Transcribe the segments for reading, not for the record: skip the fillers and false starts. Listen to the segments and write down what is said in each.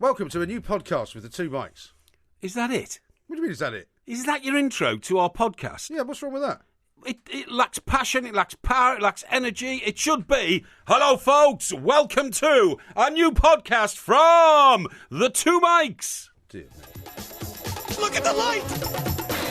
Welcome to a new podcast with the two mics. Is that it? What do you mean, is that it? Is that your intro to our podcast? Yeah, what's wrong with that? It lacks passion, it lacks power, it lacks energy. It should be, hello folks, welcome to a new podcast from the two mics. Dear me. Look at the light!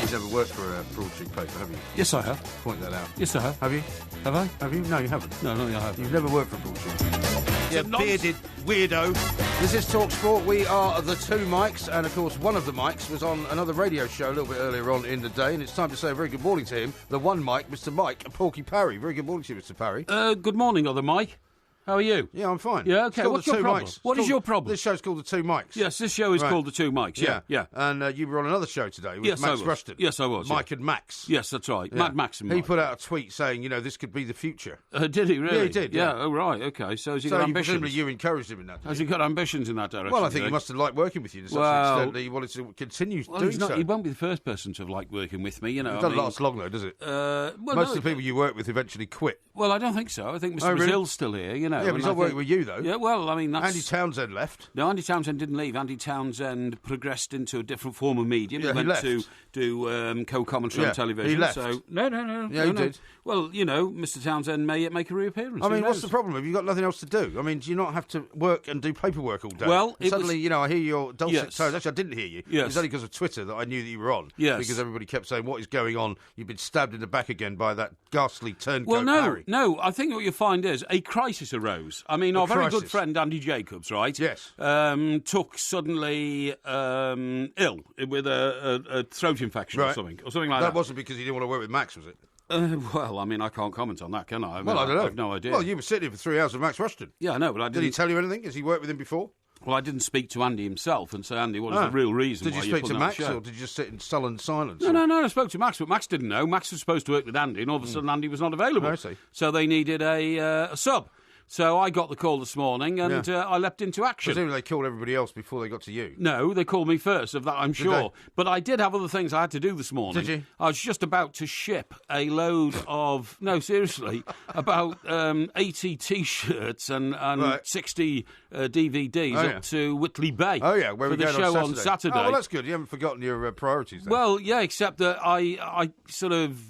You've never worked for a broadsheet paper, have you? Yes, I have. Point that out. Yes, I have. Have you? Have I? Have you? No, you haven't. No, I haven't. You've never worked for a broadsheet. Yeah, bearded weirdo. This is Talk Sport. We are the two mics, and of course one of the mics was on another radio show a little bit earlier on in the day, and it's time to say a very good morning to him, the one mic, Mr. Mike Porky Parry. Very good morning to you, Mr. Parry. Good morning, other Mike. How are you? Yeah, I'm fine. Yeah, okay. What's your problem? What is your problem? This show's called The Two Mics. Yes, this show is called The Two Mics. Yeah. And you were on another show today with Max Rushden. Yes, I was. Mike and Max. Yes, that's right. Yeah. Max and Mike. He put out a tweet saying, you know, this could be the future. Did he really? Yeah, he did. Yeah. Oh, right. Okay. So has he got ambitions? Presumably you encouraged him in that. Has he got ambitions in that direction? Well, I think he must have liked working with you to such an extent that he wanted to continue doing so. He won't be the first person to have liked working with me, you know. It doesn't last long, though, does it? Most of the people you work with eventually quit. Well, I don't think so. I think Mr. Brazil's still here, you know. Yeah, but he's not working with you, though. Yeah, well, I mean, that's... Andy Townsend left. No, Andy Townsend didn't leave. Andy Townsend progressed into a different form of medium. Yeah, he went left. to do co-commentary on television. He left. So, no. Yeah, he did. Well, you know, Mr. Townsend may make a reappearance. I mean, what's the problem? Have you got nothing else to do? I mean, do you not have to work and do paperwork all day? Well, suddenly, you know, I hear your dulcet tones. Actually, I didn't hear you. Yes. It's only because of Twitter that I knew that you were on. Yes. Because everybody kept saying, what is going on? You've been stabbed in the back again by that ghastly turncoat Parry. No. I think what you'll find is a crisis arose. I mean, our very good friend Andy Jacobs, right? Yes. Took suddenly ill with a throat infection or something like that. That wasn't because he didn't want to work with Max, was it? Well, I mean, I can't comment on that, can I? I don't know. I have no idea. Well, you were sitting here for 3 hours with Max Rushden. Yeah, I know, but I didn't... Did he tell you anything? Has he worked with him before? Well, I didn't speak to Andy himself and say, Andy, what is the real reason why you're you're putting putting Max, that show? or did you just sit in sullen silence? No, I spoke to Max, but Max didn't know. Max was supposed to work with Andy, and all of a sudden Andy was not available. I see. So they needed a sub. So I got the call this morning, and I leapt into action. Presumably they called everybody else before they got to you. No, they called me first, of that I'm sure. But I did have other things I had to do this morning. Did you? I was just about to ship a load of, no, seriously, about 80 T-shirts and 60 DVDs up to Whitley Bay. Oh, yeah, where for we're the going show on Saturday. Oh, well, that's good. You haven't forgotten your priorities then. Well, yeah, except that I sort of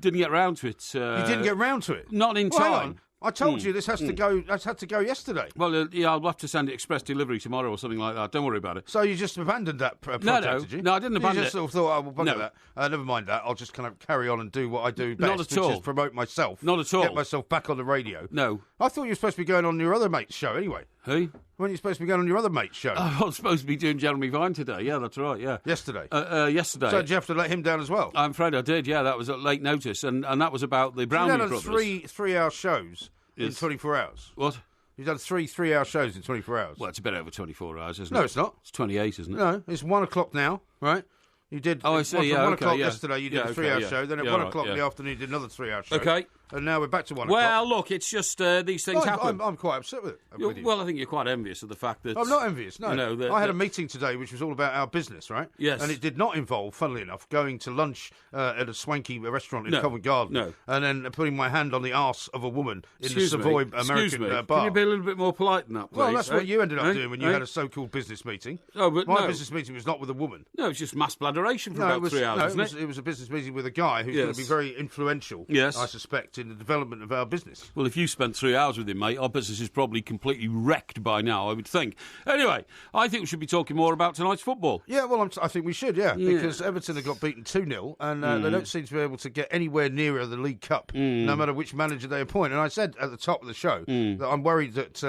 didn't get round to it. You didn't get round to it? Not in time. Hang on. I told you this has to go. This had to go yesterday. Well, I'll have to send it express delivery tomorrow or something like that. Don't worry about it. So you just abandoned that project, did you? No, I didn't abandon it. You just sort of thought, we'll bugger that. Never mind that. I'll just kind of carry on and do what I do best, Not at all. Which is promote myself. Not at all. Get myself back on the radio. No. I thought you were supposed to be going on your other mate's show anyway. Who? Weren't you supposed to be going on your other mate's show? I was supposed to be doing Jeremy Vine today. Yeah, that's right, yeah. Yesterday? Yesterday. So did you have to let him down as well? I'm afraid I did, yeah. That was at late notice, and that was about the Brownlee brothers. You've done three-hour shows in 24 hours. What? You've done three-hour shows in 24 hours. Well, it's a bit over 24 hours, isn't it? No, it's not. It's 28, isn't it? No, it's 1 o'clock now, right? You did. Oh, I see. From 1 okay, o'clock yesterday, you did a 3-hour show. Then at 1 o'clock in the afternoon, you did another 3-hour show. Okay. And now we're back to 1 o'clock. Well, look, it's just these things happen. I'm quite upset with it. Well, I think you're quite envious of the fact that... I'm not envious, no. You know, I had a meeting today which was all about our business, right? Yes. And it did not involve, funnily enough, going to lunch at a swanky restaurant in Covent Garden. No. And then putting my hand on the arse of a woman in the Savoy American bar. Can you be a little bit more polite than that, please? Well, that's what you ended up doing when you had a so-called business meeting. Oh, but my business meeting was not with a woman. No, it was just mass bladderation for about 3 hours, wasn't it? It was a business meeting with a guy who's going to be very influential, I suspect, in the development of our business. Well, if you spent 3 hours with him, mate, our business is probably completely wrecked by now, I would think. Anyway, I think we should be talking more about tonight's football. Yeah, well, I think we should, because Everton have got beaten 2-0, and they don't seem to be able to get anywhere nearer the League Cup, no matter which manager they appoint. And I said at the top of the show that I'm worried that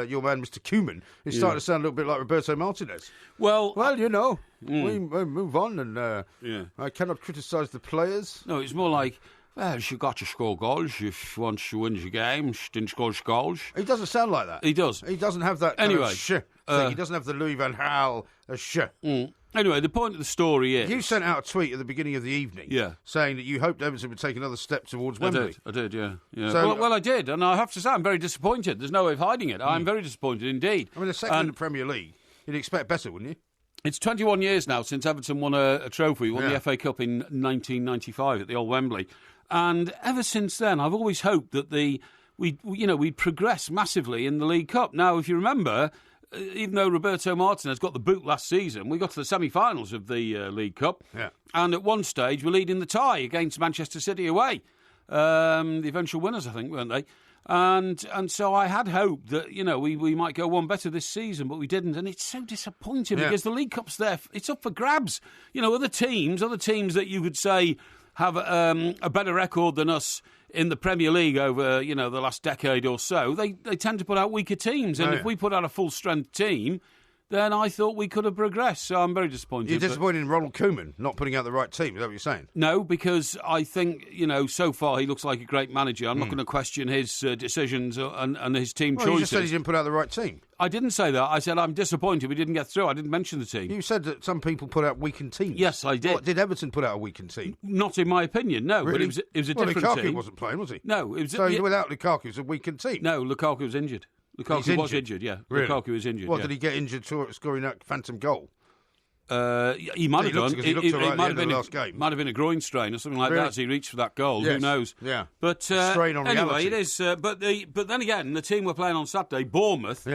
your man, Mr. Koeman, is starting to sound a little bit like Roberto Martinez. Well, you know, we move on, and I cannot criticise the players. No, it's more like... Well, she got to score goals. If once she wins your game, she didn't score goals. He doesn't sound like that. He does. He doesn't have that kind of thing. He doesn't have the Louis van Gaal Anyway, the point of the story is... You sent out a tweet at the beginning of the evening saying that you hoped Everton would take another step towards Wembley. I did, yeah. So, well, I did, and I have to say I'm very disappointed. There's no way of hiding it. I'm very disappointed indeed. I mean, the second in the Premier League, you'd expect better, wouldn't you? It's 21 years now since Everton won a trophy, won the FA Cup in 1995 at the old Wembley. And ever since then, I've always hoped that we'd progress massively in the League Cup. Now, if you remember, even though Roberto Martinez got the boot last season, we got to the semi-finals of the League Cup. Yeah. And at one stage, we're leading the tie against Manchester City away. The eventual winners, I think, weren't they? And so I had hope that, we might go one better this season, but we didn't. And it's so disappointing because the League Cup's there. It's up for grabs. Other teams that you could say have a better record than us in the Premier League over, the last decade or so, they tend to put out weaker teams. And if we put out a full-strength team, then I thought we could have progressed. So I'm very disappointed. You're disappointed in Ronald Koeman not putting out the right team, is that what you're saying? No, because I think, so far he looks like a great manager. I'm not going to question his decisions and his team choices. You just said he didn't put out the right team. I didn't say that. I said I'm disappointed we didn't get through. I didn't mention the team. You said that some people put out weakened teams. Yes, I did. What, did Everton put out a weakened team? Not in my opinion, no. Really? But it was a different Lukaku team. wasn't playing, was he? No. It was, so without Lukaku, it was a weakened team? No, Lukaku was injured. Lukaku was injured, yeah. Really? Lukaku was injured, What, did he get injured scoring that phantom goal? He might have done. He looked all right at the end of the last game. Might have been a groin strain or something like that as he reached for that goal. Yes. Who knows? Yeah. But strain on anyway, reality. it is. But then again, the team we're playing on Saturday, Bournemouth,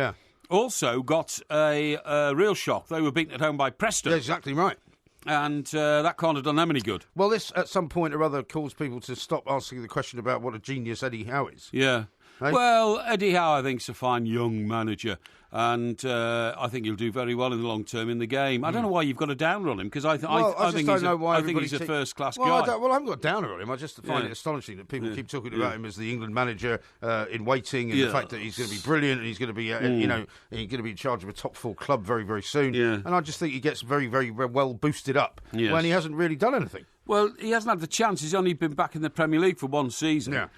also got a real shock. They were beaten at home by Preston. Yeah, exactly right. And that can't have done them any good. Well, this at some point or other calls people to stop asking the question about what a genius Eddie Howe is. Yeah. Hey? Well, Eddie Howe, I think, is a fine young manager. And I think he'll do very well in the long term in the game. I don't know why you've got a downer on him, because I think he's a first-class guy. I haven't got a downer on him. I just find it astonishing that people keep talking about him as the England manager in waiting, and the fact that he's going to be brilliant and he's going to be, he's going to be in charge of a top-4 club very, very soon. Yeah. And I just think he gets very, very well boosted up when he hasn't really done anything. Well, he hasn't had the chance. He's only been back in the Premier League for one season. Yeah.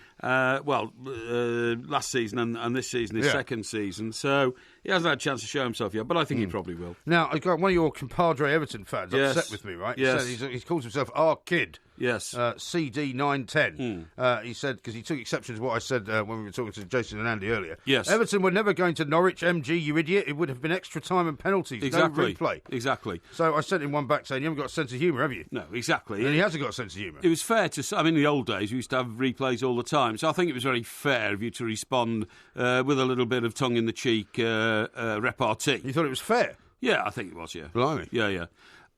Last season and this season, his second season. So he hasn't had a chance to show himself yet, but I think he probably will. Now, I've got one of your compadre Everton fans upset with me, right? Yes. He calls himself our kid. Yes. CD910. He said, because he took exception to what I said when we were talking to Jason and Andy earlier. Yes. Everton were never going to Norwich, MG, you idiot. It would have been extra time and penalties. Exactly. No replay. Exactly. So I sent him one back saying, you haven't got a sense of humour, have you? No, exactly. And he hasn't got a sense of humour. It was fair to say, in the old days, we used to have replays all the time. So I think it was very fair of you to respond with a little bit of tongue-in-the-cheek repartee. You thought it was fair? Yeah, I think it was, yeah. Blimey. Yeah.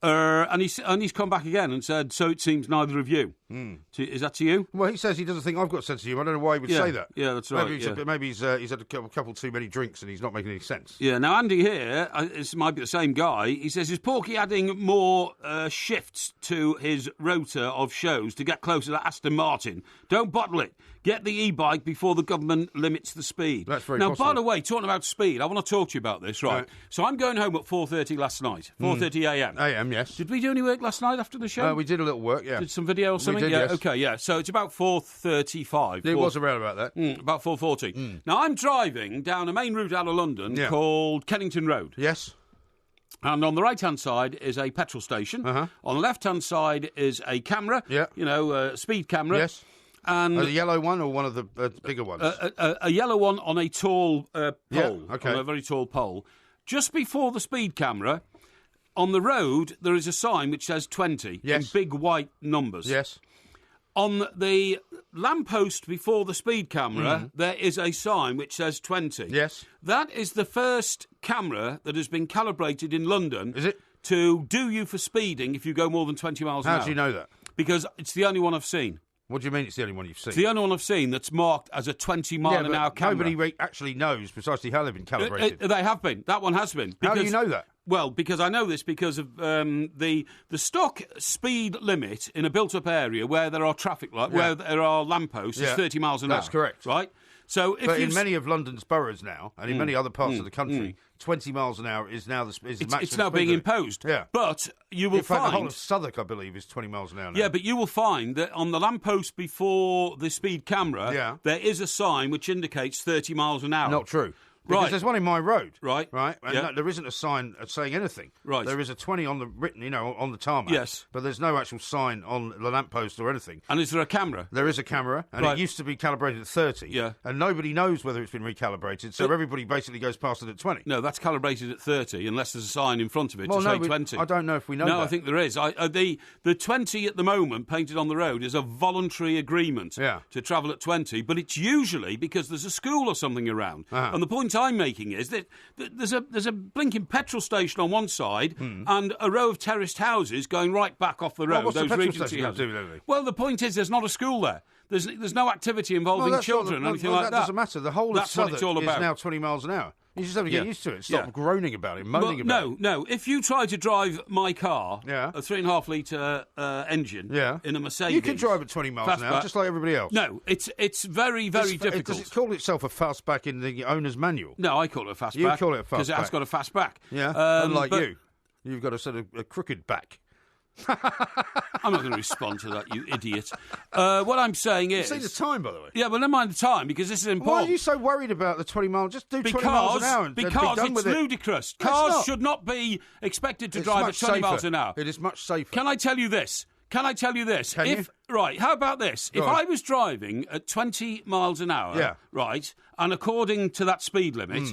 And he's come back again and said, so it seems neither of you. Is that to you? Well, he says he doesn't think I've got a sense of humour. I don't know why he would say that. Yeah, that's right. Maybe he's had a couple too many drinks and he's not making any sense. Yeah, now Andy here, this might be the same guy, he says, is Porky adding more shifts to his rota of shows to get closer to Aston Martin? Don't bottle it. Get the e-bike before the government limits the speed. That's very Now, possible. by the way, talking about speed, I want to talk to you about this, right? So I'm going home at 4:30 last night, 4:30 a.m. a.m., yes. Did we do any work last night after the show? We did a little work, yeah. Did some video or something? We did, yes. Okay, yeah. So it's about 4:35. It was around about that. About 4:40. Now, I'm driving down a main route out of London called Kennington Road. Yes. And on the right-hand side is a petrol station. On the left-hand side is a camera, speed camera. Yes. And a yellow one or one of the bigger ones? A yellow one on a tall pole, okay. on a very tall pole. Just before the speed camera, on the road, there is a sign which says 20 in big white numbers. Yes. On the lamppost before the speed camera, there is a sign which says 20. Yes. That is the first camera that has been calibrated in London. Is it? To do you for speeding if you go more than 20 miles an hour. How do you know that? Because it's the only one I've seen. What do you mean it's the only one you've seen? It's the only one I've seen that's marked as a 20-mile-an-hour camera. Nobody actually knows precisely how they've been calibrated. They have been. That one has been. How do you know that? Well, because I know this because of the stock speed limit in a built-up area where there are traffic lights, where there are lampposts, is 30 miles an hour. That's correct. Right? So but in many of London's boroughs now, and in many other parts of the country, 20 miles an hour is now the maximum. It's now being imposed. Yeah. But you will find... the whole of Southwark, I believe, is 20 miles an hour now. Yeah, but you will find that on the lamppost before the speed camera, there is a sign which indicates 30 miles an hour. Not true. Because there's one in my road. Right. And there isn't a sign saying anything. Right. There is a 20 on the tarmac. Yes. But there's no actual sign on the lamppost or anything. And is there a camera? There is a camera, and it used to be calibrated at 30. Yeah. And nobody knows whether it's been recalibrated, so everybody basically goes past it at 20. No, that's calibrated at 30, unless there's a sign in front of it to say 20. I don't know if we know that. No, I think there is. The 20 at the moment, painted on the road, is a voluntary agreement to travel at 20, but it's usually because there's a school or something around. And the point point I'm making is that there's a blinking petrol station on one side and a row of terraced houses going right back off the road. What's those the petrol Regency station got houses. to do with anything? Well, the point is there's not a school there. There's no activity involving children or anything like that. That doesn't matter. The whole That's of Southwark what it's all about. is now 20 miles an hour. You just have to get used to it. Stop groaning about it, moaning about it. No. If you try to drive my car, a 3.5 litre engine in a Mercedes, you can drive at 20 miles an hour, just like everybody else. No, it's very, very difficult. Does it call itself a fastback in the owner's manual? No, I call it a fastback. You call it a fastback because it has got a fastback. Yeah, unlike you. You've got a sort of a crooked back. I'm not going to respond to that, you idiot. What I'm saying is... You see the time, by the way. Yeah, but never mind the time, because this is important. Why are you so worried about the 20 miles? Just do 20 miles an hour and be done it's with it. Ludicrous. Cars should not be expected to drive at 20 miles an hour. It is much safer. Can I tell you this? Can you? Right, how about this? If I was driving at 20 miles an hour, right, and according to that speed limit,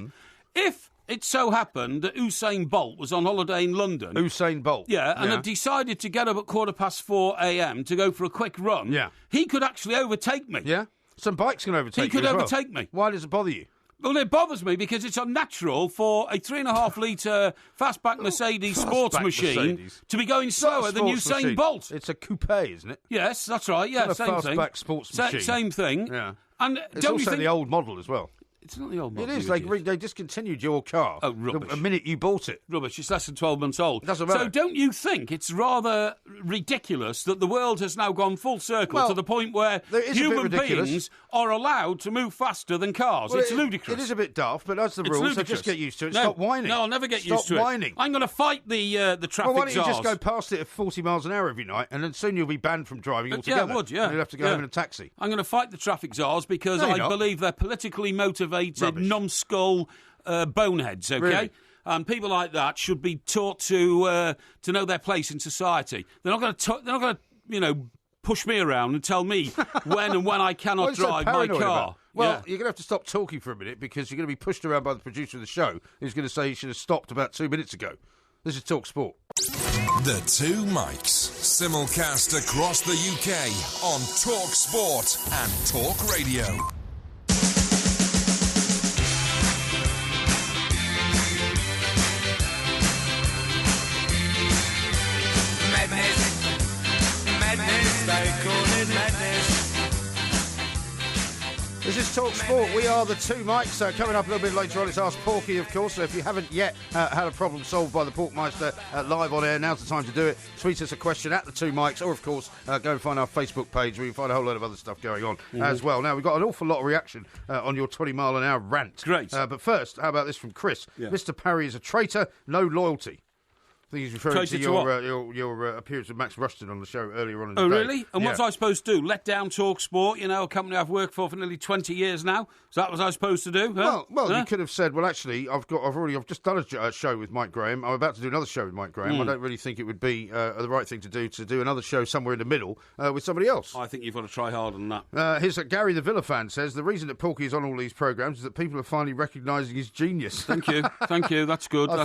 if it so happened that Usain Bolt was on holiday in London. Usain Bolt? Yeah, and had decided to get up at 4:15 a.m. to go for a quick run. Yeah. He could actually overtake me. Yeah? Some bikes can overtake you. He could overtake me. Why does it bother you? Well, it bothers me because it's unnatural for a 3.5 litre fastback Mercedes sports machine to be going slower than Usain Bolt. It's a coupe, isn't it? Yes, that's right. Yeah, it's same thing. Fastback sports machine. Same thing. Yeah. And it's also the old model as well. It's not the old model. It is. They discontinued your car. Oh, rubbish. The minute you bought it. Rubbish. It's less than 12 months old. Doesn't matter. So don't you think it's rather ridiculous that the world has now gone full circle to the point where human beings are allowed to move faster than cars? Well, it's ludicrous. It is a bit daft, but that's the rules, so just get used to it. Stop whining. No, I'll never get used to it. Stop whining. I'm going to fight the traffic czars. Well, why don't you just go past it at 40 miles an hour every night, and then soon you'll be banned from driving altogether. Yeah, I would, yeah. And you'll have to go home in a taxi. I'm going to fight the traffic czars because I believe they're politically motivated, numbskull boneheads, okay? Really? And people like that should be taught to know their place in society. They're not going to, push me around and tell me when I cannot drive my car. Well, you're going to have to stop talking for a minute because you're going to be pushed around by the producer of the show who's going to say you should have stopped about 2 minutes ago. This is Talk Sport. The Two Mics, simulcast across the UK on Talk Sport and Talk Radio. Madness, they call it madness. This is Talk Sport. We are the Two Mics. Coming up a little bit later on, it's Ask Porky, of course. So if you haven't yet had a problem solved by the Porkmeister live on air, now's the time to do it. Tweet us a question at the Two Mics, or of course, go and find our Facebook page where you can find a whole load of other stuff going on as well. Now, we've got an awful lot of reaction on your 20 mile an hour rant. Great. But first, how about this from Chris? Yeah. Mr. Parry is a traitor, no loyalty. I think he's referring to your appearance with Max Rushden on the show earlier on in the day. Oh, really? And what's I supposed to do? Let down Talk Sport, a company I've worked for nearly 20 years now? Is that what I was supposed to do? Huh? Well, you could have said, well, actually, I've just done a show with Mike Graham. I'm about to do another show with Mike Graham. I don't really think it would be the right thing to do another show somewhere in the middle with somebody else. I think you've got to try harder than that. Here's Gary the Villa fan says, the reason that Porky is on all these programmes is that people are finally recognising his genius. Thank you. That's good. I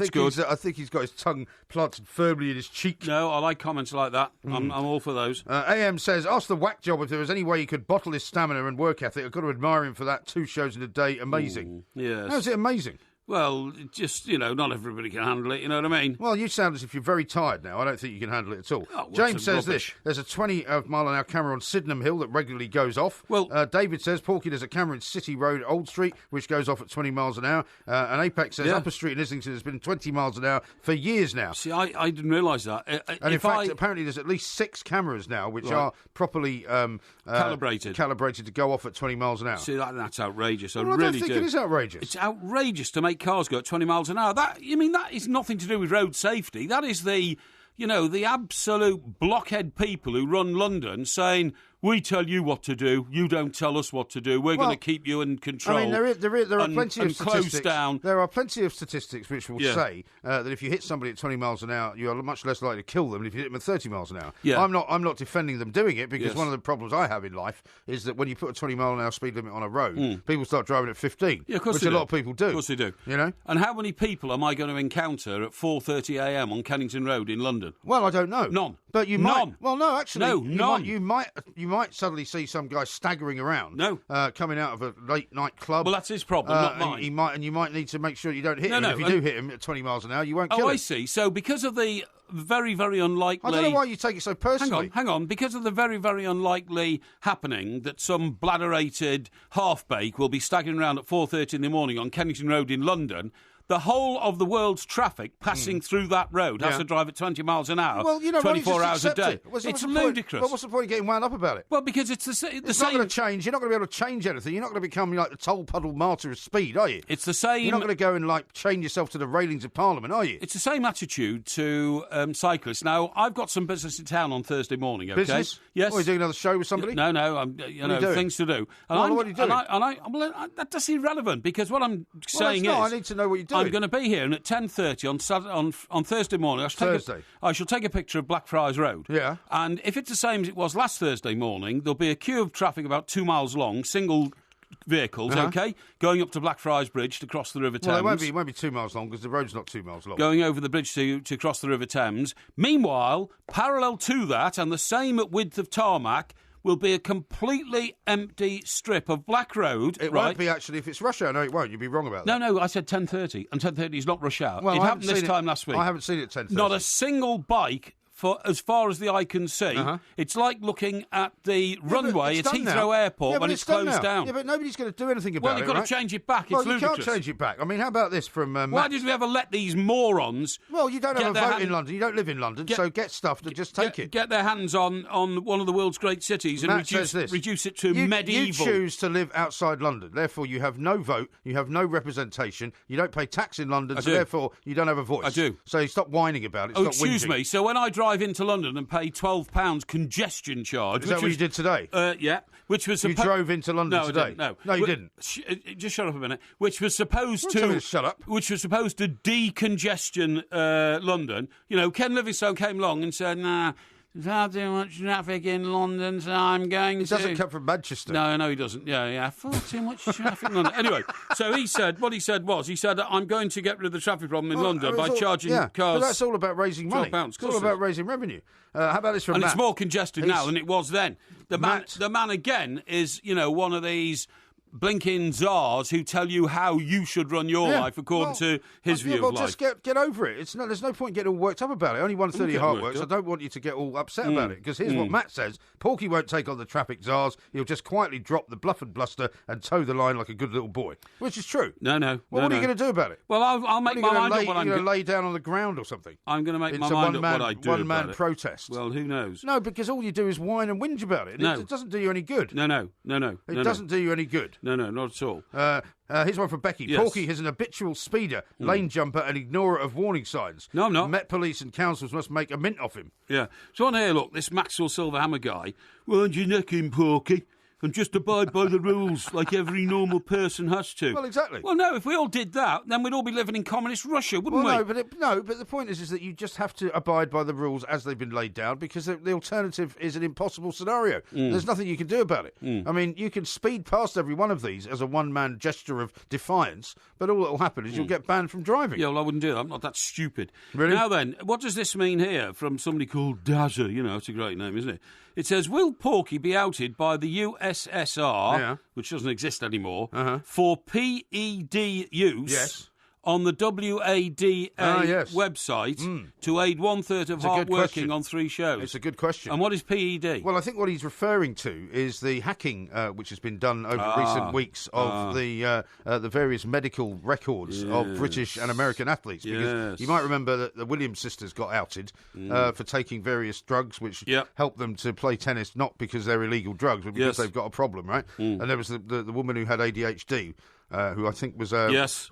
think he's got his tongue planted firmly in his cheek. No, I like comments like that. I'm all for those. AM says, ask the whack job if there was any way he could bottle his stamina and work ethic. I've got to admire him for that. 2 shows in a day. Amazing. Yes. How's it amazing? Well, just, not everybody can handle it, you know what I mean? Well, you sound as if you're very tired now. I don't think you can handle it at all. James says this. There's a 20 mile an hour camera on Sydenham Hill that regularly goes off. Well, David says, Porky, there's a camera in City Road, Old Street, which goes off at 20 miles an hour. And Apex says, Upper Street in Islington has been 20 miles an hour for years now. See, I didn't realise that. And in fact, apparently there's at least 6 cameras now which are properly calibrated to go off at 20 miles an hour. See, that's outrageous. I don't think it is outrageous. It's outrageous to make cars go at 20 miles an hour. That is nothing to do with road safety. That is the absolute blockhead people who run London saying, we tell you what to do, you don't tell us what to do, we're going to keep you in control. I mean, there are plenty of statistics. Down. There are plenty of statistics which will say that if you hit somebody at 20 miles an hour, you are much less likely to kill them than if you hit them at 30 miles an hour. Yeah. I'm not defending them doing it because one of the problems I have in life is that when you put a 20 mile an hour speed limit on a road, people start driving at 15, which a lot of people do. Of course they do. And how many people am I going to encounter at 4:30 a.m. on Kennington Road in London? Well, I don't know. None. But you might. Well, no, actually, none. You might might suddenly see some guy staggering around. No. Coming out of a late night club. Well, that's his problem, not mine. You might need to make sure you don't hit him. No, if you do hit him at 20 miles an hour, you won't kill him. Oh, I see. So because of the very, very unlikely... I don't know why you take it so personally. Hang on. Because of the very, very unlikely happening that some bladderated half-bake will be staggering around at 4:30 in the morning on Kennington Road in London... The whole of the world's traffic passing through that road has to drive at 20 miles an hour, 24 hours a day. It's ludicrous. Well, what's the point of getting wound up about it? Well, because it's the same... It's not going to change. You're not going to be able to change anything. You're not going to become like the toll puddle martyr of speed, are you? It's the same... You're not going to go and chain yourself to the railings of Parliament, are you? It's the same attitude to cyclists. Now, I've got some business in town on Thursday morning, OK? Business? Yes. Are you doing another show with somebody? No, things to do. And what are you doing? That's irrelevant, because what I'm saying is... I need to know what you're doing. I'm going to be here, and at 10:30 on Thursday morning, I shall take a picture of Blackfriars Road. Yeah. And if it's the same as it was last Thursday morning, there'll be a queue of traffic about 2 miles long, single vehicles, OK, going up to Blackfriars Bridge to cross the River Thames. Well, it won't be 2 miles long because the road's not 2 miles long. Going over the bridge to cross the River Thames. Meanwhile, parallel to that, and the same at width of tarmac, will be a completely empty strip of Black Road. It won't be, actually, if it's rush hour. No, it won't. You'd be wrong about that. No, I said 10:30, and 10:30 is not rush hour. Well, it happened this time last week. I haven't seen it at 10:30. Not a single bike... For as far as the eye can see, it's like looking at the runway at Heathrow Airport when it's closed down. Yeah, but nobody's going to do anything about it. Well, you've got to change it back. It's ludicrous. You can't change it back. I mean, how about this from Why did we ever let these morons... Well, you don't have a vote in London. You don't live in London, so get stuff to just take it. Get their hands on one of the world's great cities and reduce it to medieval. You choose to live outside London. Therefore, you have no vote. You have no representation. You don't pay tax in London, so therefore you don't have a voice. I do. So stop whining about it. Excuse me. So when I drive into London and pay £12 congestion charge... Is that what you did today? Yeah. Which was you drove into London today? No, you didn't. Just shut up a minute. Which was supposed to... Tell me to shut up. Which was supposed to decongestion London. You know, Ken Livingstone came along and said, nah... There's not too much traffic in London, so I'm going to... He doesn't come from Manchester. No, he doesn't. Yeah. Far too much traffic in London. Anyway, so he said, I'm going to get rid of the traffic problem in London by charging cars... But that's all about raising money. £12. It's all about raising revenue. How about this from Matt? And it's more congested now than it was then. The man again is, one of these... blinking czars who tell you how you should run your life according to his view of life. Just get over it. There's no point getting all worked up about it. Only 1:30 heart works. I don't want you to get all upset about it, because here's what Matt says. Porky won't take on the traffic czars. He'll just quietly drop the bluff and bluster and toe the line like a good little boy, which is true. No. Well, what are you going to do about it? Well, I'll make my mind up what I'm going to lay down on the ground or something. I'm going to make my mind up what I do. One-man protest. Well, who knows? No, because all you do is whine and whinge about it. It doesn't do you any good. No. It doesn't do you any good. No, not at all. Here's one from Becky. Yes. Porky is an habitual speeder, lane jumper and ignorer of warning signs. No, I'm not. Met Police and councils must make a mint of him. Yeah. So on here, look, this Maxwell Silverhammer guy, wind your neck in, Porky, and just abide by the rules like every normal person has to. Well, exactly. Well, no, if we all did that, then we'd all be living in communist Russia, wouldn't we? But the point is that you just have to abide by the rules as they've been laid down, because the alternative is an impossible scenario. There's nothing you can do about it. I mean, you can speed past every one of these as a one-man gesture of defiance, but all that will happen is you'll get banned from driving. Yeah, well, I wouldn't do that. I'm not that stupid. Really? Now then, what does this mean here from somebody called Dazza? It's a great name, isn't it? It says, will Porky be outed by the USSR, which doesn't exist anymore, for PED use on the WADA website to aid 1/3 of hard working on 3 shows? It's a good question. And what is PED? Well, I think what he's referring to is the hacking which has been done over recent weeks of the various medical records of British and American athletes. Because you might remember that the Williams sisters got outed for taking various drugs which helped them to play tennis, not because they're illegal drugs, but because they've got a problem, right? And there was the woman who had ADHD, who I think was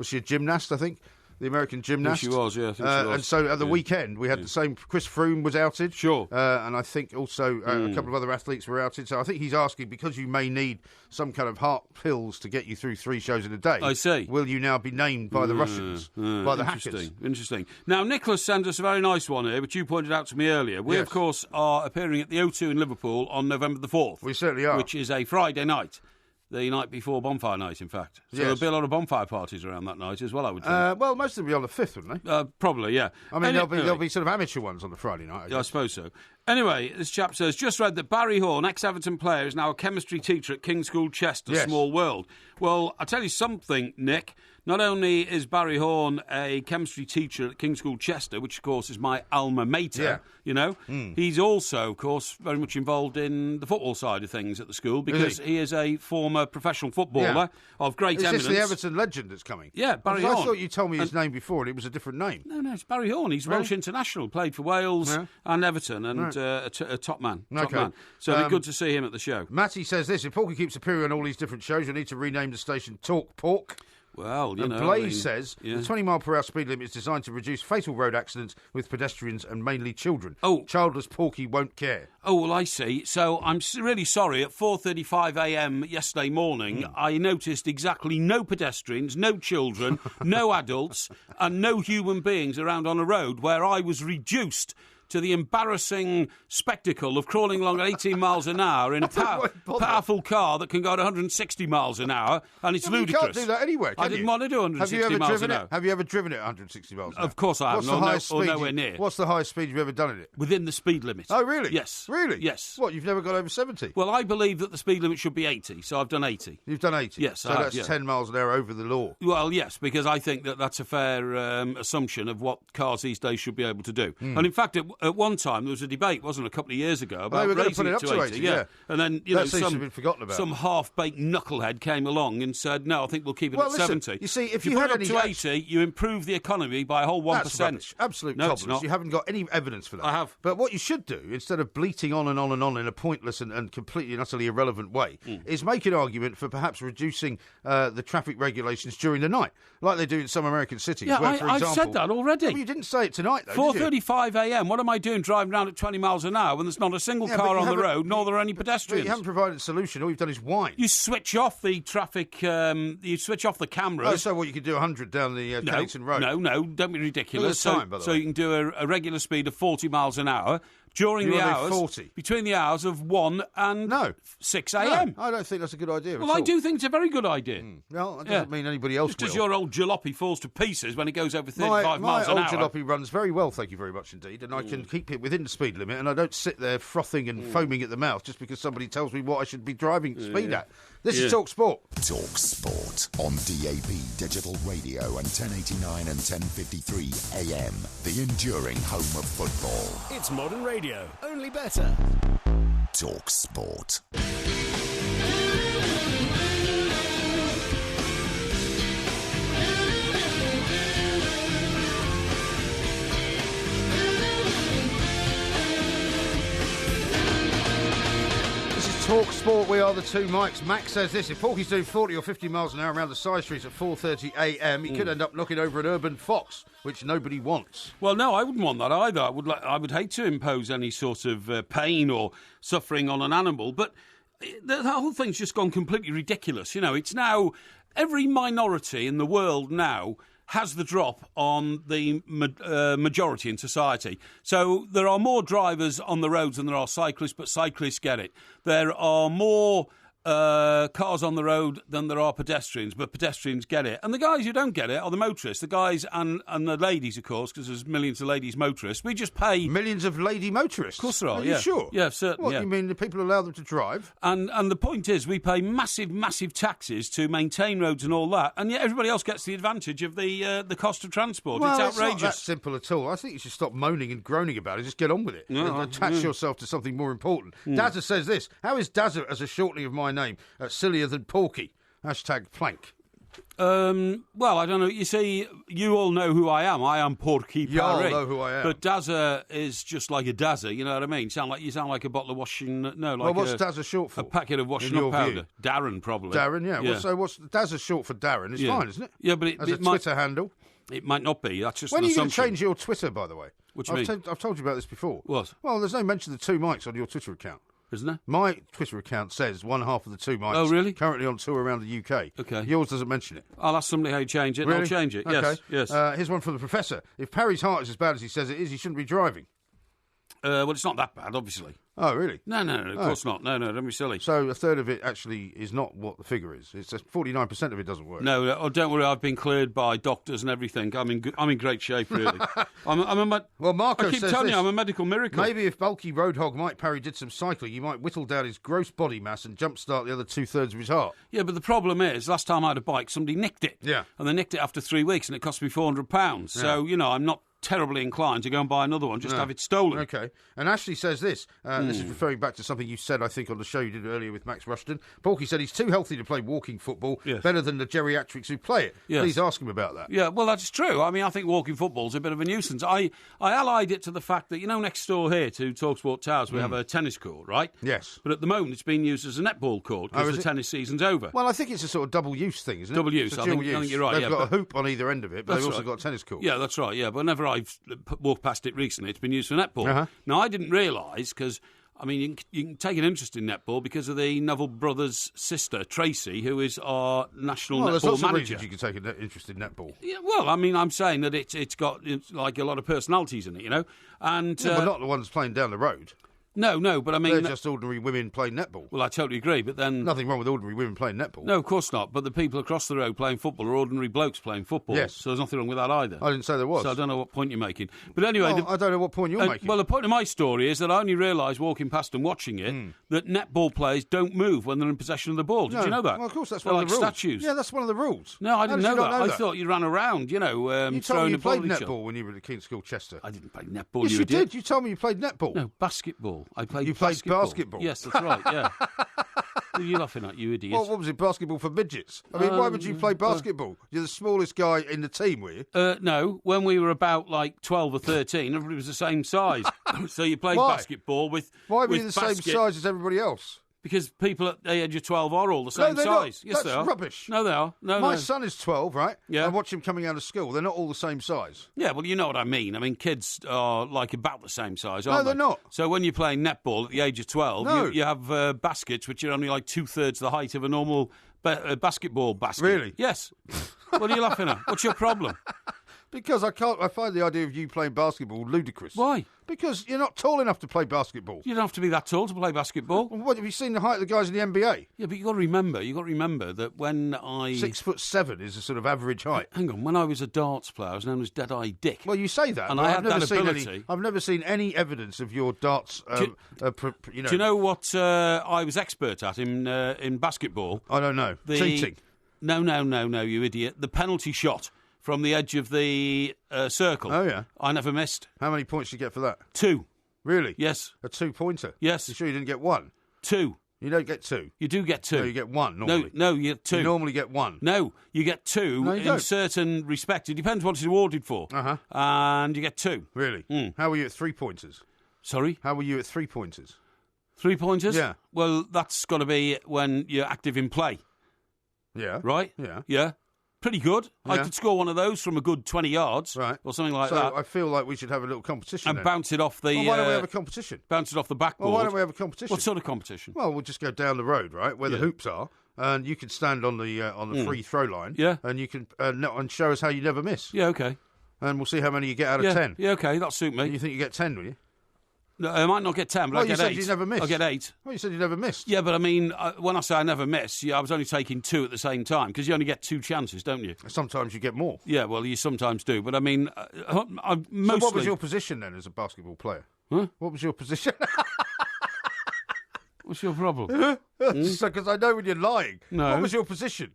she a gymnast, I think? The American gymnast. She was, yeah. I think she was. And so at the weekend, we had the same. Chris Froome was outed. Sure. And I think also a couple of other athletes were outed. So I think he's asking, because you may need some kind of heart pills to get you through 3 shows in a day. I see. Will you now be named by the Russians, by the hackers? Interesting. Now, Nicholas sent us a very nice one here, which you pointed out to me earlier. We, of course, are appearing at the O2 in Liverpool on November the 4th. We certainly are. Which is a Friday night. The night before bonfire night, in fact. So there'll be a lot of bonfire parties around that night as well, I would think. Well, most of them will be on the 5th, wouldn't they? Probably, yeah. I mean, there'll be sort of amateur ones on the Friday night. I suppose so. Anyway, this chap says, just read that Barry Horn, ex-Everton player, is now a chemistry teacher at King's School Chester, Small World. Well, I'll tell you something, Nick. Not only is Barry Horn a chemistry teacher at King's School Chester, which, of course, is my alma mater, he's also, of course, very much involved in the football side of things at the school because he is a former professional footballer of great eminence. Is this the Everton legend that's coming? Yeah, Barry Horn. I thought you told me his name before and it was a different name. No, it's Barry Horn. He's Welsh international, played for Wales and Everton and a top man. So it'd be good to see him at the show. Matty says this, if Porky keeps appearing on all these different shows, you'll need to rename the station Talk Pork. Well, Blaze says the 20-mile-per-hour speed limit is designed to reduce fatal road accidents with pedestrians and mainly children. Oh. Childless Porky won't care. Oh, well, I see. So I'm really sorry. At 4:35 a.m. yesterday morning, I noticed exactly no pedestrians, no children, no adults, and no human beings around on a road where I was reduced to the embarrassing spectacle of crawling along at 18 miles an hour in a powerful car that can go at 160 miles an hour, and it's ludicrous. You can't do that anywhere, can I didn't want to do 160 miles an hour. Have you ever driven it at 160 miles an hour? Of course I have, or nowhere near. What's the highest speed you've ever done in it? Within the speed limit. Oh, really? Yes. Really? Yes. What, you've never got over 70? Well, I believe that the speed limit should be 80, so I've done 80. You've done 80? Yes, so that's 10 miles an hour over the law? Well, yes, because I think that that's a fair assumption of what cars these days should be able to do. And in fact, at one time, there was a debate, wasn't it, a couple of years ago about raising it to 80. Yeah. And then, some half-baked knucklehead came along and said, no, I think we'll keep it at 70. You see, if you put it up to 80, you improve the economy by a whole 1%. That's rubbish. Absolute toddlers. You haven't got any evidence for that. I have. But what you should do, instead of bleating on and on and on in a pointless and completely and utterly irrelevant way, is make an argument for perhaps reducing the traffic regulations during the night, like they do in some American cities. Yeah, where, for example, I've said that already. Well, you didn't say it tonight, though, 4:35 a.m. What am I doing driving around at 20 miles an hour when there's not a single car on the road, nor there are any pedestrians? You haven't provided a solution. All you've done is whine. You switch off the traffic, you switch off the cameras. Oh, so what, you could do 100 down the Kennington Road? No, don't be ridiculous. Time, by the way. You can do a regular speed of 40 miles an hour during the hours, 40. Between the hours of 1 and 6 a.m. No, I don't think that's a good idea. Well, I do think it's a very good idea. Well, that doesn't mean anybody else Just as your old jalopy falls to pieces when it goes over 35 miles an hour. My old jalopy runs very well, thank you very much indeed, and I can keep it within the speed limit, and I don't sit there frothing and foaming at the mouth just because somebody tells me what I should be driving speed at. This is Talk Sport. Talk Sport on DAB, digital radio and 1089 and 1053 AM. The enduring home of football. It's modern radio, only better. Talk Sport. Talk Sport, we are the two Mikes. Max says this, if Porky's doing 40 or 50 miles an hour around the side streets at 4:30 a.m, he could end up knocking over an urban fox, which nobody wants. Well, no, I wouldn't want that either. I would hate to impose any sort of pain or suffering on an animal, but the whole thing's just gone completely ridiculous. You know, it's now every minority in the world now has the drop on the majority in society. So there are more drivers on the roads than there are cyclists, but cyclists get it. There are more cars on the road than there are pedestrians, but pedestrians get it. And the guys who don't get it are the motorists, the guys and the ladies, of course, because there's millions of ladies motorists. We just pay... Millions of lady motorists? Of course there are, Are you sure? Yeah, certainly. What, you mean the people allow them to drive? And the point is, we pay massive taxes to maintain roads and all that, and yet everybody else gets the advantage of the cost of transport. Well, it's outrageous. It's not that simple at all. I think you should stop moaning and groaning about it. Just get on with it. No, and attach yourself to something more important. Dazza says this. How is Dazza as a shortening of my name? Sillier than Porky. #plank. Well, I don't know. You see, you all know who I am. I am Porky Parry. You all know who I am. But Dazza is just like a Dazza, you know what I mean? You sound like a bottle of washing... No, like well, what's Dazza short for? A packet of washing up powder. Darren, probably. Darren, yeah. Well, so what's Dazza short for Darren? It's fine, isn't it? Yeah, but as a Twitter handle. It might not be. That's just when an are you assumption. going to change your Twitter, by the way? What do you mean? I've told you about this before. What? Well, there's no mention of the two Mikes on your Twitter account. Isn't there? My Twitter account says one half of the two Mikes. Oh, really? Currently on tour around the UK. Okay. Yours doesn't mention it. I'll ask somebody how you change it, Really? and I'll change it. Okay. Yes. Here's one from the Professor. If Parry's heart is as bad as he says it is, he shouldn't be driving. Well, it's not that bad, obviously. Oh, really? No, of course not. No, don't be silly. So a third of it actually is not what the figure is. It's 49% of it doesn't work. No, don't worry. I've been cleared by doctors and everything. I'm in great shape, really. Well, Marco I keep says telling this. you, I'm a medical miracle. Maybe if bulky roadhog Mike Parry did some cycling, you might whittle down his gross body mass and jumpstart the other 2/3 of his heart. Yeah, but the problem is, last time I had a bike, somebody nicked it. Yeah. And they nicked it after 3 weeks, and it cost me £400. So, I'm not terribly inclined to go and buy another one, just have it stolen. Okay. And Ashley says this. This is referring back to something you said, I think, on the show you did earlier with Max Rushden. Porky said he's too healthy to play walking football, better than the geriatrics who play it. Yes. Please ask him about that. Yeah, well, that's true. I mean, I think walking football's a bit of a nuisance. I allied it to the fact that, next door here to Talksport Towers, we have a tennis court, right? Yes. But at the moment, it's being used as a netball court because the tennis season's over. Well, I think it's a sort of double-use thing, isn't it? Double use. I think you're right. They've got a hoop on either end of it, but they've also got a tennis court. Yeah, that's right. Yeah, but whenever I've walked past it recently, it's been used for netball. Uh-huh. Now, I didn't realise, because, you can take an interest in netball because of the Neville brothers' sister, Tracy, who is our national netball there's lots manager. of reasons you can take an interest in netball. Yeah, well, I'm saying that it's got like a lot of personalities in it, And but not the ones playing down the road. No, but I mean... They're just ordinary women playing netball. Well, I totally agree, but then... Nothing wrong with ordinary women playing netball. No, of course not, but the people across the road playing football are ordinary blokes playing football. Yes. So there's nothing wrong with that either. I didn't say there was. So I don't know what point you're making. But anyway... Well, I don't know what point you're making. Well, the point of my story is that I only realised, walking past and watching it, that netball players don't move when they're in possession of the ball. Did you know that? Well, of course, that's They're one of the like rules. Statues. Yeah, that's one of the rules. No, I didn't know that. Know I that? thought you ran around, you throwing told me you a ball played at each other. netball when you were at King's School, Chester. I didn't play netball, Yes, you idiot. did. You told me you played netball. No, basketball. I played You played basketball? Yes, that's right, yeah. What are you laughing at, you idiot? Well, what was it, basketball for midgets? I mean, why would you play basketball? You're the smallest guy in the team, were you? No, when we were about 12 or 13, everybody was the same size. So you played basketball with Why were you with the same size as everybody else? Because people at the age of 12 are all the same they're size. Not. Yes, That's they are. rubbish. No, they are. My son is 12, right? Yeah. I watch him coming out of school. They're not all the same size. Yeah, well, you know what I mean. I mean, kids are about the same size, aren't they? No, they're not. So when you're playing netball at the age of 12, you have baskets which are only like 2/3 the height of a normal basketball basket. Really? Yes. What are you laughing at? What's your problem? Because I find the idea of you playing basketball ludicrous. Why? Because you're not tall enough to play basketball. You don't have to be that tall to play basketball. Well, what, have you seen the height of the guys in the NBA? Yeah, but you've got to remember that when I... 6'7" is a sort of average height. Hang on, when I was a darts player, I was known as Dead-Eye Dick. Well, you say that, and but I I've had never that seen ability. I've never seen any evidence of your darts. Do you know what I was expert at in basketball? I don't know. Cheating. No, you idiot. The penalty shot from the edge of the circle. Oh, yeah. I never missed. How many points did you get for that? 2. Really? Yes. A 2-pointer? Yes. You sure you didn't get 1? 2. You don't get 2? You do get 2. No, you get 1 normally. No, you get 2. You normally get 1. No, you get 2 No, you in don't. certain respects. It depends what it's awarded for. Uh-huh. And you get 2. Really? How were you at 3-pointers? Sorry? How were you at 3-pointers? 3-pointers? Yeah. Well, that's got to be when you're active in play. Yeah. Right? Yeah. Yeah. Pretty good. I Yeah. could score one of those from a good 20 yards. Right. Or something like so that. I feel like we should have a little competition And then. bounce it off the... Well, why don't we have a competition? Bounce it off the backboard. Well, why don't we have a competition? What sort of competition? Well, we'll just go down the road, right, where the hoops are, and you can stand on the free throw line. Yeah. And you can and show us how you never miss. Yeah, okay. And we'll see how many you get out of 10. Yeah, okay, that'll suit me. You think you get 10, will you? No, I might not get 10, but Well, I get 8. you said you never missed. I'll get 8. Well, you said you never missed. Yeah, but I mean, when I say I never miss, I was only taking 2 at the same time, because you only get 2 chances, don't you? Sometimes you get more. Yeah, well, you sometimes do, but I mean, I mostly... So what was your position then as a basketball player? Huh? What was your position? What's your problem? Because I know when you're lying. No. What was your position?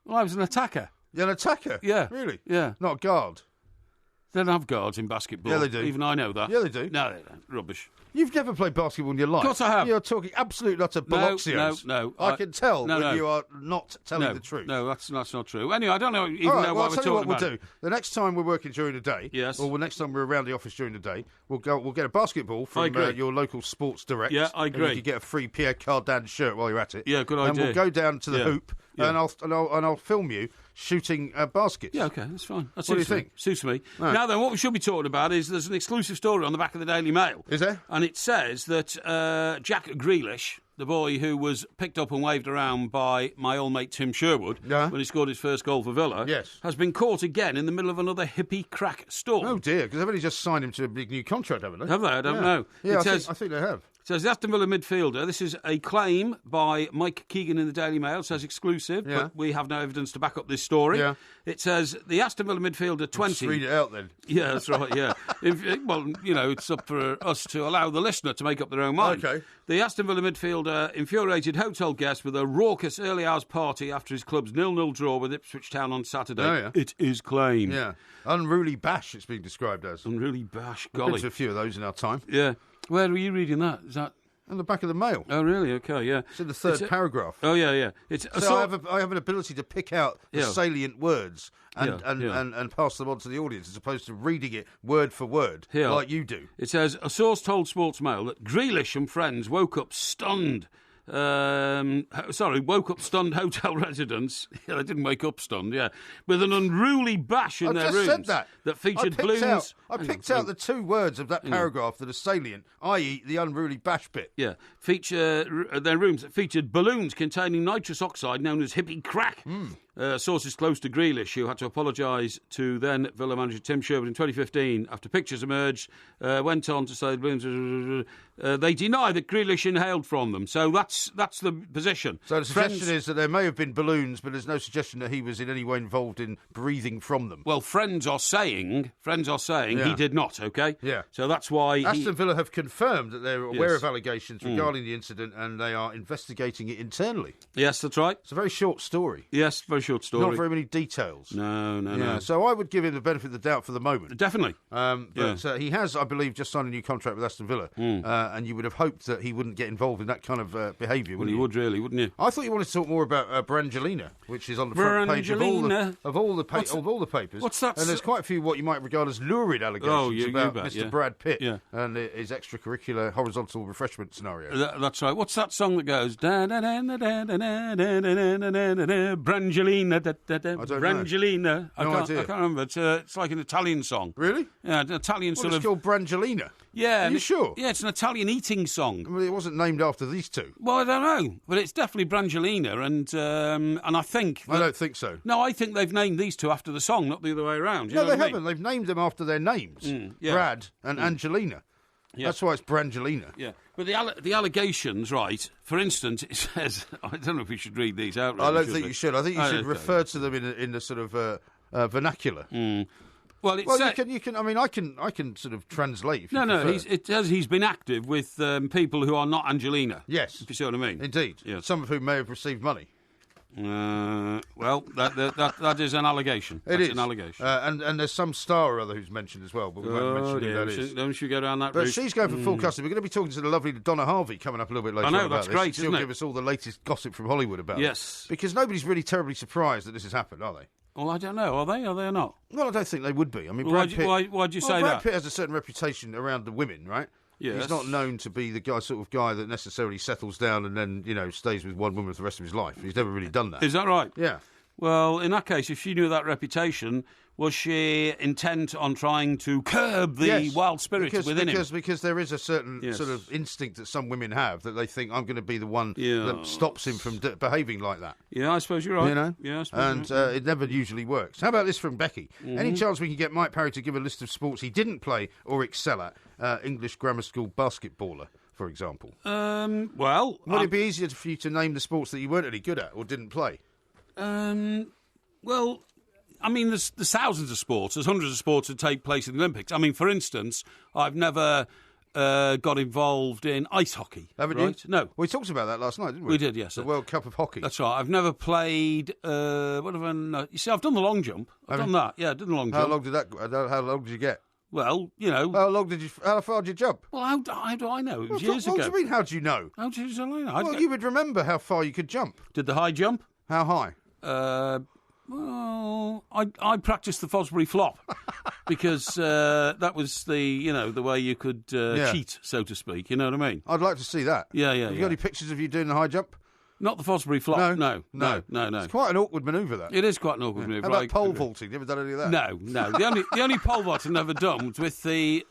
Well, I was an attacker. You're an attacker? Yeah. Really? Yeah. Not a guard? They don't have guards in basketball. Yeah, they do. Even I know that. Yeah, they do. No, they don't. Rubbish. You've never played basketball in your life. Of course I have. You're talking absolute utter bolloxios. No. I can tell no, when no. you are not telling the truth. No, that's not true. Anyway, I don't know even All right, know well, what we're I'll tell you talking what about. we'll do. The next time we're working during the day, Yes. or the next time we're around the office during the day, we'll get a basketball from your local sports direct. Yeah, I agree. And you can get a free Pierre Cardin shirt while you're at it. Yeah, good And idea. we'll go down to the hoop, Yeah. and I'll film you shooting baskets. Yeah, okay, that's fine. That What do you suits me. think? Suits me. Right. Now then, what we should be talking about is there's an exclusive story on the back of the Daily Mail. Is there? And it says that Jack Grealish, the boy who was picked up and waved around by my old mate Tim Sherwood when he scored his first goal for Villa, has been caught again in the middle of another hippie crack storm. Oh dear, because they've only just signed him to a big new contract, haven't they? Have they? I don't know. Yeah, It says, I think they have. It says the Aston Villa midfielder. This is a claim by Mike Keegan in the Daily Mail. It says exclusive, but we have no evidence to back up this story. Yeah. It says the Aston Villa midfielder 20. Just read it out then. Yeah, that's right, yeah. Well, it's up for us to allow the listener to make up their own mind. Okay. The Aston Villa midfielder infuriated hotel guests with a raucous early hours party after his club's 0-0 draw with Ipswich Town on Saturday. Oh, yeah. It is claimed. Yeah. Unruly bash, it's being described as. Unruly bash, Been golly. to a few of those in our time. Yeah. Where were you reading that? Is that... On the back of the Mail. Oh, really? Okay, yeah. It's in the third paragraph. Oh, yeah. It's So I have an ability to pick out the salient words and pass them on to the audience as opposed to reading it word for word like you do. It says, a source told Sportsmail that Grealish and friends woke up stunned hotel residents. Yeah, they didn't wake up stunned, with an unruly bash in their rooms. Said that featured balloons. I picked out the two words of that paragraph that are salient, i.e. the unruly bash bit. Yeah, their rooms that featured balloons containing nitrous oxide known as hippie crack. Sources close to Grealish, who had to apologise to then Villa manager Tim Sherwood in 2015 after pictures emerged, went on to say they deny that Grealish inhaled from them. So that's the position. So the suggestion is that there may have been balloons, but there's no suggestion that he was in any way involved in breathing from them. Well, friends are saying he did not, okay? Yeah. So that's why Aston Villa have confirmed that they're aware of allegations regarding the incident and they are investigating it internally. Yes, that's right. It's a very short story. Yes, very short story. Not very many details. No. So I would give him the benefit of the doubt for the moment. Definitely. But he has, I believe, just signed a new contract with Aston Villa. And you would have hoped that he wouldn't get involved in that kind of behaviour, Well, you would really, wouldn't you? I thought you wanted to talk more about Brangelina, which is on the front page of all the papers. What's that? And there's quite a few what you might regard as lurid allegations about Mr. Brad Pitt and his extracurricular horizontal refreshment scenario. That's right. What's that song that goes Brangelina? Brangelina. I can't remember. It's like an Italian song. Really? Yeah, an Italian sort of. It's called Brangelina. Yeah. Are you sure? Yeah, it's an Italian eating song. Well, it wasn't named after these two. Well, I don't know, but it's definitely Brangelina, and I think I don't think so. No, I think they've named these two after the song, not the other way around. No, they haven't. They've named them after their names, Brad and Angelina. Yeah. That's why it's Brangelina. Yeah, but the allegations, right? For instance, it says, I don't know if we should read these out. Really, I don't think you should. I think you should refer to them in the sort of vernacular. Well, you can. I mean, I can sort of translate. If you prefer. It says he's been active with people who are not Angelina. Yes, if you see what I mean. Indeed. Yes. Some of whom may have received money. Well, that is an allegation. That's an allegation. And there's some star or other who's mentioned as well, but we won't mention who that is. Don't you go down that route. But she's going for full custody. We're going to be talking to the lovely Donna Harvey coming up a little bit later. I know, about that's this. great, She'll isn't it? give us all the latest gossip from Hollywood about it. Yes. Because nobody's really terribly surprised that this has happened, are they? Well, I don't know. Are they or not? Well, I don't think they would be. I mean, why'd you say that? Brad Pitt has a certain reputation around the women, right? Yes. He's not known to be the sort of guy that necessarily settles down and then, stays with one woman for the rest of his life. He's never really done that. Is that right? Yeah. Well, in that case, if she knew that reputation, was she intent on trying to curb the wild spirit within him? Because there is a certain sort of instinct that some women have that they think, I'm going to be the one that stops him from behaving like that. Yeah, I suppose you're right. Yeah, I suppose it never usually works. How about this from Becky? Any chance we can get Mike Parry to give a list of sports he didn't play or excel at? English grammar school basketballer, for example. Well, would it be easier for you to name the sports that you weren't any good at or didn't play? Well, I mean, there's thousands of sports. There's hundreds of sports that take place in the Olympics. I mean, for instance, I've never got involved in ice hockey. Haven't you? No. We talked about that last night, didn't we? We did, yes. The World Cup of Hockey. That's right. I've never played... what have I... You see, I've done the long jump. I've done that. Yeah, I did the long jump. How long did you get? Well, How far did you jump? Well, how do I know? It was years ago. What do you mean, how do you know? How do you know? Well, you would remember how far you could jump. Did the high jump? How high? Well, I practiced the Fosbury flop because that was the way you could cheat, so to speak. You know what I mean? I'd like to see that. Yeah. Have you got any pictures of you doing the high jump? Not the Fosbury flop. No. It's quite an awkward manoeuvre, that. It is quite an awkward manoeuvre. How about pole vaulting? You ever done any of that? No. The only pole vault I've never done was with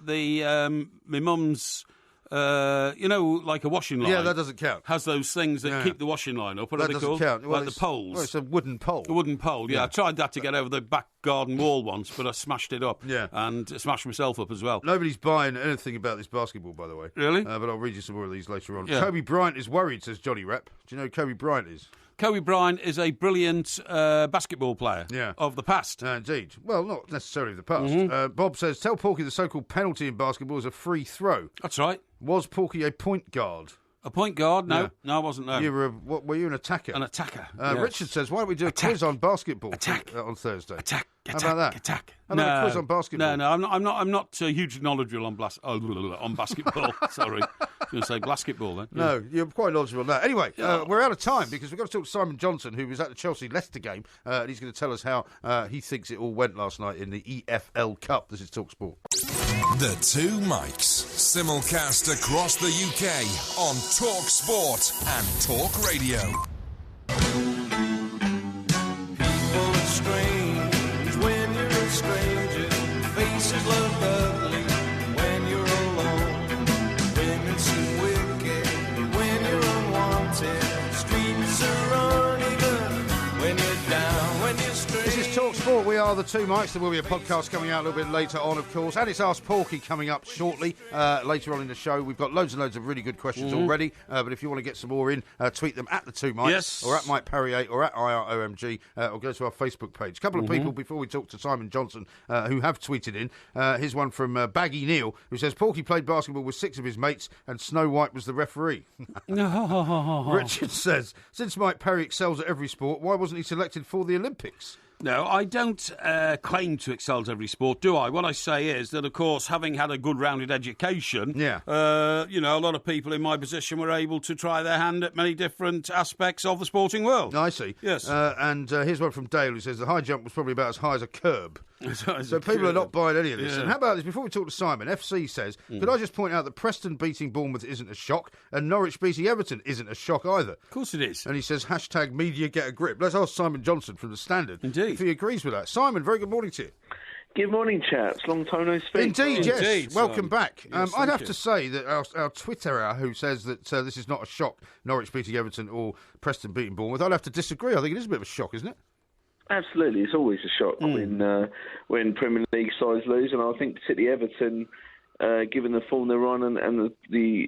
my mum's like a washing line. Yeah, that doesn't count. Has those things that keep the washing line up. What that are they doesn't called? count. Well, like the poles. Well, it's a wooden pole. A wooden pole, yeah. I tried that to get over the back garden wall once, but I smashed it up. Yeah. And smashed myself up as well. Nobody's buying anything about this basketball, by the way. Really? But I'll read you some more of these later on. Yeah. Kobe Bryant is worried, says Johnny Rep. Do you know who Kobe Bryant is? Kobe Bryant is a brilliant basketball player of the past. Indeed. Well, not necessarily of the past. Bob says, tell Porky the so-called penalty in basketball is a free throw. That's right. Was Porky a point guard? A point guard? No. No, I wasn't, no. Were you an attacker? An attacker. Richard says, why don't we do a quiz on basketball on Thursday? How about that? Attack. How about a quiz on basketball? No, I'm not hugely knowledgeable on basketball. Sorry. I was going to say basketball then. No, you're quite knowledgeable on that. Anyway, we're out of time because we've got to talk to Simon Johnson, who was at the Chelsea-Leicester game, and he's going to tell us how he thinks it all went last night in the EFL Cup. This is TalkSport. The Two Mikes, simulcast across the UK on Talk Sport and Talk Radio. People are strange when you're a stranger. Faces look ugly when you're alone. Women seem wicked when you're unwanted. Streets are uneven when you're down, when you're strange. This is TalkSport. We are the Two Mikes. There will be a podcast coming out a little bit later on, of course. And it's Ask Porky coming up shortly, later on in the show. We've got loads and loads of really good questions already. But if you want to get some more in, tweet them at the Two Mikes, or at Mike Parry 8, or at IROMG, or go to our Facebook page. A couple of people before we talk to Simon Johnson who have tweeted in. Here's one from Baggy Neil, who says, Porky played basketball with 6 of his mates and Snow White was the referee. Richard says, since Mike Parry excels at every sport, why wasn't he selected for the Olympics? No, I don't claim to excel at every sport, do I? What I say is that, of course, having had a good rounded education, a lot of people in my position were able to try their hand at many different aspects of the sporting world. I see. Yes. And here's one from Dale, who says the high jump was probably about as high as a curb. So people are not buying any of this. Yeah. And how about this? Before we talk to Simon, FC says, could I just point out that Preston beating Bournemouth isn't a shock, and Norwich beating Everton isn't a shock either? Of course it is. And he says, hashtag media get a grip. Let's ask Simon Johnson from The Standard if he agrees with that. Simon, very good morning to you. Good morning, chaps. Long time no speak. Indeed, yes. Welcome back. Yes, I'd have to say that our Twitterer who says that this is not a shock, Norwich beating Everton or Preston beating Bournemouth, I'd have to disagree. I think it is a bit of a shock, isn't it? Absolutely. It's always a shock when Premier League sides lose, and I think particularly Everton, given the form they're on and the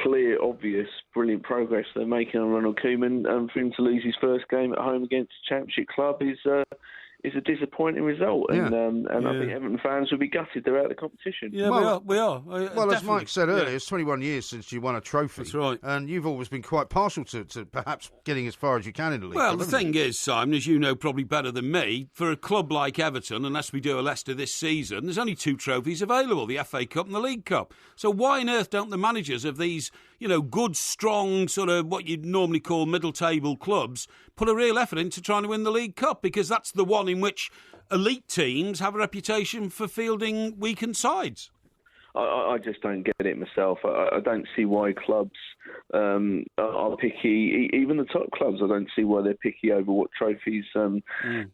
clear, obvious, brilliant progress they're making on Ronald Koeman, for him to lose his first game at home against a Championship club is a disappointing result, and I think Everton fans will be gutted they're out of the competition. Yeah, we are. Well, as Mike said earlier, it's 21 years since you won a trophy. That's right. And you've always been quite partial to perhaps getting as far as you can in the league. Well, the thing is, Simon, as you know probably better than me, for a club like Everton, unless we do a Leicester this season, there's only 2 trophies available, the FA Cup and the League Cup. So why on earth don't the managers of these, good, strong, sort of what you'd normally call middle-table clubs put a real effort into trying to win the League Cup? Because that's the one in which elite teams have a reputation for fielding weakened sides. I just don't get it myself. I don't see why clubs are picky. Even the top clubs, I don't see why they're picky over what trophies that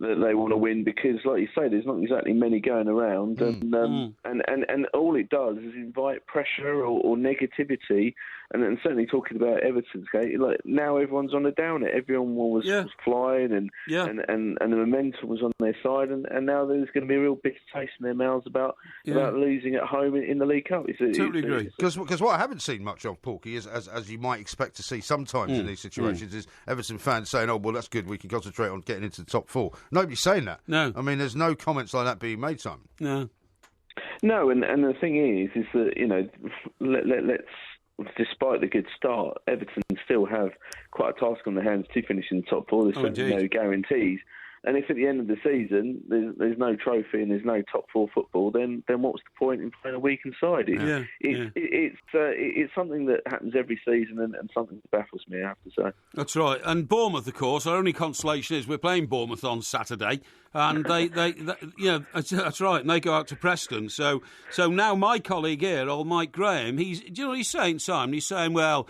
they want to win. Because, like you say, there's not exactly many going around, and all it does is invite pressure or negativity. And certainly talking about Everton's game, like now everyone's on a downer. Everyone was flying, and the momentum was on their side, and now there's going to be a real bitter taste in their mouths about losing at home in the League Cup. Totally agree. Because what I haven't seen much of, Porky, is as you might expect to see sometimes in these situations, is Everton fans saying, "Oh, well, that's good. We can concentrate on getting into the top 4." Nobody's saying that. No. I mean, there's no comments like that being made, Simon. No, and the thing is that let's. Despite the good start, Everton still have quite a task on their hands to finish in the top 4. There's certainly no guarantees. And if at the end of the season there's no trophy and there's no top 4 football, then what's the point in playing a weakened side? It's something that happens every season and something that baffles me, I have to say. That's right. And Bournemouth, of course, our only consolation is we're playing Bournemouth on Saturday, and they that's right. And they go out to Preston. So now my colleague here, old Mike Graham, do you know what he's saying, Simon? He's saying, well,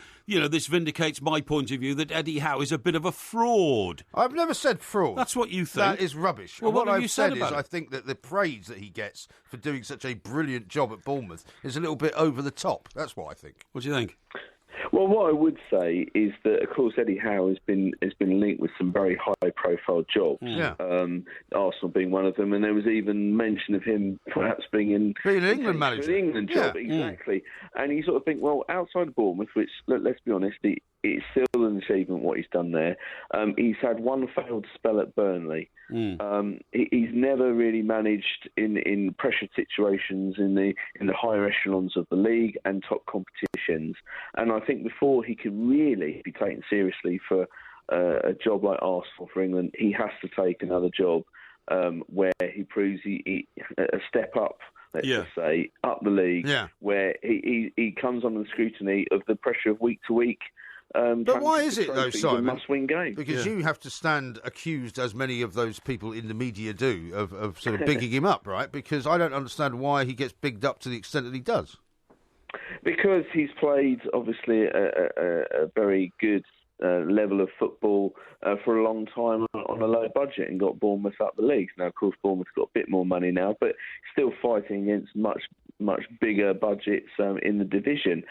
this vindicates my point of view that Eddie Howe is a bit of a fraud. I've never said fraud. That's what you think. That is rubbish. Well, what have I've you said said is about it? I think that the praise that he gets for doing such a brilliant job at Bournemouth is a little bit over the top. That's what I think. What do you think? Well, what I would say is that, of course, Eddie Howe has been linked with some very high-profile jobs. Yeah. Arsenal being one of them, and there was even mention of him perhaps being an England manager. An England job, exactly. And you sort of think, well, outside of Bournemouth, which let's be honest, it's still an achievement what he's done there. He's had one failed spell at Burnley. He's never really managed in pressure situations in the higher echelons of the league and top competitions. And I think before he can really be taken seriously for a job like Arsenal for England, he has to take another job where he proves he a step up. Let's just say up the league, where he comes under the scrutiny of the pressure of week to week. But why is it though, Simon? Must-win game. Because you have to stand accused, as many of those people in the media do, of sort of bigging him up, right? Because I don't understand why he gets bigged up to the extent that he does. Because he's played, obviously, a very good level of football for a long time on a low budget and got Bournemouth up the leagues. Now, of course, Bournemouth's got a bit more money now, but still fighting against much bigger budgets in the division.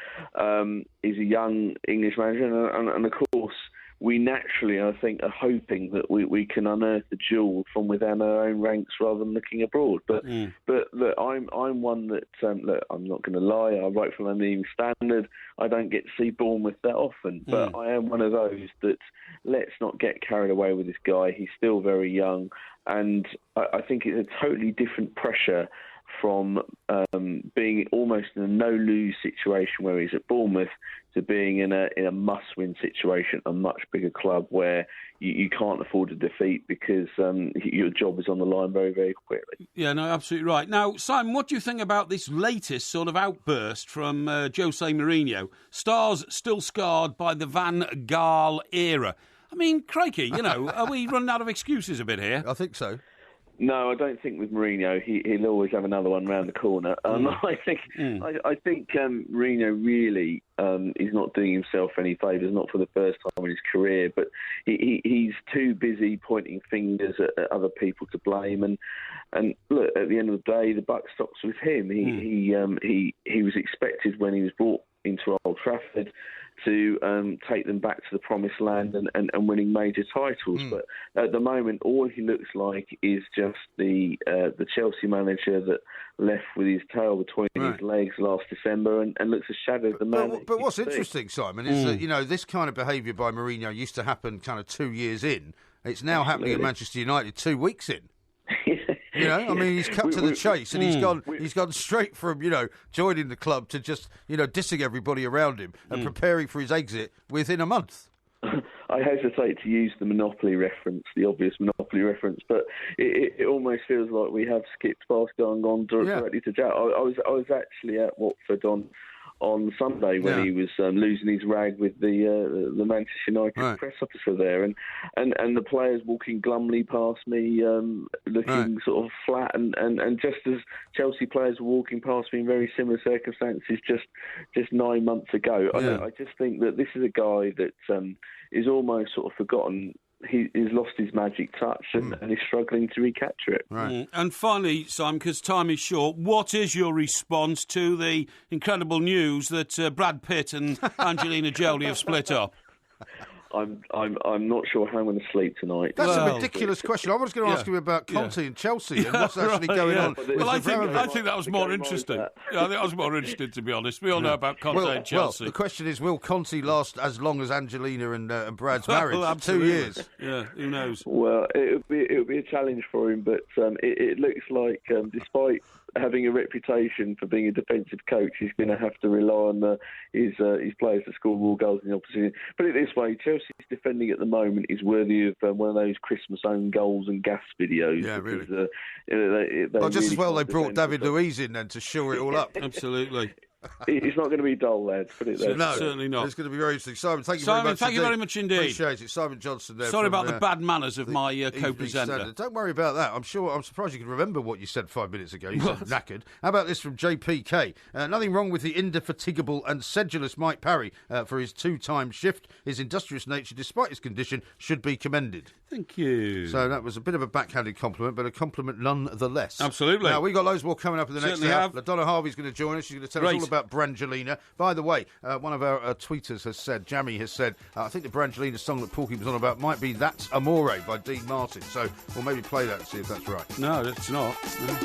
He's a young English manager, and of course, we naturally, I think, are hoping that we can unearth the jewel from within our own ranks rather than looking abroad. But look, I'm one that look, I'm not going to lie. I write from an Evening Standard. I don't get to see Bournemouth that often, but I am one of those that let's not get carried away with this guy. He's still very young, and I think it's a totally different pressure from being almost in a no-lose situation where he's at Bournemouth to being in a must-win situation, a much bigger club where you can't afford a defeat because your job is on the line very, very quickly. Yeah, no, absolutely right. Now, Simon, what do you think about this latest sort of outburst from Jose Mourinho? Stars still scarred by the Van Gaal era. I mean, crikey, are we running out of excuses a bit here? I think so. No, I don't think with Mourinho he'll always have another one round the corner. I think Mourinho really is not doing himself any favours, not for the first time in his career. But he's too busy pointing fingers at other people to blame. And look, at the end of the day, the buck stops with him. He was expected when he was brought into Old Trafford to take them back to the promised land and winning major titles. But at the moment, all he looks like is just the Chelsea manager that left with his tail between his legs last December and looks a shadow of the man. But what's interesting, Simon, is that this kind of behaviour by Mourinho used to happen kind of 2 years in. It's now happening at Manchester United 2 weeks in. I mean, he's cut to the chase, and he's gone straight from joining the club to just dissing everybody around him and preparing for his exit within a month. I hesitate to use the Monopoly reference, the obvious Monopoly reference, but it almost feels like we have skipped past gone directly to jail. I was actually at Watford on Sunday when he was losing his rag with the Manchester United press officer there, and the players walking glumly past me, looking sort of flat, and just as Chelsea players were walking past me in very similar circumstances just 9 months ago. I just think that this is a guy that is almost sort of forgotten. He's lost his magic touch and is struggling to recapture it. Right. And finally, Simon, because time is short, what is your response to the incredible news that Brad Pitt and Angelina Jolie have split up? I'm not sure how I'm going to sleep tonight. That's a ridiculous question. I was going to ask you about Conte and Chelsea and what's actually going on. Well, I think that was more interesting. I think that was more interesting, to be honest. We all know about Conte and Chelsea. Well, the question is, will Conte last as long as Angelina and Brad's marriage? Well, 2 years. Yeah, who knows? Well, it would be a challenge for him, but it looks like, despite having a reputation for being a defensive coach, he's going to have to rely on his players to score more goals in the opposition. Put it this way, Chelsea's defending at the moment is worthy of one of those Christmas own goals and gas videos. Yeah, because, really. Just as well they brought David Luiz in then to shore it all up. Absolutely. It's not going to be dull, lads. Put it there. No, certainly not. It's going to be very interesting. Simon, thank you Simon, very much. thank you very much indeed. Appreciate it. Simon Johnson there. Sorry from, about the bad manners of my Evening co-presenter. Standard. Don't worry about that. I'm surprised you can remember what you said 5 minutes ago. You said knackered. How about this from JPK? Nothing wrong with the indefatigable and sedulous Mike Parry for his 2-time shift. His industrious nature, despite his condition, should be commended. Thank you. So that was a bit of a backhanded compliment, but a compliment nonetheless. Absolutely. Now, we've got loads more coming up in the next Certainly hour. have. LaDonna Harvey's going to join us. She's going to tell us all about Brangelina. By the way, one of our tweeters has said, Jamie has said, I think the Brangelina song that Porky was on about might be That's Amore by Dean Martin. So we'll maybe play that and see if that's right. No, it's not. No.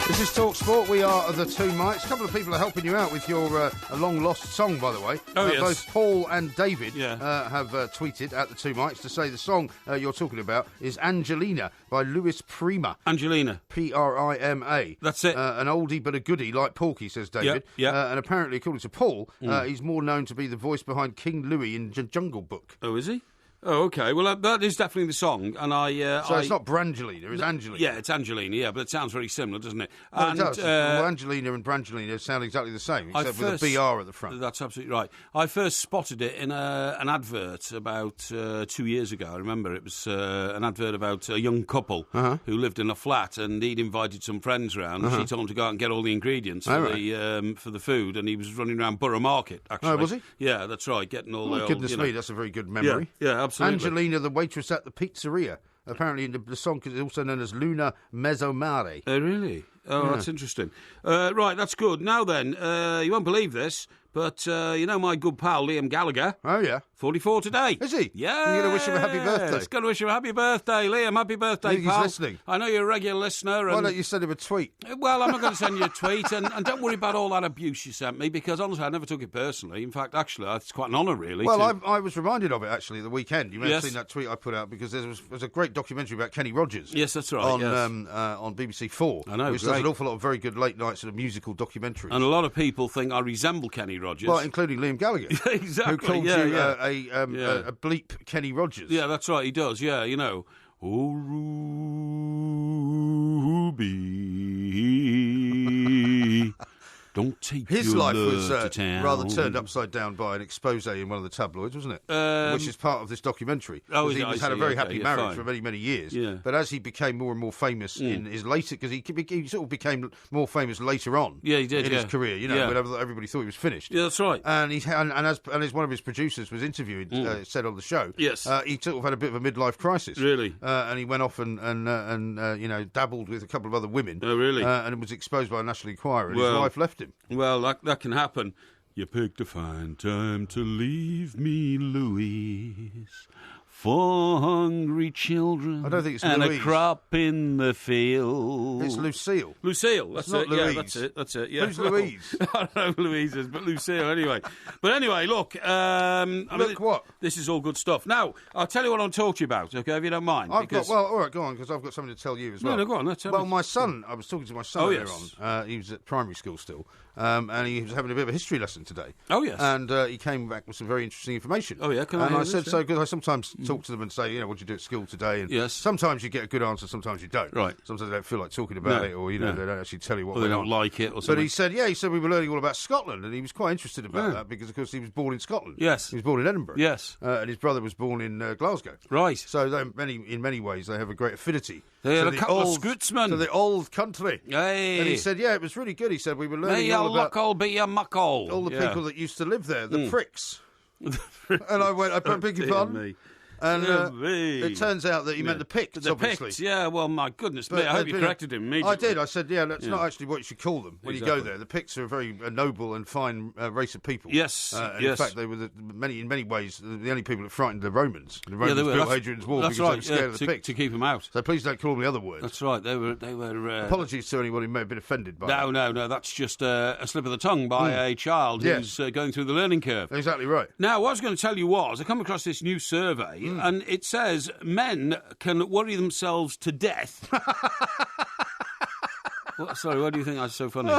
This is Talk Sport. We are the Two Mics. A couple of people are helping you out with your long-lost song, by the way. Oh, yes. Both Paul and David Yeah. have tweeted at the Two Mics to say the song you're talking about is Angelina by Louis Prima. Angelina. Prima. That's it. An oldie but a goodie, like Porky, says David. Yeah. And apparently, according to Paul, he's more known to be the voice behind King Louis in Jungle Book. Oh, is he? Oh, okay. Well, that is definitely the song, and So it's not Brangelina, it's Angelina. Yeah, it's Angelina. Yeah, but it sounds very similar, doesn't it? Well, And, it does. Well, Angelina and Brangelina sound exactly the same, except with a BR at the front. That's absolutely right. I first spotted it in an advert about 2 years ago. I remember it was an advert about a young couple who lived in a flat, and he'd invited some friends round. And she told him to go out and get all the ingredients for the food, and he was running around Borough Market. Actually, Oh, was he? Yeah, that's right. Getting all the goodness old, me, that's a very good memory. Yeah, absolutely. Angelina, the waitress at the pizzeria. Apparently, the song is also known as Luna Mezzomare. Oh, really? Oh, that's interesting. Right, that's good. Now then, you won't believe this, but you know my good pal Liam Gallagher? Oh, yeah. 44 today. Is he? Yeah. You're going to wish him a happy birthday? It's going to wish him a happy birthday, Liam. Happy birthday, He's pal. listening. I know you're a regular listener. Why And, don't you send him a tweet? well, I'm not going to send you a tweet, and don't worry about all that abuse you sent me, because honestly, I never took it personally. In fact, actually, it's quite an honour, really. Well, I was reminded of it, actually, the weekend. You may have Yes. seen that tweet I put out, because there was a great documentary about Kenny Rogers. Yes, that's right. On, yes. on BBC 4. I know, which does great. an awful lot of very good late night sort of musical documentaries. And a lot of people think I resemble Kenny Rogers. Well, including Liam Gallagher. Exactly, Who called yeah, you yeah. a bleep Kenny Rogers. Yeah, that's right, he does, yeah, you know. Oh, Ruby, don't take His your life love was to town. rather turned upside down by an expose in one of the tabloids, wasn't it? Which is part of this documentary. Oh, he I had a see, very okay, happy yeah, marriage fine. for many, many years. Yeah. But as he became more and more famous in his later... Because he sort of became more famous later on Yeah, he did, in his career, you know, Yeah. when everybody thought he was finished. Yeah, that's right. And as one of his producers was interviewed, said on the show, Yes. he sort of had a bit of a midlife crisis. Really? And he went off and you know, dabbled with a couple of other women. Oh, really? And was exposed by a National Enquirer, and his Well- wife left him. Well, that can happen. You picked a fine time to leave me, Louise, for hungry children I don't think it's and Louise. a crop in the field. It's Lucille. Lucille, that's not it. Yeah, Louise. that's it. Yeah. Who's Louise? I don't know who Louise is, but Lucille anyway. But anyway, look. Look what? This is all good stuff. Now, I'll tell you what I'm talking to you about, okay, if you don't mind. All right, go on, because I've got something to tell you as well. No, go on. No, tell Well, me. my son, I was talking to my son Oh, earlier yes. on. He was at primary school still, and he was having a bit of a history lesson today. Oh, yes. And he came back with some very interesting information. Oh, yeah, can I And hear I this, said, yeah? so because I sometimes talk to them and say, you know, what did you do at school today? And Yes. sometimes you get a good answer, sometimes you don't. Right. Sometimes they don't feel like talking about No, it, or, you know, no. they don't actually tell you what Or they went don't on. like it or But something. he said we were learning all about Scotland, and he was quite interested about that because, of course, he was born in Scotland. Yes. He was born in Edinburgh. Yes. And his brother was born in Glasgow. Right. So in many ways, they have a great affinity. They to are a the couple of old- Scotsmen. to the old country. Hey. And he said, yeah, it was really good. He said, we were May learning your all about luckle be your muckle. all the Yeah. people that used to live there, the pricks. And I went, I beg your Dear pardon? me. And Dear me. it turns out that he meant the Picts, The obviously. Picts, yeah, well, my goodness me, But I hope there'd you been a- corrected him immediately. I did. I said, yeah, that's not actually what you should call them when you Exactly. go there. The Picts are a very noble and fine race of people. Yes, And yes. In fact, they were in many ways the only people that frightened the Romans. The Romans they were. built That's- Hadrian's Wall that's because they right, were scared yeah, of the to Picts. keep them out. So please don't call me other words. That's right. They were. Apologies to anyone who may have been offended by that. No. That's just a slip of the tongue by a child Yes. who's going through the learning curve. Exactly right. Now, what I was going to tell you was, I come across this new survey, and it says men can worry themselves to death. Sorry, why do you think that's so funny?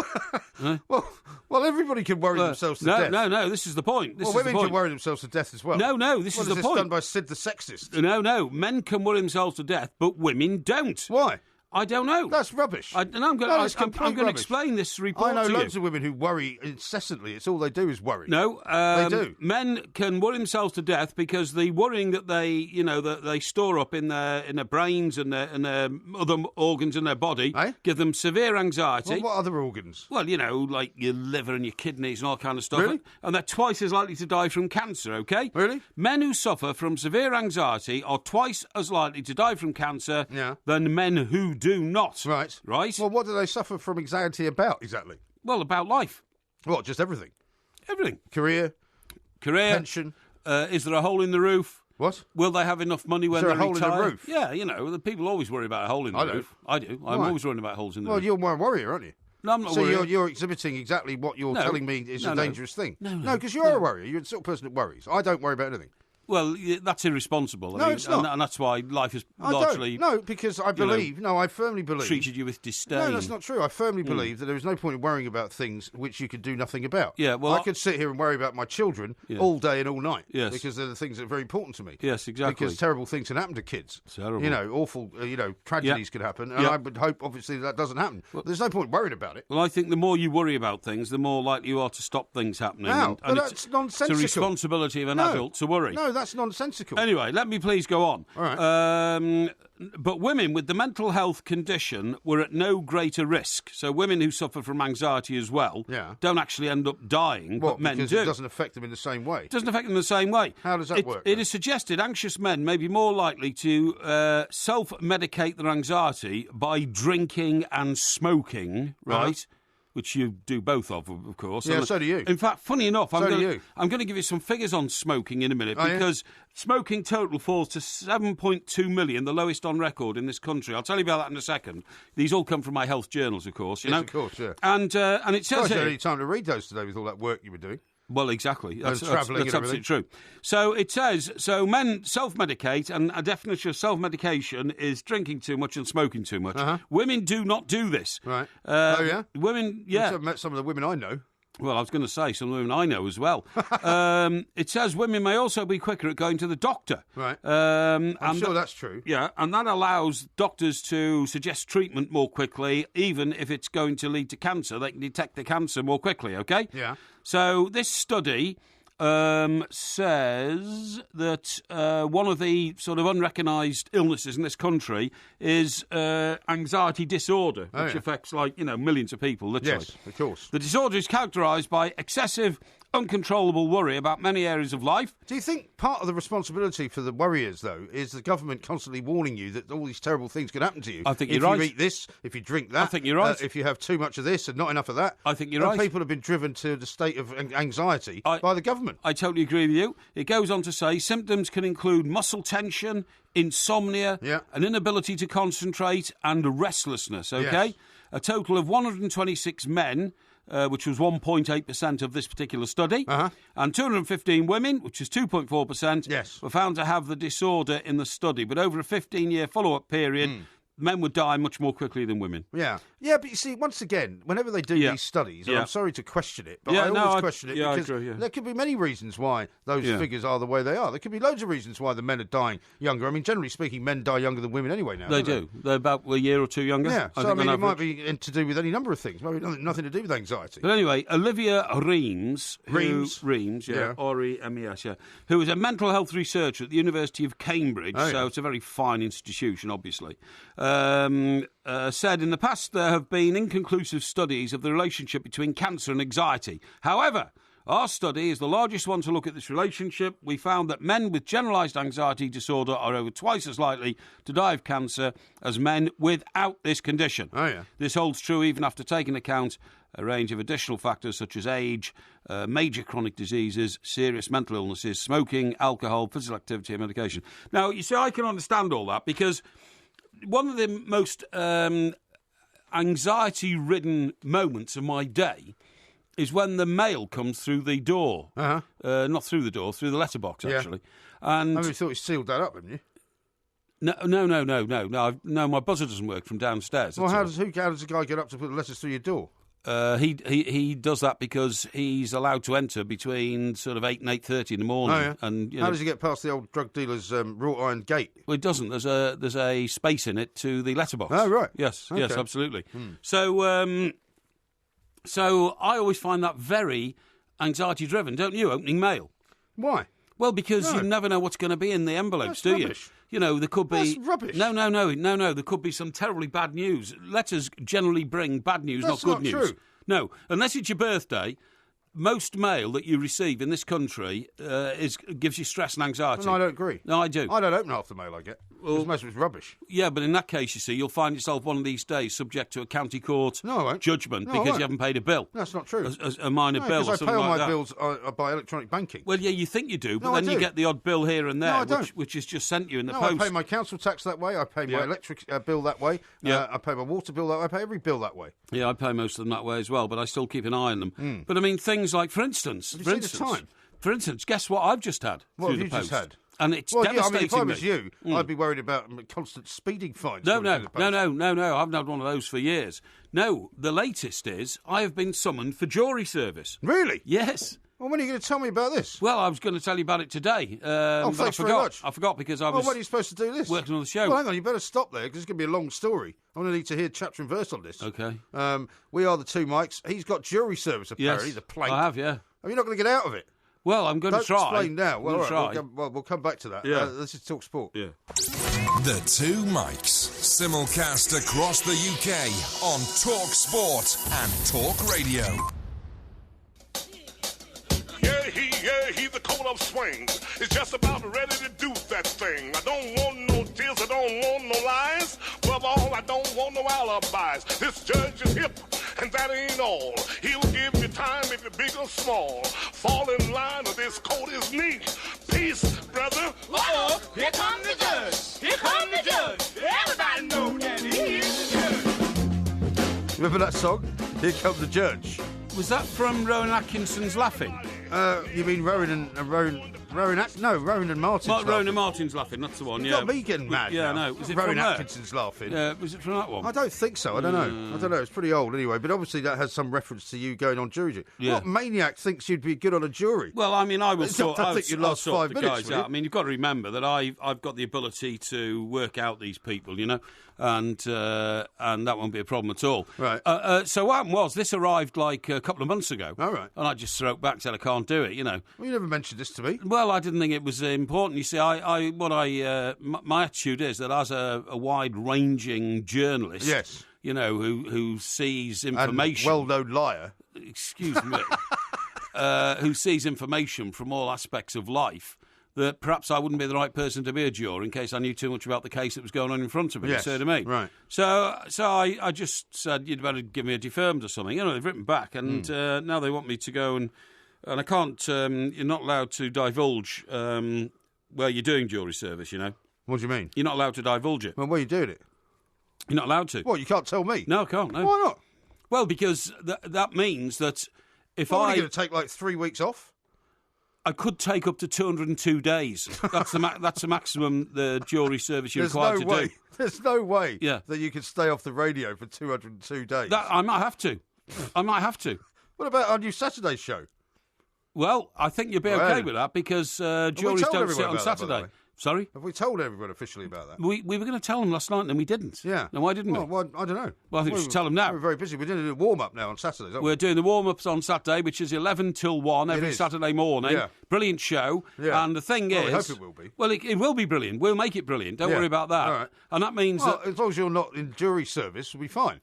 Well, everybody can worry themselves to death. No, this is the point. This is Women the point. can worry themselves to death as well. No, this is the This point. done by Sid the Sexist. No, men can worry themselves to death, but women don't. Why? I don't know. That's rubbish. I'm going to explain this report to you. I know loads of women who worry incessantly. It's all they do is worry. No, they do. Men can worry themselves to death because the worrying that they store up in their brains and their other organs in their body give them severe anxiety. Well, what other organs? Well, like your liver and your kidneys and all kind of stuff. Really? And they're twice as likely to die from cancer. Okay. Really? Men who suffer from severe anxiety are twice as likely to die from cancer than men who do not. Right. Right? Well, what do they suffer from anxiety about, exactly? Well, about life. What, just everything? Everything. Career? Pension? Is there a hole in the roof? What? Will they have enough money when they retire? Is there a hole in the roof? Yeah, the people always worry about a hole in the roof. I do. I'm always worrying about holes in the roof. Well, you're more a worrier, aren't you? No, I'm not so worried. you're exhibiting exactly what you're telling me is a dangerous thing. No, because you're a worrier. You're the sort of person that worries. I don't worry about anything. Well, that's irresponsible. It's not. And that's why life is largely... No, because I firmly believe... Treated you with disdain. No, that's not true. I firmly believe that there is no point in worrying about things which you could do nothing about. Yeah, well... I could sit here and worry about my children all day and all night. Yes. Because they're the things that are very important to me. Yes, exactly. Because terrible things can happen to kids. Terrible. Awful, tragedies could happen. And I would hope, obviously, that doesn't happen. Well, there's no point worrying about it. Well, I think the more you worry about things, the more likely you are to stop things happening. No, but that's nonsensical. It's a responsibility of an adult to worry. No, that's nonsensical. Anyway, let me please go on. All right. But women with the mental health condition were at no greater risk. So women who suffer from anxiety as well don't actually end up dying, but men because do. It doesn't affect them in the same way. It doesn't affect them in the same way. How does that work? It is suggested anxious men may be more likely to self-medicate their anxiety by drinking and smoking, right? Which you do both of course. Yeah, so do you. In fact, funny enough, I'm going to give you some figures on smoking in a minute because smoking total falls to 7.2 million, the lowest on record in this country. I'll tell you about that in a second. These all come from my health journals, of course. Of course, yeah. And it says here... any time to read those today with all that work you were doing. Well, exactly. That's travelling and absolutely true. So it says, men self-medicate, and a definition of self-medication is drinking too much and smoking too much. Women do not do this. Right. Women, I've met some of the women I know. Well, I was going to say some of the women I know as well. It says women may also be quicker at going to the doctor. Right. I'm sure that's true. Yeah, and that allows doctors to suggest treatment more quickly, even if it's going to lead to cancer. They can detect the cancer more quickly, okay? Yeah. So this study says that one of the sort of unrecognised illnesses in this country is anxiety disorder, which affects, millions of people, literally. Yes, of course. The disorder is characterised by excessive, uncontrollable worry about many areas of life. Do you think part of the responsibility for the worriers, though, is the government constantly warning you that all these terrible things could happen to you? I think you're right. If you eat this, if you drink that. I think you're right. If you have too much of this and not enough of that. I think you're right. People have been driven to the state of anxiety by the government. I totally agree with you. It goes on to say symptoms can include muscle tension, insomnia, an inability to concentrate, and restlessness, okay? Yes. A total of 126 men... which was 1.8% of this particular study, and 215 women, which is 2.4%, were found to have the disorder in the study. But over a 15-year follow-up period, men would die much more quickly than women. Yeah, but you see, once again, whenever they do these studies, and I'm sorry to question it, but I always question it because there could be many reasons why those figures are the way they are. There could be loads of reasons why the men are dying younger. I mean, generally speaking, men die younger than women anyway now. They do. They're about a year or two younger. Yeah, so I mean, it might be to do with any number of things. Maybe nothing to do with anxiety. But anyway, Olivia Reams, R-E-M-E-S, who is a mental health researcher at the University of Cambridge, so it's a very fine institution, obviously, said in the past there have been inconclusive studies of the relationship between cancer and anxiety. However, our study is the largest one to look at this relationship. We found that men with generalised anxiety disorder are over twice as likely to die of cancer as men without this condition. This holds true even after taking account a range of additional factors such as age, major chronic diseases, serious mental illnesses, smoking, alcohol, physical activity and medication. Now, you see, I can understand all that because one of the most anxiety-ridden moments of my day is when the mail comes through the door. Not through the door, through the letterbox, actually. And you thought you sealed that up, haven't you? No, my buzzer doesn't work from downstairs. Well, how does the guy get up to put the letters through your door? He does that because he's allowed to enter between sort of 8 and 8:30 in the morning. Oh, yeah. And How does he get past the old drug dealer's wrought iron gate? Well, it doesn't. There's a space in it to the letterbox. Oh, right. Yes, Okay. yes, absolutely. So I always find that very anxiety-driven, don't you? Opening mail. Why? Well, because you never know what's going to be in the envelopes, That's do rubbish. you? You know, there could be... That's rubbish. No. There could be some terribly bad news. Letters generally bring bad news, That's not good not news. true. No, unless it's your birthday, most mail that you receive in this country gives you stress and anxiety. No, I don't agree. No, I do. I don't open half the mail I get. Because most of it's rubbish. Yeah, but in that case, you see, you'll find yourself one of these days subject to a county court No, I won't. judgment No, I because won't. you haven't paid a bill. That's not true. A minor bill or Because I something pay all like my that. bills by electronic banking. Well, yeah, you think you do, but No, I then you do. get the odd bill here and there, No, I don't. which is just sent you in the No, post. I pay my council tax that way. I pay my electric bill that way. Yeah. I pay my water bill that way. I pay every bill that way. Yeah, I pay most of them that way as well, but I still keep an eye on them. But I mean, things like, for instance, Have you seen the time? For instance, guess what I've just had What through have you the post? just had? And it's Well, yeah, I devastating mean, if I me. was you, I'd be worried about constant speeding fines. No, coming through the post. no. I haven't had one of those for years. No, the latest is I have been summoned for jury service. Really? Yes. Well, when are you going to tell me about this? Well, I was going to tell you about it today. But thanks I very forgot. much. I forgot because I Well, was when are you supposed to do this? working on the show. Well, hang on, you better stop there because it's going to be a long story. I'm going to need to hear chapter and verse on this. Okay. We are the two Mikes. He's got jury service, apparently, Yes, the plank. I have, yeah. Are you not going to get out of it? Well, I'm going Don't to try. explain now. Well, I'm all going right, to try. we'll come back to that. Yeah. This is Talk Sport. Yeah. The Two Mics, simulcast across the UK on Talk Sport and Talk Radio. Yeah, he's the coat of swings. It's just about ready to do that thing. I don't want no tears, I don't want no lies. Above all, I don't want no alibis. This judge is hip, and that ain't all. He'll give you time if you're big or small. Fall in line or this coat is neat. Peace, brother. Uh-oh, here come the judge. Here come the judge. Everybody know that he is the judge. Remember that song? Here Come the Judge. Was that from Rowan Atkinson's Laughing? You mean Rowan and Martin's Rowan and laughing. Martin's Laughing, that's the one, You yeah. got me getting mad Yeah, now. no. Was it Rowan from there? Atkinson's laughing. Was it from that one? I don't think so. I don't know. It's pretty old anyway. But obviously that has some reference to you going on jury duty. Yeah. What maniac thinks you'd be good on a jury? Well, I mean, I will sort I think you'd last 5 the minutes, guys would you? out. I mean, you've got to remember that I've got the ability to work out these people, you know, and that won't be a problem at all. Right. So what happened was this arrived like a couple of months ago. All right. And I just threw it back and said I can't do it, you know. Well, you never mentioned this to me. Well, I didn't think it was important. You see, my attitude is that as a wide-ranging journalist, Yes. you know, who sees And information, well-known liar. excuse me, who sees information from all aspects of life, that perhaps I wouldn't be the right person to be a juror in case I knew too much about the case that was going on in front of me. Yes, You see what I mean? right. So I just said, you'd better give me a deferment or something. You know, they've written back, and now they want me to go and I can't. You're not allowed to divulge where you're doing jury service. You know, What do you mean? you're not allowed to divulge it. Well, where are you doing it? You're not allowed to. What, you can't tell me? No, I can't. No. Why not? Well, because that means that if Well, are I you going to take like 3 weeks off? I could take up to 202 days. That's the maximum the jury service you're required to do. There's no way Yeah. that you could stay off the radio for 202 days. That I might have to. What about our new Saturday show? Well, I think you'll be Well, okay with that because juries told don't everyone sit on about that, by the Saturday. way? Sorry? Have we told everyone officially about that? We were going to tell them last night and we didn't. Yeah. Now, why didn't we? Well, I don't know. Well, I think we should tell them now. We're very busy. We're doing a warm-up now on Saturdays, aren't we? We're doing the warm-ups on Saturday, which is 11 till 1 every is. Saturday morning. Yeah. Brilliant show. Yeah. And the thing Well, is... we hope it will be. Well, it will be brilliant. We'll make it brilliant. Don't Yeah. worry about that. All right. And that means Well, that... as long as you're not in jury service, we'll be fine.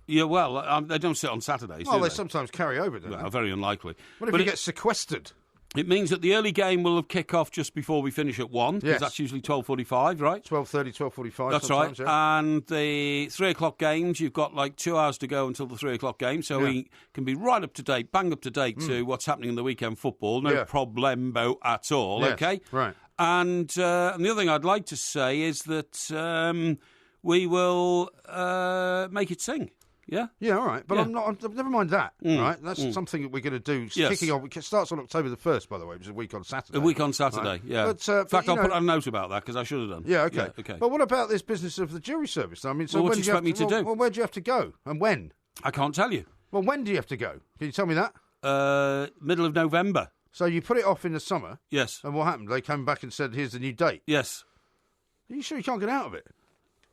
Yeah, well, they don't sit on Saturdays, Well, do they they? sometimes carry over, don't Well, they? very unlikely. What if But you get sequestered? It means that the early game will have kick off just before we finish at 1, because Yes. that's usually 12:45, right? 12:30, 12:45 That's right. sometimes, yeah. And the 3 o'clock games, you've got like 2 hours to go until the 3 o'clock game, so we can be right up to date, bang up to date to what's happening in the weekend football. No Yeah. problemo at all, Yes, okay? right. And the other thing I'd like to say is that we will make it sing. Yeah? Yeah, all right. But Yeah. I'm not. Never mind that. Right, that's something that we're going to do. Yes. Kicking off. It starts on October the 1st, by the way, which is a week on Saturday. A week on Saturday, Right. yeah. But, In fact, you I'll know- put a note about that because I should have done. Yeah, okay. okay. But what about this business of the jury service? I mean, so Well, what when do you do you expect me to do? Well, where do you have to go and when? I can't tell you. Well, when do you have to go? Can you tell me that? Middle of November. So you put it off in the summer? Yes. And what happened? They came back and said, here's the new date? Yes. Are you sure you can't get out of it?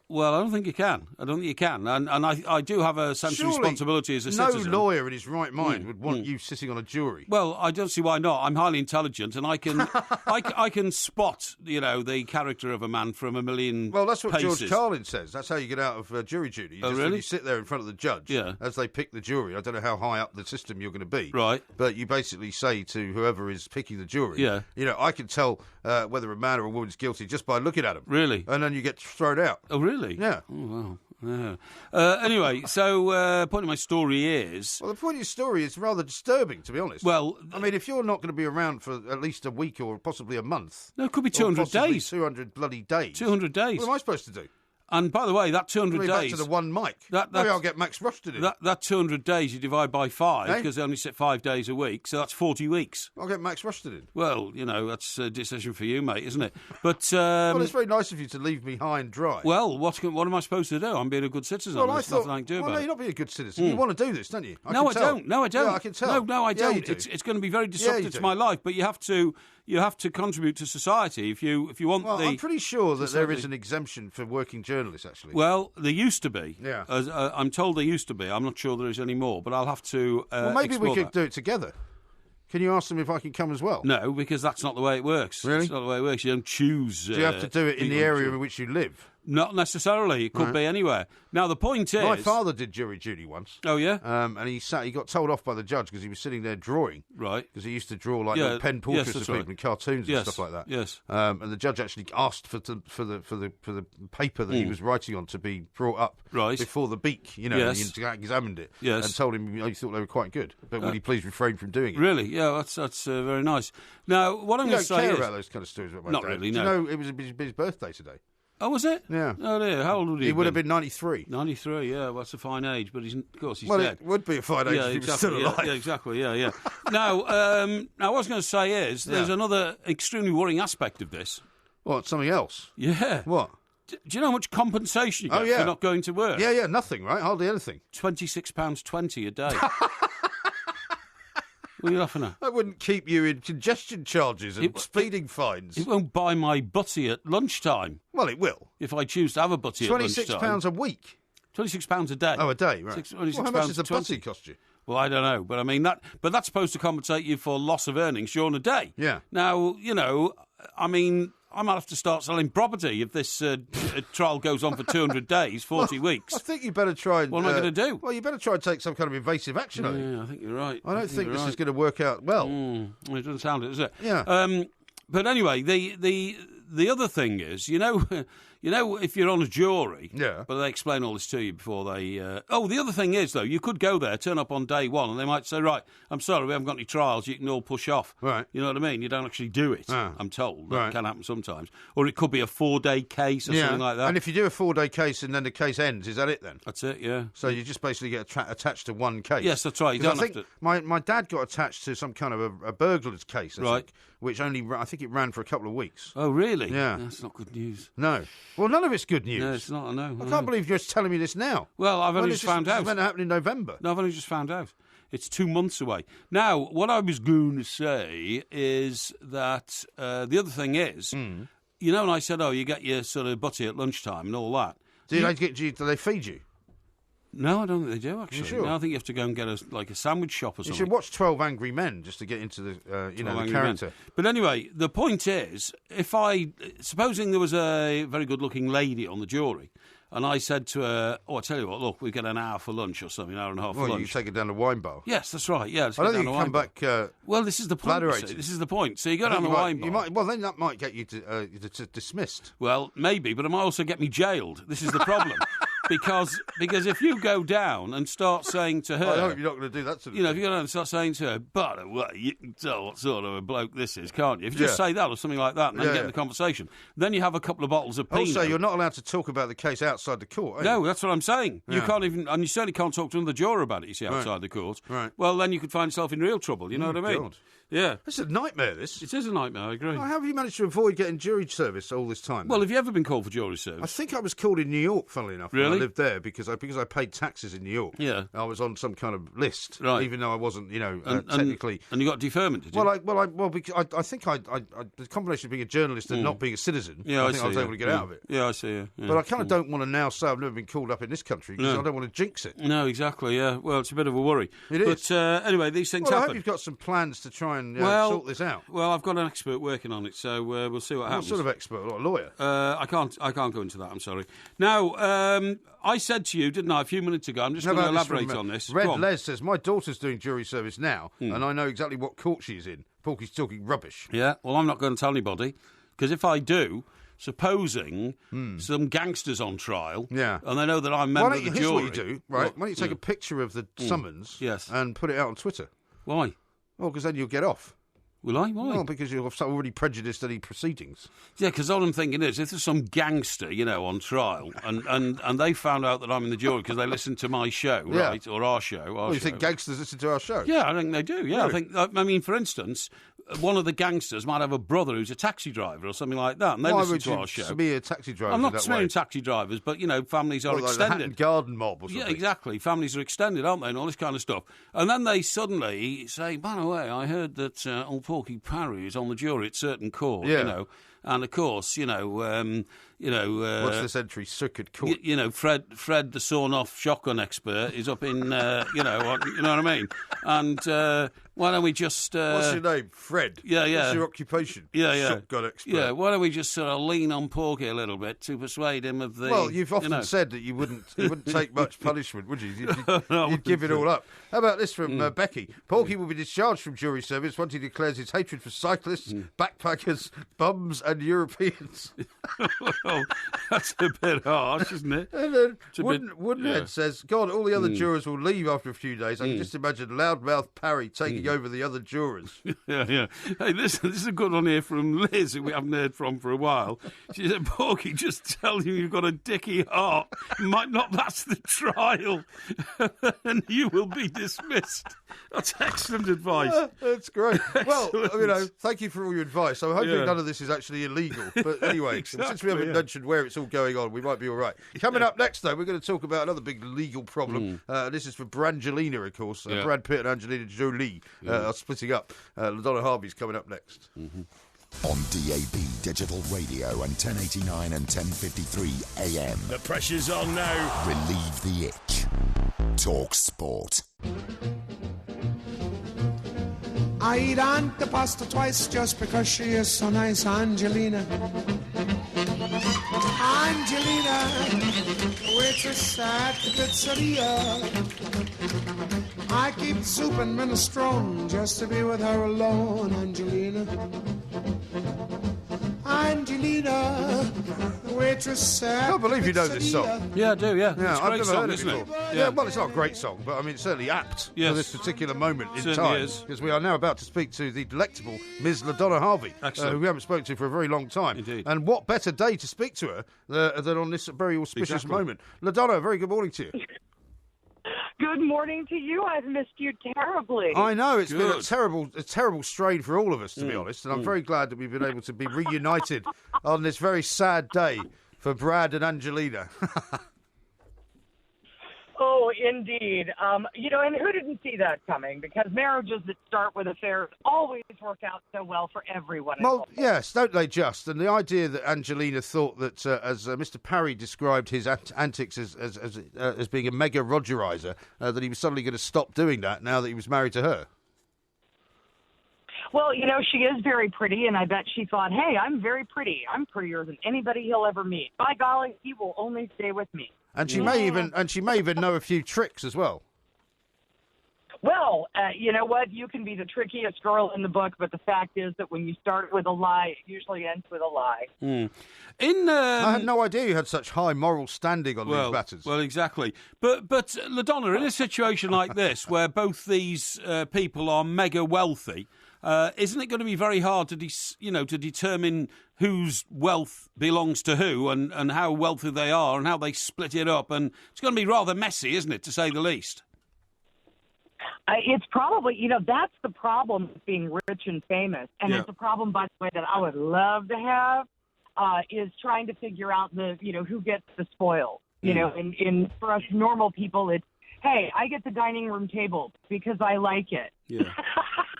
Well, I don't think you can. And I do have a sense of responsibility as a citizen. No lawyer in his right mind would want you sitting on a jury. Well, I don't see why not. I'm highly intelligent, and I can I can spot, the character of a man from a million Well, that's what paces. George Carlin says. That's how you get out of jury duty. Really? You sit there in front of the judge as they pick the jury. I don't know how high up the system you're going to be. Right. But you basically say to whoever is picking the jury, I can tell whether a man or a woman's guilty just by looking at them. Really? And then you get thrown out. Oh, really? Yeah. Oh, wow. Yeah. Anyway, so point of my story is... Well, the point of your story is rather disturbing, to be honest. Well... I mean, if you're not going to be around for at least a week or possibly a month... No, it could be 200 days. 200 bloody days. 200 days. What am I supposed to do? And by the way, that 200 days... back to the one mic. Maybe I'll get Max Rushden in. That 200 days you divide by 5, because they only sit 5 days a week, so that's 40 weeks. I'll get Max Rushden in. Well, that's a decision for you, mate, isn't it? But well, it's very nice of you to leave me high and dry. Well, what am I supposed to do? I'm being a good citizen. Well, There's nothing I can do about it. No, you're not being a good citizen. You want to do this, don't you? No, I don't. Yeah, I can tell. No, I don't. Yeah, you do. It's going to be very disruptive to my life, but you have to contribute to society if you want Well, I'm pretty sure that there is an exemption for working journalists, actually. Well, there used to be. Yeah. I'm told there used to be. I'm not sure there is anymore, but I'll have to well, maybe we could that. do it together. Can you ask them if I can come as well? No, because that's not the way it works. Really? It's not the way it works. You don't choose. Do you have to do it in the area in which you live? Not necessarily. It could be anywhere. Now, the point is... My father did jury duty once. Oh, yeah? And he got told off by the judge because he was sitting there drawing. Right. Because he used to draw little pen portraits of people in cartoons and stuff like that. Yes. And the judge actually asked for the paper that he was writing on to be brought up before the beak, and he examined it and told him he thought they were quite good. But would he please refrain from doing it? Really? Yeah, that's very nice. Now, what I'm going to say is... You don't care about those kind of stories about my dad. Not really, no. no. Do you know it was his birthday today? Oh, was it? Yeah. Oh, dear. How old would he He would have been 93. 93, yeah. Well, that's a fine age, but of course he's dead. Well, it would be a fine age if he was still alive. Yeah, exactly, yeah. Now, what I was going to say is there's another extremely worrying aspect of this. What, something else? Yeah. What? Do you know how much compensation you get for not going to work? Yeah, nothing, right? Hardly anything. £26.20 a day. What are you laughing at? That wouldn't keep you in congestion charges and speeding fines. It won't buy my butty at lunchtime. Well, it will. If I choose to have a butty at lunchtime. £26 a week? £26 a day. Oh, a day, right. Well, how much does the butty cost you? Well, I don't know, but I mean that's supposed to compensate you for loss of earnings during a day. Yeah. Now, I mean, I might have to start selling property if this trial goes on for 200 days, 40 weeks. I think you better try and... What am I going to do? Well, you better try and take some kind of invasive action, Yeah, I think you're right. I don't think this is going to work out well. It doesn't sound it, does it? Yeah. But anyway, the other thing is, if you're on a jury, but they explain all this to you before they... the other thing is, though, you could go there, turn up on day one, and they might say, right, I'm sorry, we haven't got any trials, you can all push off. Right. You know what I mean? You don't actually do it, I'm told. That can happen sometimes. Or it could be a 4-day case or something like that. And if you do a 4-day case and then the case ends, is that it then? That's it, yeah. So you just basically get attached to one case? Yes, that's right. You don't have to... My dad got attached to some kind of a burglar's case, I think, which I think it ran for a couple of weeks. Oh, really? Yeah. That's not good news. No. Well, none of it's good news. No, it's not, I know. I can't believe you're just telling me this now. Well, I've only just found out. It's meant to happen in November. No, I've only just found out. It's 2 months away. Now, what I was going to say is that the other thing is, and I said, you get your sort of butty at lunchtime and all that. Do they feed you? No, I don't think they do, actually. You sure? No, I think you have to go and get a sandwich shop or something. You should watch 12 Angry Men just to get into the the character. Men. But anyway, the point is, supposing there was a very good-looking lady on the jury, and I said to her, I tell you what, look, we get an hour for lunch or something, an hour and a half for lunch. Well, you take her down to wine bar. Yes, that's right, yeah. I don't think you come back... well, this is the point. This is the point. So you go down the wine bar. Well, then that might get you dismissed. Well, maybe, but it might also get me jailed. This is the problem. Because if you go down and start saying to her... I hope you're not going to do that sort of thing. If you go down and start saying to her, by the way, you can tell what sort of a bloke this is, can't you? If you just say that or something like that and then get in the conversation, then you have a couple of bottles of Pinot. Also, you're not allowed to talk about the case outside the court, are you? No, that's what I'm saying. Yeah. You can't even... And you certainly can't talk to another juror about it, you see, outside the court. Right. Well, then you could find yourself in real trouble, you know what I mean? God. Yeah. It's a nightmare, this. It is a nightmare, I agree. How have you managed to avoid getting jury service all this time? Well, have you ever been called for jury service? I think I was called in New York, funnily enough, really? when lived there because I paid taxes in New York. Yeah. I was on some kind of list, right. even though I wasn't, technically. And you got deferment, did you? Because I think the combination of being a journalist and not being a citizen, I think I was able to get out of it. Yeah, I see. Yeah. But I kind of don't want to now say I've never been called up in this country because I don't want to jinx it. No, exactly. Yeah. Well, it's a bit of a worry. It is. But anyway, these things happen. I hope you've got some plans to try and sort this out. Well, I've got an expert working on it, so we'll see what happens. What sort of expert? Like a lawyer? I can't go into that. I'm sorry. Now, I said to you, didn't I, a few minutes ago? I'm just going to elaborate on this. Red Les says my daughter's doing jury service now, and I know exactly what court she's in. Porky's talking rubbish. Yeah. Well, I'm not going to tell anybody because if I do, supposing some gangsters on trial, and they know that I'm a member of the jury. Here's what you do, right? Why don't you take a picture of the summons, and put it out on Twitter? Why? Well, because then you'll get off. Will I? Why? Well, because you'll have already prejudiced any proceedings. Yeah, because all I'm thinking is, if there's some gangster, on trial, and they found out that I'm in the jury because they listened to my show, right, or our show. You think gangsters listen to our show? Yeah, I think they do. Yeah, really? I mean, for instance, one of the gangsters might have a brother who's a taxi driver or something like that, and they listen to our show. Why would you smear taxi drivers? I'm not smearing taxi drivers, but families are extended. Like the Hatton Garden mob or something. Yeah, exactly. Families are extended, aren't they, and all this kind of stuff. And then they suddenly say, by the way, I heard that old Porky Parry is on the jury at certain court, and of course, what's this entry? Circuit Court. Fred, the sawn-off shotgun expert, is up in, you know what I mean? And why don't we just... what's your name? Fred? Yeah. What's your occupation? Yeah. Shotgun expert. Yeah, why don't we just sort of lean on Porky a little bit to persuade him of the... Well, you've often said that you wouldn't take much punishment, would you? You'd give it all up. How about this from Becky? Porky will be discharged from jury service once he declares his hatred for cyclists, backpackers, bums and Europeans. Well, that's a bit harsh, isn't it? And then Woodenhead says, God, all the other jurors will leave after a few days. I can just imagine loudmouth Parry taking over the other jurors. Yeah. Hey, this is a good one here from Liz, who we haven't heard from for a while. She said, Porky, just tell you you've got a dicky heart. Might not last the trial, and you will be dismissed. That's excellent advice. That's great. Excellent. Well, thank you for all your advice. I'm hoping none of this is actually illegal. But anyway, since we haven't mentioned where it's all going on, we might be all right. Coming up next, though, we're going to talk about another big legal problem. This is for Brangelina, of course. Brad Pitt and Angelina Jolie are splitting up. LaDonna Harvey's coming up next. On DAB Digital Radio and 1089 and 1053 AM. The pressure's on now. Relieve the itch. Talk Sport. I eat antipasta twice just because she is so nice, Angelina. Angelina, waitress at the pizzeria. I keep soup and minestrone just to be with her alone, Angelina. Angelina, waitress at I can't believe you know this song. Yeah, I do, yeah. Yeah, It's a I've great never song, heard it isn't before. it? Yeah, well, it's not a great song, but I mean, it's certainly apt for this particular moment in Certainly time. is. Because we are now about to speak to the delectable Ms. LaDonna Harvey, who we haven't spoken to for a very long time. Indeed. And what better day to speak to her than on this very auspicious moment. LaDonna, very good morning to you. Good morning to you. I've missed you terribly. I know, it's been a terrible strain for all of us, to be honest, and I'm very glad that we've been able to be reunited on this very sad day for Brad and Angelina. Oh, indeed. And who didn't see that coming? Because marriages that start with affairs always work out so well for everyone. Well, yes, don't they just? And the idea that Angelina thought that, as Mr. Parry described his antics as being a mega Rogerizer, that he was suddenly going to stop doing that now that he was married to her. Well, she is very pretty, and I bet she thought, hey, I'm very pretty. I'm prettier than anybody he'll ever meet. By golly, he will only stay with me. And she may even know a few tricks as well. Well, you know what? You can be the trickiest girl in the book, but the fact is that when you start with a lie, it usually ends with a lie. I had no idea you had such high moral standing on these matters. Well, exactly. But LaDonna, in a situation like this, where both these people are mega wealthy, isn't it going to be very hard to determine whose wealth belongs to who and how wealthy they are and how they split it up? And it's going to be rather messy, isn't it, to say the least? It's probably, that's the problem with being rich and famous. And it's a problem, by the way, that I would love to have, is trying to figure out who gets the spoils. You know, in for us normal people, it's, hey, I get the dining room table because I like it. Yeah,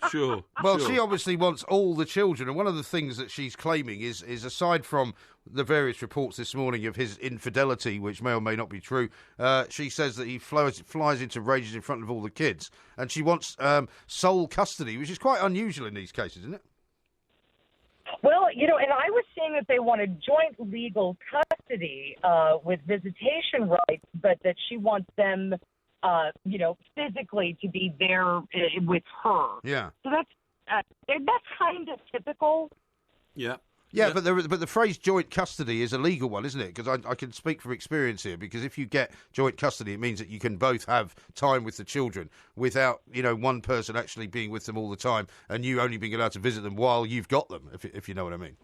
sure. Well, sure. she obviously wants all the children, and one of the things that she's claiming is aside from the various reports this morning of his infidelity, which may or may not be true, she says that he flies into rages in front of all the kids, and she wants sole custody, which is quite unusual in these cases, isn't it? Well, you know, and I was saying that they wanted joint legal custody with visitation rights, but that she wants them, you know, physically to be there with her. Yeah. So that's kind of typical. Yeah. Yeah, but the phrase joint custody is a legal one, isn't it? Because I can speak from experience here, because if you get joint custody, it means that you can both have time with the children without, you know, one person actually being with them all the time and you only being allowed to visit them while you've got them, if you know what I mean.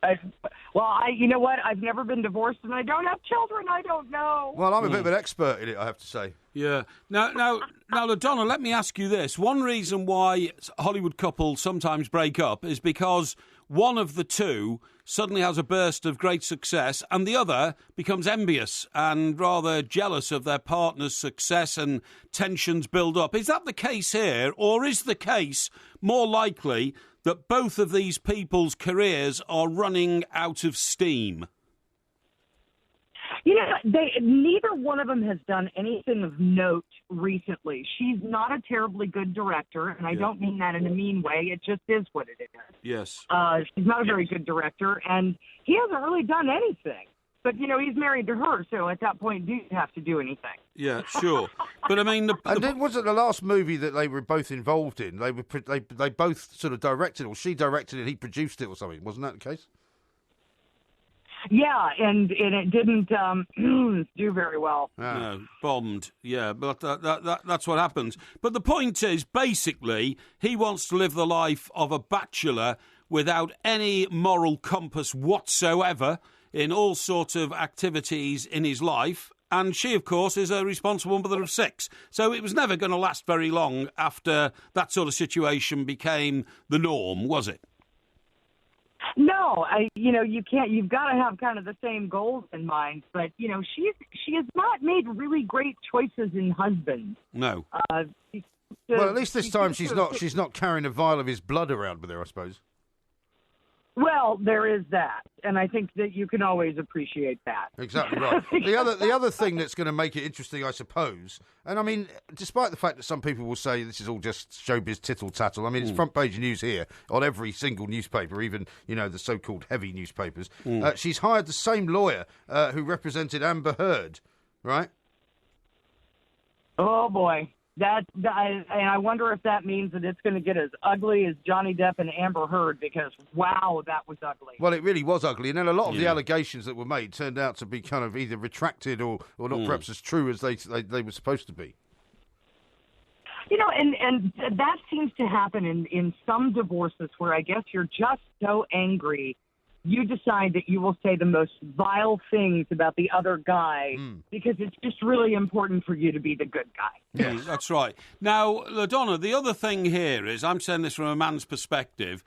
You know what? I've never been divorced and I don't have children. I don't know. Well, I'm a bit of an expert in it, I have to say. Yeah. Now, LaDonna, let me ask you this. One reason why Hollywood couples sometimes break up is because one of the two suddenly has a burst of great success and the other becomes envious and rather jealous of their partner's success, and tensions build up. Is that the case here, or is the case more likely that both of these people's careers are running out of steam? You know, neither one of them has done anything of note recently. She's not a terribly good director, and I don't mean that in a mean way. It just is what it is. Yes. She's not a very good director, and he hasn't really done anything. But, you know, he's married to her, so at that point, do you have to do anything? Yeah, sure. But, I mean... wasn't the last movie that they were both involved in, they both sort of directed, or she directed it, he produced it or something. Wasn't that the case? Yeah, and it didn't do very well. No, bombed. Yeah, but that's what happens. But the point is, basically, he wants to live the life of a bachelor without any moral compass whatsoever in all sorts of activities in his life. And she, of course, is a responsible mother of 6. So it was never going to last very long after that sort of situation became the norm, was it? No, you've got to have kind of the same goals in mind. But, you know, she has not made really great choices in husbands. No. Well, at least this time she's not carrying a vial of his blood around with her, I suppose. Well, there is that, and I think that you can always appreciate that. Exactly right. The other thing that's going to make it interesting, I suppose, and I mean, despite the fact that some people will say this is all just showbiz tittle-tattle, I mean, it's front page news here on every single newspaper, even, you know, the so-called heavy newspapers. She's hired the same lawyer who represented Amber Heard, right? Oh, boy. And I wonder if that means that it's going to get as ugly as Johnny Depp and Amber Heard, because, wow, that was ugly. Well, it really was ugly. And then a lot of the allegations that were made turned out to be kind of either retracted or not perhaps as true as they were supposed to be. You know, and that seems to happen in some divorces where I guess you're just so angry you decide that you will say the most vile things about the other guy because it's just really important for you to be the good guy. Yeah, that's right. Now, LaDonna, the other thing here is, I'm saying this from a man's perspective,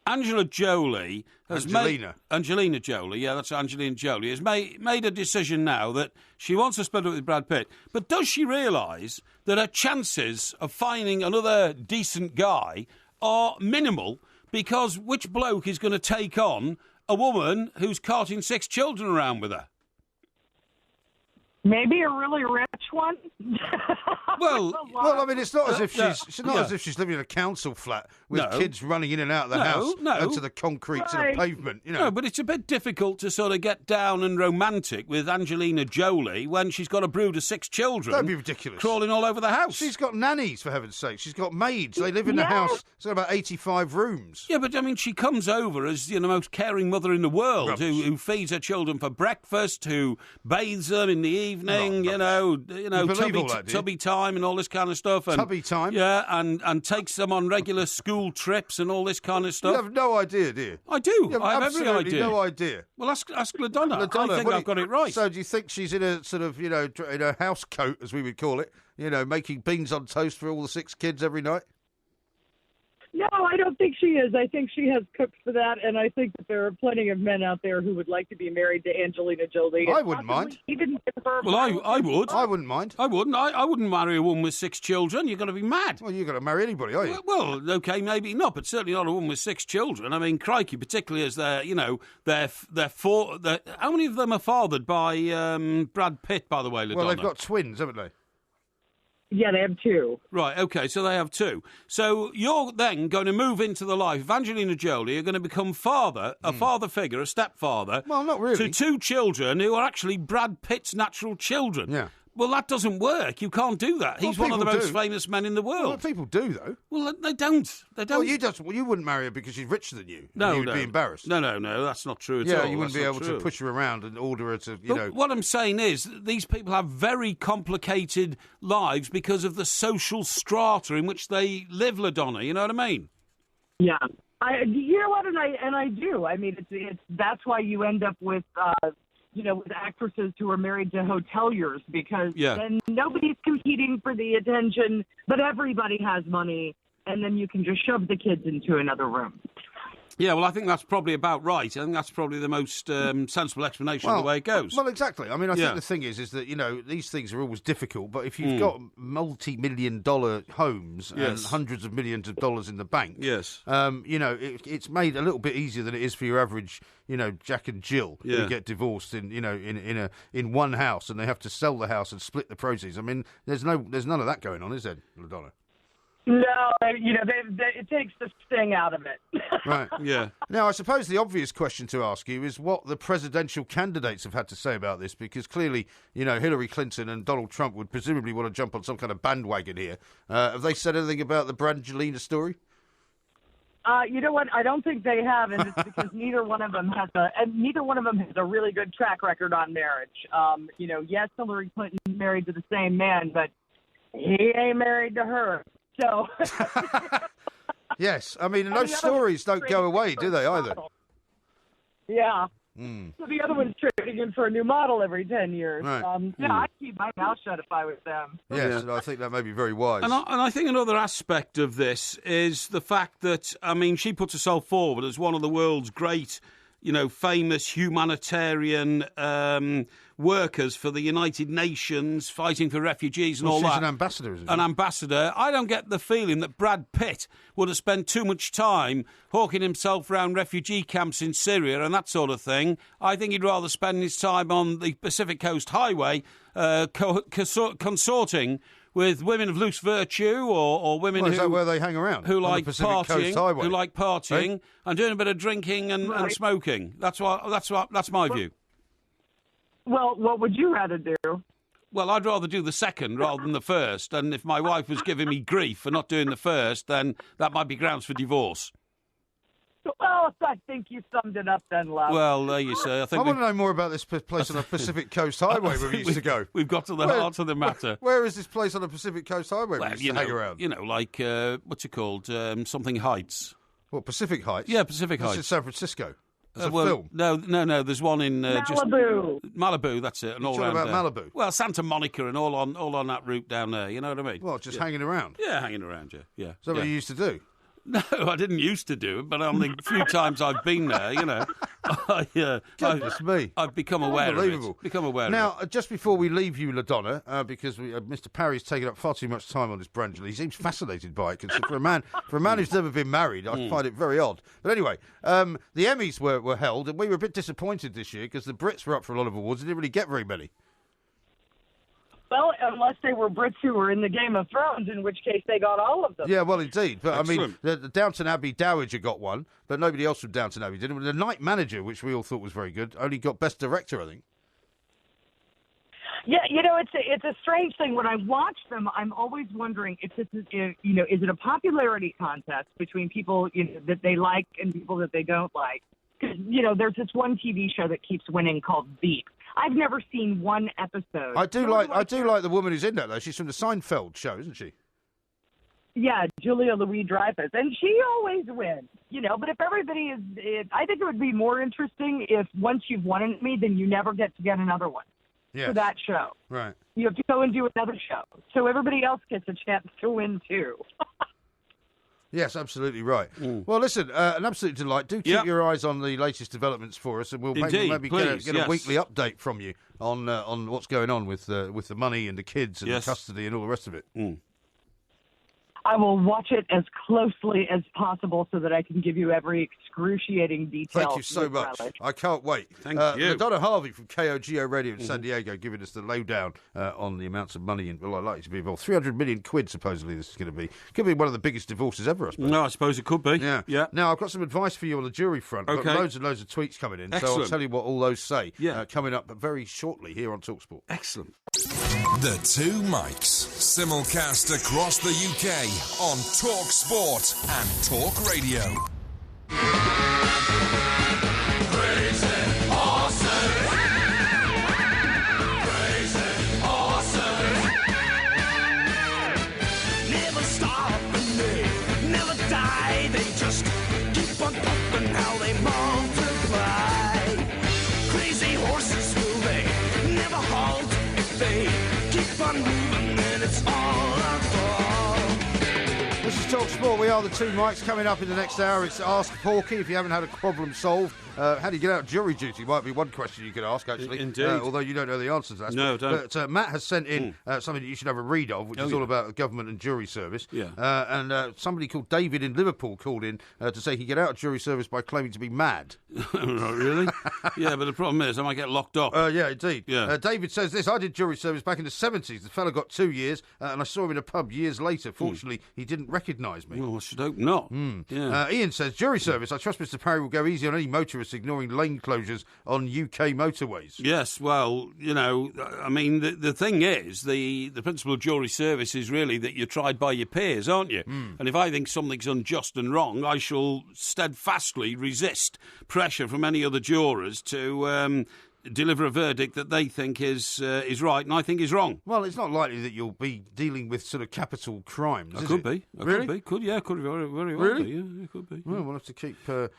Angelina Jolie, has made Angelina Jolie has made a decision now that she wants to split up with Brad Pitt. But does she realise that her chances of finding another decent guy are minimal, because which bloke is going to take on a woman who's carting 6 children around with her? Maybe a really rich one. Well, I mean, it's not as if as if she's living in a council flat with kids running in and out of the house onto the concrete sort of pavement. You know, no, but it's a bit difficult to sort of get down and romantic with Angelina Jolie when she's got a brood of 6 children. That'd be ridiculous. Crawling all over the house. She's got nannies, for heaven's sake. She's got maids. They live in the house. It's got about 85 rooms. Yeah, but I mean, she comes over as the most caring mother in the world, who feeds her children for breakfast, who bathes them in the evening. Tubby time and all this kind of stuff. And, tubby time? Yeah, and takes them on regular school trips and all this kind of stuff. You have no idea, do you? I do. You I have absolutely every idea. no idea. Well, ask LaDonna. I think I've got it right. So do you think she's in a sort of, in a house coat, as we would call it, making beans on toast for all the 6 kids every night? No, I don't think she is. I think she has cooked for that, and I think that there are plenty of men out there who would like to be married to Angelina Jolie. I wouldn't mind. Even her. Well, I would. I wouldn't mind. I wouldn't. I wouldn't marry a woman with 6 children. You're going to be mad. Well, you're going to marry anybody, are you? Well, okay, maybe not, but certainly not a woman with 6 children. I mean, crikey, particularly as they're how many of them are fathered by Brad Pitt, by the way, LaDonna? Well, they've got twins, haven't they? Yeah, they have 2. Right, okay, so they have 2. So you're then going to move into the life of Angelina Jolie. You're going to become a father figure, a stepfather. Well, not really. To 2 children who are actually Brad Pitt's natural children. Yeah. Well, that doesn't work. You can't do that. He's one of the most famous men in the world. Well, people do, though. Well, they don't. They don't. Well, you wouldn't marry her because she's richer than you. No, You'd be embarrassed. No, that's not true at all. Yeah, you wouldn't That's be not able true. to push her around and order her to, But what I'm saying is these people have very complicated lives because of the social strata in which they live, LaDonna. You know what I mean? Yeah. You know what? And I do. I mean, it's that's why you end up with with actresses who are married to hoteliers because then nobody's competing for the attention, but everybody has money, and then you can just shove the kids into another room. Yeah, well, I think that's probably about right. I think that's probably the most sensible explanation of the way it goes. Well, exactly. I mean, I think the thing is that, these things are always difficult, but if you've got multi-million-dollar homes and hundreds of millions of dollars in the bank, it's made a little bit easier than it is for your average, Jack and Jill who get divorced in one house and they have to sell the house and split the proceeds. I mean, there's none of that going on, is there, LaDonna? No, it takes the sting out of it. Right, yeah. Now, I suppose the obvious question to ask you is what the presidential candidates have had to say about this, because clearly, Hillary Clinton and Donald Trump would presumably want to jump on some kind of bandwagon here. Have they said anything about the Brangelina story? You know what? I don't think they have, and it's because neither one of them has a really good track record on marriage. Yes, Hillary Clinton married to the same man, but he ain't married to her. So. Yes, I mean, those stories don't go away, do they, either? Yeah. So the other one's trading in for a new model every 10 years. Right. I'd keep my mouth shut if I was them. Yes, and I think that may be very wise. And I think another aspect of this is the fact that, she puts herself forward as one of the world's great, famous humanitarian workers for the United Nations, fighting for refugees and all that. She's an ambassador, isn't she? An ambassador. I don't get the feeling that Brad Pitt would have spent too much time hawking himself around refugee camps in Syria and that sort of thing. I think he'd rather spend his time on the Pacific Coast Highway consorting with women of loose virtue or women is that where they hang around? Who like partying, and doing a bit of drinking and smoking. That's my view. Well, what would you rather do? Well, I'd rather do the second rather than the first. And if my wife was giving me grief for not doing the first, then that might be grounds for divorce. Well, I think you summed it up then, love. Well, there you say. I want to know more about this place on the Pacific Coast Highway where we used to go. We've got to the heart of the matter. Where is this place on the Pacific Coast Highway we used to hang around? Like, what's it called? Something Heights. What, Pacific Heights? Yeah, Pacific Heights. This is San Francisco. It's a film. No. There's one in Malibu. Malibu, that's it. And all around about Malibu. Well, Santa Monica and all on that route down there. You know what I mean? Well, just hanging around. Yeah, hanging around. Yeah. Is that what you used to do? No, I didn't used to do it, but on the few times I've been there, I've become aware of it. Now, just before we leave you, LaDonna, because Mr. Parry's taken up far too much time on this Brangelina. He seems fascinated by it, because for a man who's never been married, I find it very odd. But anyway, the Emmys were held, and we were a bit disappointed this year because the Brits were up for a lot of awards. They didn't really get very many. Well, unless they were Brits who were in the Game of Thrones, in which case they got all of them. Yeah, well, indeed. But, Excellent. I mean, the Downton Abbey Dowager got one, but nobody else from Downton Abbey did. The Night Manager, which we all thought was very good, only got Best Director, I think. Yeah, it's a strange thing. When I watch them, I'm always wondering if this is, is it a popularity contest between people that they like and people that they don't like? Because, there's this one TV show that keeps winning called Veep. I've never seen one episode. I do like the woman who's in that, though. She's from the Seinfeld show, isn't she? Yeah, Julia Louis-Dreyfus, and she always wins, But if everybody I think it would be more interesting if once you've won an Emmy, then you never get to get another one for that show. Right. You have to go and do another show, so everybody else gets a chance to win too. Yes, absolutely right. Well, listen, an absolute delight. Do keep your eyes on the latest developments for us, and we'll maybe get a weekly update from you on what's going on with the money and the kids and the custody and all the rest of it. I will watch it as closely as possible so that I can give you every excruciating detail. Thank you so much. I can't wait. Thank you. Madonna Harvey from KOGO Radio in San Diego giving us the lowdown on the amounts of money. Well, I'd like to be involved. 300 million quid, supposedly, this is going to be. Could be one of the biggest divorces ever, I suppose. No, I suppose it could be. Yeah. Now, I've got some advice for you on the jury front. I've got loads and loads of tweets coming in, so I'll tell you what all those say coming up very shortly here on TalkSport. Excellent. The Two Mics, simulcast across the UK on Talk Sport and Talk Radio. Crazy, awesome. Crazy, awesome. Never stop and they never die. They just keep on pumping how they multiply. Crazy horses, will they never halt if they keep on moving and it's all our fault. This is Talk Sport. We are the Two Mics. Coming up in the next hour, it's Ask Porky. If you haven't had a problem solved, how do you get out of jury duty? Might be one question you could ask, actually. Indeed. Although you don't know the answers to that. No, don't. But Matt has sent in something that you should have a read of, which is all about government and jury service. Yeah. And somebody called David in Liverpool called in to say he could get out of jury service by claiming to be mad. Not really? Yeah, but the problem is I might get locked up. Yeah, indeed. Yeah. David says this: I did jury service back in the 70s. The fellow got 2 years, and I saw him in a pub years later. Fortunately, he didn't recognise me. Well, I should hope not. Yeah. Ian says, jury service. I trust Mr. Parry will go easy on any motorists ignoring lane closures on UK motorways. Yes, well, you know, I mean, the thing is, the principle of jury service is really that you're tried by your peers, aren't you? And if I think something's unjust and wrong, I shall steadfastly resist pressure from any other jurors to deliver a verdict that they think is right and I think is wrong. Well, it's not likely that you'll be dealing with sort of capital crimes, is could it? be. Really? Could very well Really? be. Yeah, it could be. Well, we'll have to keep an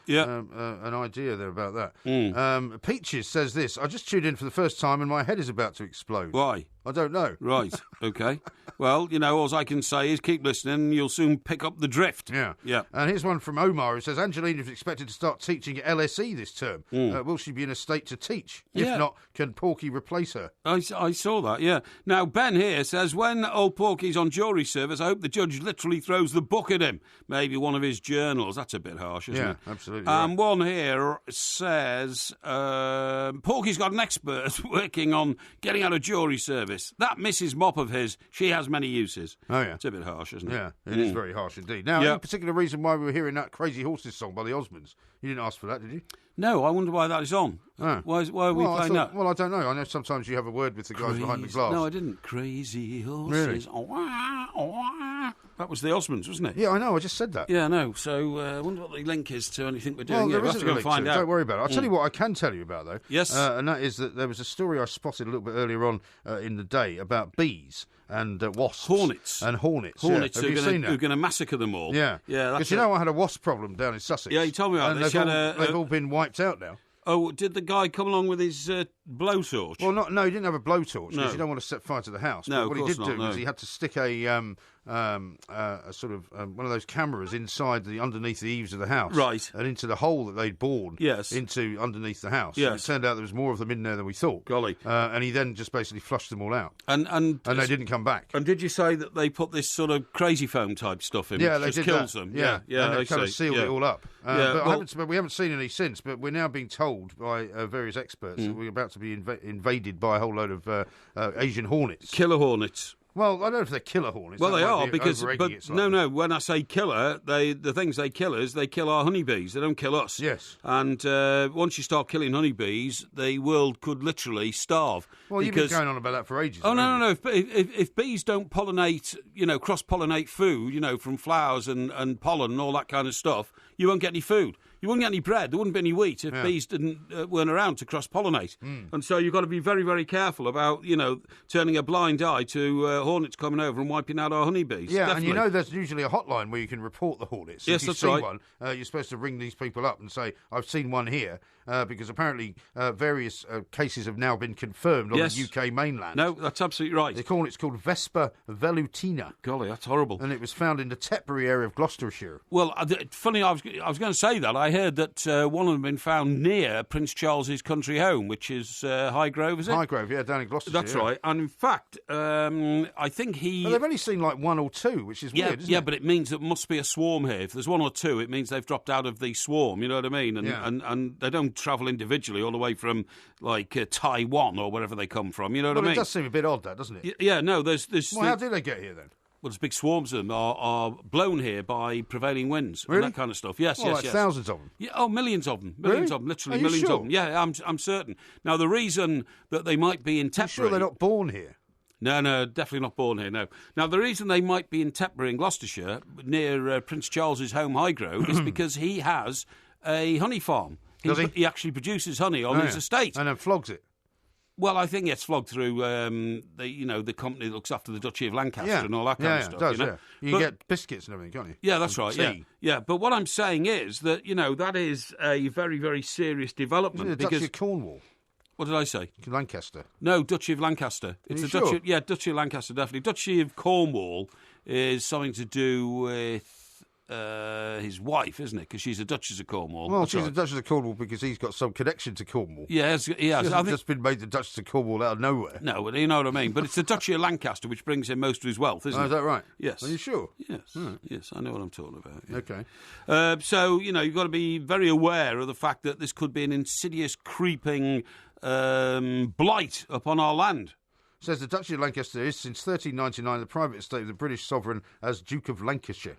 idea there about that. Peaches says this: I just tuned in for the first time and my head is about to explode. Why? I don't know. Right, OK. Well, you know, all I can say is keep listening and you'll soon pick up the drift. Yeah. Yeah. And here's one from Omar who says, Angelina is expected to start teaching at LSE this term. Will she be in a state to teach? If not, can Porky replace her? I saw that, yeah. Now, Ben here says, when old Porky's on jury service, I hope the judge literally throws the book at him. Maybe one of his journals. That's a bit harsh, isn't it? Yeah, absolutely. One here says, Porky's got an expert working on getting out of jury service. That Mrs. Mop of his, she has many uses. Oh, yeah. It's a bit harsh, isn't it? Yeah, it is very harsh indeed. Now, any particular reason why we were hearing that Crazy Horses song by the Osmonds? You didn't ask for that, did you? No, I wonder why that is on. Oh. Why are we playing that? Well, I don't know. I know sometimes you have a word with the guys behind the glass. No, I didn't. Crazy Horses. Really? That was the Osmonds, wasn't it? Yeah, I know. I just said that. Yeah, I know. So I wonder what the link is to anything we're doing. Well, there we'll isn't have to go a and link find to it. out. Don't worry about it. I'll tell you what I can tell you about, though. Yes. And that is that there was a story I spotted a little bit earlier on in the day about bees and wasps. Hornets. And hornets. Hornets Have you seen that? who are going to massacre them all. Yeah. Yeah. Because you know I had a wasp problem down in Sussex. Yeah, you told me about and this. They've all been wiped out now. Oh, did the guy come along with his blowtorch? Well, no, he didn't have a blowtorch because No. you don't want to set fire to the house. No, but what of he did course do not, was no. he had to stick a sort of one of those cameras inside underneath the eaves of the house, Right. and into the hole that they'd bored, Yes. into underneath the house. Yes. And it turned out there was more of them in there than we thought. Golly. And he then just basically flushed them all out, And they didn't come back. And did you say that they put this sort of crazy foam type stuff in? Yeah, which they just did kills that. them. Yeah, and I they kind of see. sealed Yeah. it all up. Yeah, But we haven't seen any since. But we're now being told by various experts that we're about to be invaded by a whole load of Asian hornets. Killer hornets. Well, I don't know if they're killer hornets. Well, That they might are be because, over-egging it slightly. no. When I say killer, the things they kill is they kill our honeybees. They don't kill us. Yes. And once you start killing honeybees, the world could literally starve. Well, you've been going on about that for ages. Oh, haven't no. you? If bees don't pollinate, cross-pollinate food, from flowers and pollen and all that kind of stuff, you won't get any food. You wouldn't get any bread. There wouldn't be any wheat if bees weren't around to cross-pollinate. And so you've got to be very, very careful about, turning a blind eye to hornets coming over and wiping out our honeybees. Yeah, Definitely. and there's usually a hotline where you can report the hornets. Yes, if you that's see right. one, you're supposed to ring these people up and say, I've seen one here, because apparently various cases have now been confirmed on the UK mainland. No, that's absolutely right. It's called Vespa velutina. Golly, that's horrible. And it was found in the Tetbury area of Gloucestershire. Well, funny, I was going to say that. I heard that one of them had been found near Prince Charles's country home, which is Highgrove, is it? Highgrove, yeah, down in Gloucestershire. That's right. And in fact, I think he... Well, they've only seen like one or two, which is weird, isn't it? Yeah, but it means there must be a swarm here. If there's one or two, it means they've dropped out of the swarm, you know what I mean? And they don't travel individually all the way from, like, Taiwan or wherever they come from, you know what I mean? Well, it does seem a bit odd, that, doesn't it? Yeah, no, there's... Well, how did they get here, then? Well, there's big swarms of them are blown here by prevailing winds Really? and that kind of stuff. Yes, yes. Thousands of them. Yeah, millions of them. Really? Millions of them, literally Are you millions sure? of them. Yeah, I'm certain. Now, the reason that they might be in Tetbury... Are you sure they're not born here? No, definitely not born here, no. Now, the reason they might be in Tetbury in Gloucestershire, near Prince Charles's home Highgrove, is because he has a honey farm. He actually produces honey on his estate. And then flogs it. Well, I think it's flogged through the company that looks after the Duchy of Lancaster and all that kind of stuff. It does, You get biscuits and everything, can't you? Yeah, that's right. Tea. Yeah. But what I'm saying is that that is a very, very serious development. Isn't it the Duchy of Cornwall? What did I say? Lancaster. No, Duchy of Lancaster. It's Are the you Duchy. sure? Yeah, Duchy of Lancaster, definitely. Duchy of Cornwall is something to do with his wife, isn't it? Because she's a Duchess of Cornwall. Well, That's she's right. a Duchess of Cornwall because he's got some connection to Cornwall. Yeah, he has. She hasn't just been made the Duchess of Cornwall out of nowhere. No, but you know what I mean. But it's the Duchy of Lancaster which brings him most of his wealth, isn't it? Is that right? Yes. Are you sure? Yes. Yes, I know what I'm talking about. Yeah. Okay. So, you've got to be very aware of the fact that this could be an insidious, creeping blight upon our land. Says the Duchy of Lancaster is, since 1399, the private estate of the British sovereign as Duke of Lancaster.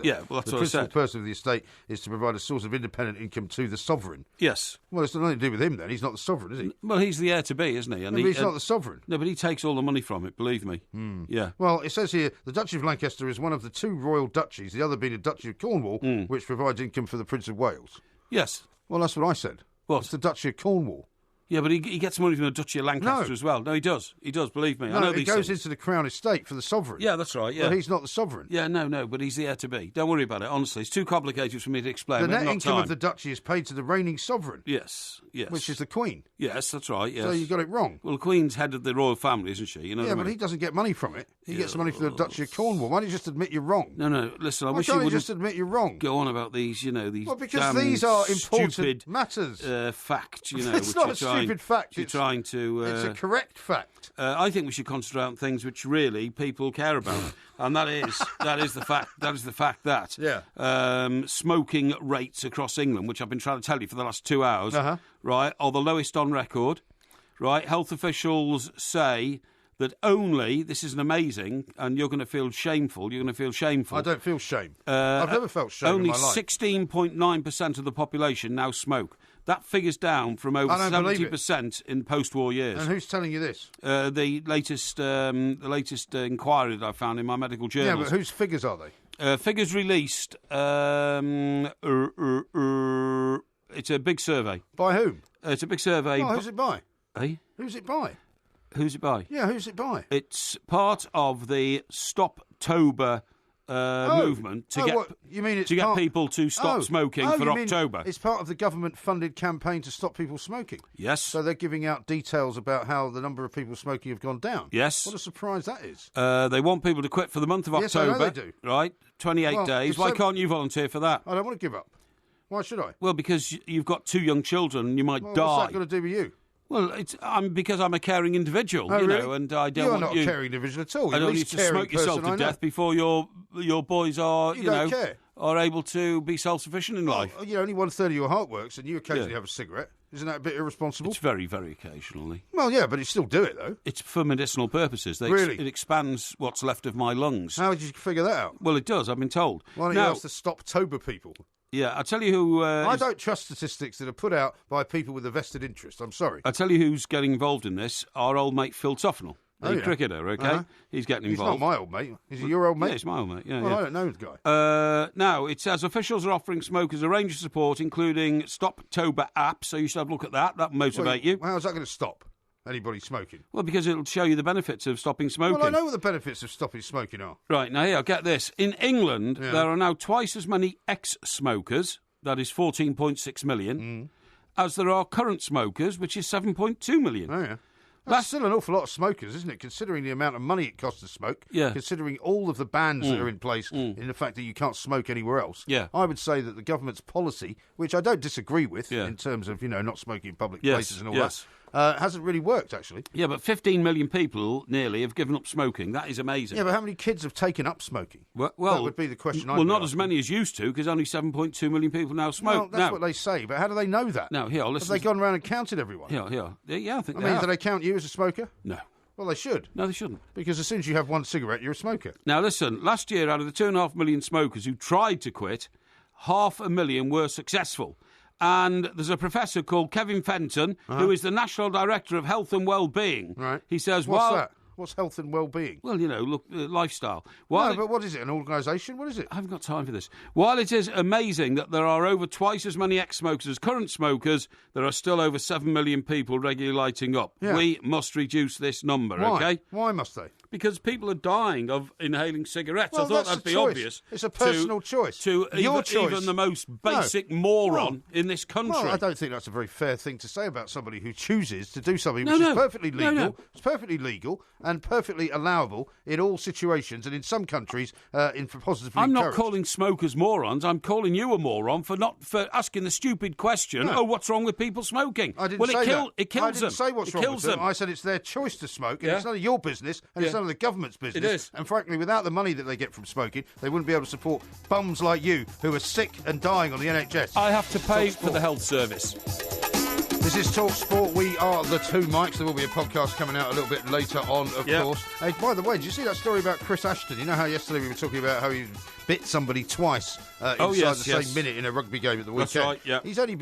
Yeah, well, that's the what I principal said. person of the estate is to provide a source of independent income to the sovereign. Yes. Well, it's nothing to do with him then. He's not the sovereign, is he? Well, he's the heir to be, isn't he? And He's not the sovereign. No, but he takes all the money from it, believe me. Yeah. Well, it says here, the Duchy of Lancaster is one of the two royal duchies, the other being the Duchy of Cornwall, which provides income for the Prince of Wales. Yes. Well, that's what I said. What? It's the Duchy of Cornwall. Yeah, but he gets money from the Duchy of Lancaster as well. No, he does. He does, believe me. I know it these goes things. into the Crown estate for the sovereign. Yeah, that's right, yeah. But he's not the sovereign. Yeah, no, but he's the heir to be. Don't worry about it, honestly. It's too complicated for me to explain. The We have net not income time. of the duchy is paid to the reigning sovereign. Yes. Which is the Queen. Yes, that's right, yes. So you got it wrong. Well, the Queen's head of the royal family, isn't she? You know Yeah, what I but mean? he doesn't get money from it. He gets money from the Duchy of Cornwall. Why don't you just admit you're wrong? No, listen, I Why wish you can't you wouldn't just admit you're wrong? go on about these, these Well, because damn these are important stupid, matters. Fact, It's which not you're a stupid fact. You're trying to... it's a correct fact. I think we should concentrate on things which really people care about, and that is the fact. That is the fact that smoking rates across England, which I've been trying to tell you for the last 2 hours, right, are the lowest on record. Right, health officials say that only, this isn't amazing, and you're going to feel shameful. You're going to feel shameful. I don't feel shame. I've never felt shame in my life. Only 16.9% of the population now smoke. That figure's down from over 70% in post-war years. And who's telling you this? The latest inquiry that I found in my medical journals. Yeah, but whose figures are they? Figures released. It's a big survey. By whom? It's a big survey. Oh, who's it by? Eh? Who's it by? Who's it by? Yeah, who's it by? It's part of the Stoptober movement to get people to stop smoking for October. It's part of the government-funded campaign to stop people smoking. Yes. So they're giving out details about how the number of people smoking have gone down. Yes. What a surprise that is. They want people to quit for the month of October. Yes, I know they do. Right? 28 days. Why can't you volunteer for that? I don't want to give up. Why should I? Well, because you've got 2 young children and you might die. What's that got to do with you? Well, because I'm a caring individual, really? and I don't You're want not a caring individual at all. I You're don't the need least to caring smoke yourself person to I know. death before your boys are, don't care. are able to be self-sufficient in life. Only 1/3 of your heart works, and you occasionally have a cigarette. Isn't that a bit irresponsible? It's very, very occasionally. Well, yeah, but you still do it though. It's for medicinal purposes. Really? It expands what's left of my lungs. How did you figure that out? Well, it does. I've been told. Why don't you ask the Stoptober people? Yeah, I'll tell you who... I don't trust statistics that are put out by people with a vested interest. I'm sorry. I'll tell you who's getting involved in this. Our old mate Phil Tufnell. the cricketer, okay? He's getting involved. He's not my old mate. Is he your old mate? Yeah, it's my old mate. Yeah, well, yeah. I don't know the guy. Now, it says officials are offering smokers a range of support, including Stoptober app, so you should have a look at that. That will motivate you. How's that going to stop anybody smoking? Well, because it'll show you the benefits of stopping smoking. Well, I know what the benefits of stopping smoking are. Right, now here, get this. In England, there are now twice as many ex-smokers, that is 14.6 million, as there are current smokers, which is 7.2 million. Oh, yeah. That's still an awful lot of smokers, isn't it, considering the amount of money it costs to smoke, considering all of the bans that are in place in the fact that you can't smoke anywhere else. Yeah. I would say that the government's policy, which I don't disagree with in terms of, not smoking in public places and all that, hasn't really worked, actually. Yeah, but 15 million people nearly have given up smoking. That is amazing. Yeah, but how many kids have taken up smoking? Well, that would be the question. Well, not as many as used to, because only 7.2 million people now smoke. Well, that's what they say, but how do they know that? No, here, listen. Have they gone around and counted everyone? Yeah, I think do they count you as a smoker? No. Well, they should. No, they shouldn't. Because as soon as you have one cigarette, you're a smoker. Now, listen, last year, out of the 2.5 million smokers who tried to quit, 500,000 were successful. And there's a professor called Kevin Fenton, who is the National Director of Health and Wellbeing. Right. He says, What's that? What's health and well-being? Well, lifestyle. But what is it, an organisation? What is it? I haven't got time for this. While it is amazing that there are over twice as many ex-smokers as current smokers, there are still over 7 million people regularly lighting up. Yeah. We must reduce this number, Why? OK? Why must they? Because people are dying of inhaling cigarettes. Well, I thought that'd be obvious. It's a personal choice. To Your choice. Even the most basic moron in this country. Well, I don't think that's a very fair thing to say about somebody who chooses to do something which is perfectly legal. No. It's perfectly legal and perfectly allowable in all situations, and in some countries, positively I'm not encouraged. calling smokers morons. I'm calling you a moron for asking the stupid question. Oh, what's wrong with people smoking? I didn't say that. It kills them. I didn't say what's wrong with them. I said it's their choice to smoke, and it's none of your business, and it's none of the government's business. It is. And frankly, without the money that they get from smoking, they wouldn't be able to support bums like you who are sick and dying on the NHS. I have to pay for the health service. This is Talk Sport. We are the two Mikes. There will be a podcast coming out a little bit later on, of course. Hey, by the way, did you see that story about Chris Ashton? You know how yesterday we were talking about how he bit somebody twice inside the same minute in a rugby game at the weekend? That's right, yeah. He's only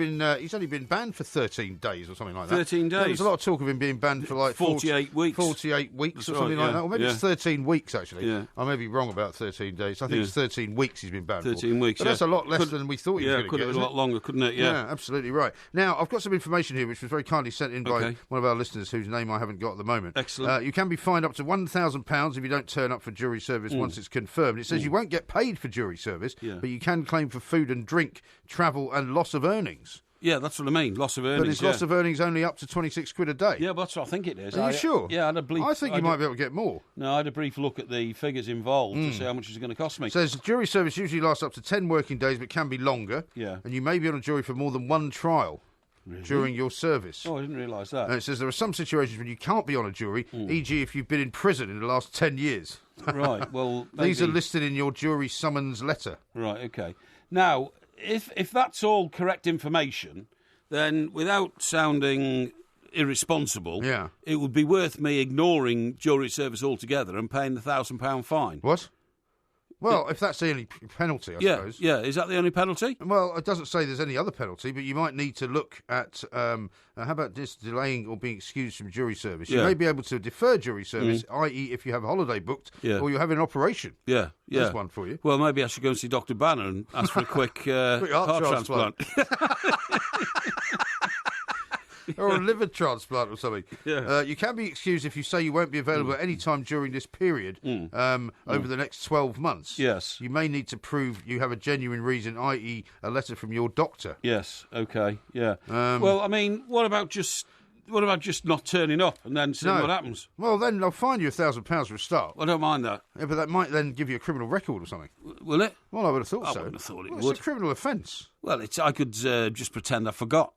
been banned for 13 days or something like that. 13 days? There was a lot of talk of him being banned for like 48 weeks. 48 weeks That's or something right, like that. Or maybe it's 13 weeks, actually. Yeah. I may be wrong about 13 days. I think it's 13 weeks he's been banned 13 weeks, But that's a lot less than we thought he was going to get. Could have been a lot longer, couldn't it? Yeah, absolutely right. Now, I've got some information here which was very kindly sent in by one of our listeners whose name I haven't got at the moment. Excellent. You can be fined up to £1,000 if you don't turn up for jury service once it's confirmed. It says you won't get paid for jury service, but you can claim for food and drink, travel and loss of earnings. Yeah, that's what I mean, loss of earnings. But it's loss of earnings only up to £26 a day. Yeah, but that's what I think it is. Are you sure? Yeah, I think you might be able to get more. No, I had a brief look at the figures involved to see how much it's going to cost me. It says jury service usually lasts up to 10 working days but can be longer. Yeah. And you may be on a jury for more than one trial. Really? During your service. Oh, I didn't realise that. And it says there are some situations when you can't be on a jury, e.g. if you've been in prison in the last 10 years. Right, well... These are listed in your jury summons letter. Right, OK. Now, if that's all correct information, then without sounding irresponsible, it would be worth me ignoring jury service altogether and paying the £1,000 fine. What? Well, if that's the only penalty, I suppose. Yeah, is that the only penalty? Well, it doesn't say there's any other penalty, but you might need to look at, how about this, delaying or being excused from jury service? You may be able to defer jury service, i.e. if you have a holiday booked or you have an operation. Yeah. There's one for you. Well, maybe I should go and see Dr. Banner and ask for a quick heart transplant. Or a liver transplant or something. Yeah. You can be excused if you say you won't be available at any time during this period over the next 12 months. Yes. You may need to prove you have a genuine reason, i.e. a letter from your doctor. Yes, OK, yeah. Well, I mean, what about just not turning up and then seeing what happens? Well, then they'll fine you £1,000 for a start. I don't mind that. Yeah, but that might then give you a criminal record or something. Will it? Well, I would have thought so. I wouldn't have thought it would. It's a criminal offence. Well, I could just pretend I forgot.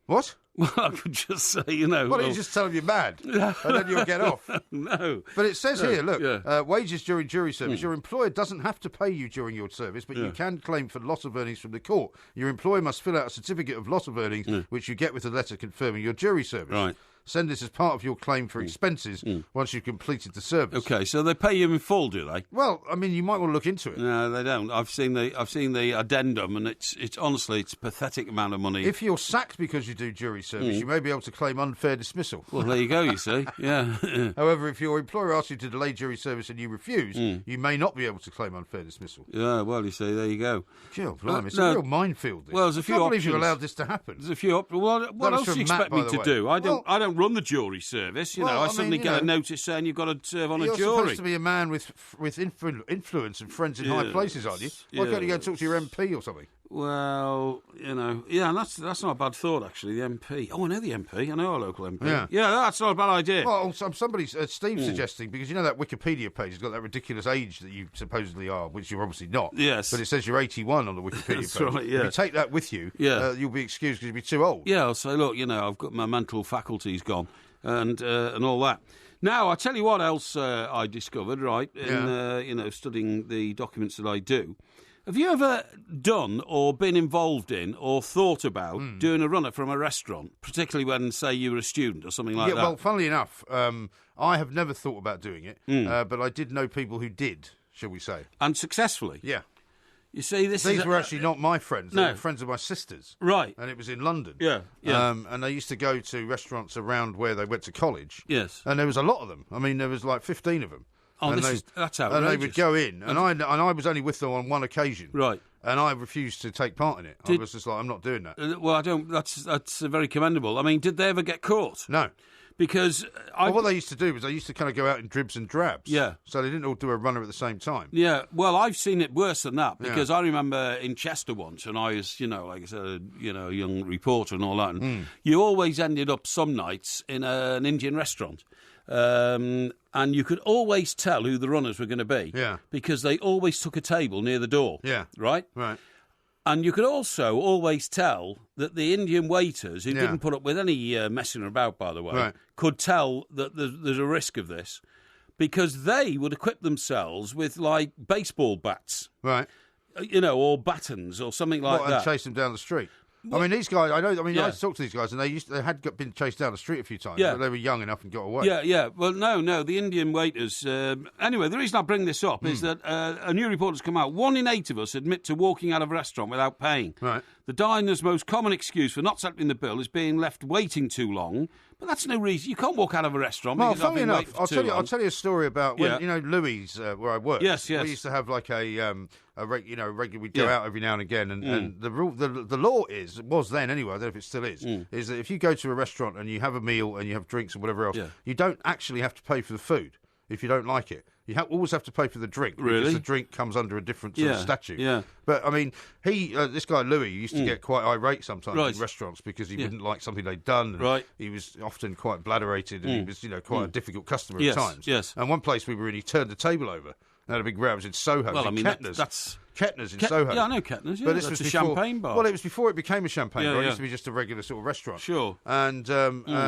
What? Well, I could just say, you know... Well, you just tell them you're mad, and then you'll get off. No. But it says here, look, wages during jury service. Your employer doesn't have to pay you during your service, but you can claim for loss of earnings from the court. Your employer must fill out a certificate of loss of earnings, which you get with a letter confirming your jury service. Right. send this as part of your claim for expenses once you've completed the service. Okay, so they pay you in full, do they? Well, I mean, you might want to look into it. No, they don't. I've seen the addendum, and it's honestly a pathetic amount of money. If you're sacked because you do jury service, you may be able to claim unfair dismissal. Well, there you go, you see. Yeah. However, if your employer asks you to delay jury service and you refuse, you may not be able to claim unfair dismissal. Yeah, well, you see, there you go. Gee, blimey, it's a real minefield. This. Well, there's a few options. I can't believe you allowed this to happen. There's a few options. Well, what else do you expect me to do? I don't run the jury service. I suddenly get a notice saying you've got to serve on a jury. You're supposed to be a man with influence and friends in high places, aren't you? Why can't you go and talk to your MP or something? Well, and that's not a bad thought, actually, the MP. Oh, I know the MP. I know our local MP. Yeah, that's not a bad idea. Well, somebody's, Steve's suggesting, because you know that Wikipedia page has got that ridiculous age that you supposedly are, which you're obviously not. Yes. But it says you're 81 on the Wikipedia That's page. right, yeah. If you take that with you, you'll be excused because you'll be too old. Yeah, I'll say, look, I've got my mental faculties gone and all that. Now, I'll tell you what else I discovered, right, in studying the documents that I do. Have you ever done or been involved in or thought about doing a runner from a restaurant, particularly when, say, you were a student or something like that? Yeah, well, funnily enough, I have never thought about doing it, but I did know people who did, shall we say. And successfully? Yeah. You see, these were actually not my friends. They were friends of my sister's. Right. And it was in London. Yeah. And they used to go to restaurants around where they went to college. Yes. And there was a lot of them. I mean, there was like 15 of them. Oh, that's outrageous. And they would go in, and I was only with them on one occasion. Right. And I refused to take part in it. I was just like, I'm not doing that. Well, I don't. That's very commendable. I mean, did they ever get caught? No. Because what they used to do was they used to kind of go out in dribs and drabs. Yeah. So they didn't all do a runner at the same time. Yeah. Well, I've seen it worse than that because I remember in Chester once, and I was, like I said, a young reporter and all that. And you always ended up some nights in an Indian restaurant. And you could always tell who the runners were going to be. Yeah. Because they always took a table near the door. Yeah. Right? Right. And you could also always tell that the Indian waiters, who didn't put up with any messing about, by the way, could tell that there's a risk of this because they would equip themselves with, like, baseball bats. Right. Or batons or something like that. And chase them down the street. I mean, these guys, I talked to these guys, and they had been chased down the street a few times, but they were young enough and got away. Yeah. Well, no, the Indian waiters... anyway, the reason I bring this up is that a new report has come out. 1 in 8 of us admit to walking out of a restaurant without paying. Right. The diner's most common excuse for not settling the bill is being left waiting too long, but that's no reason. You can't walk out of a restaurant because I've been waiting for too long. I'll tell you a story about when, Louis, where I worked. Yes. We used to have like regular. We'd go out every now and again, and the rule, the law was then anyway. I don't know if it still is that if you go to a restaurant and you have a meal and you have drinks and whatever else, you don't actually have to pay for the food if you don't like it. You always have to pay for the drink because the drink comes under a different sort of statute. Yeah. But I mean, this guy Louis used to get quite irate sometimes in restaurants because he wouldn't like something they'd done. And he was often quite blatherated, and he was quite a difficult customer at times. Yes. And one place we were in, he turned the table over. And had a big row. It was in Soho. Well, I mean, that's Kettner's in Soho. Yeah, I know Kettner's. Yeah, but this that's was a champagne bar. Well, it was before it became a champagne bar. It used to be just a regular sort of restaurant. Sure. And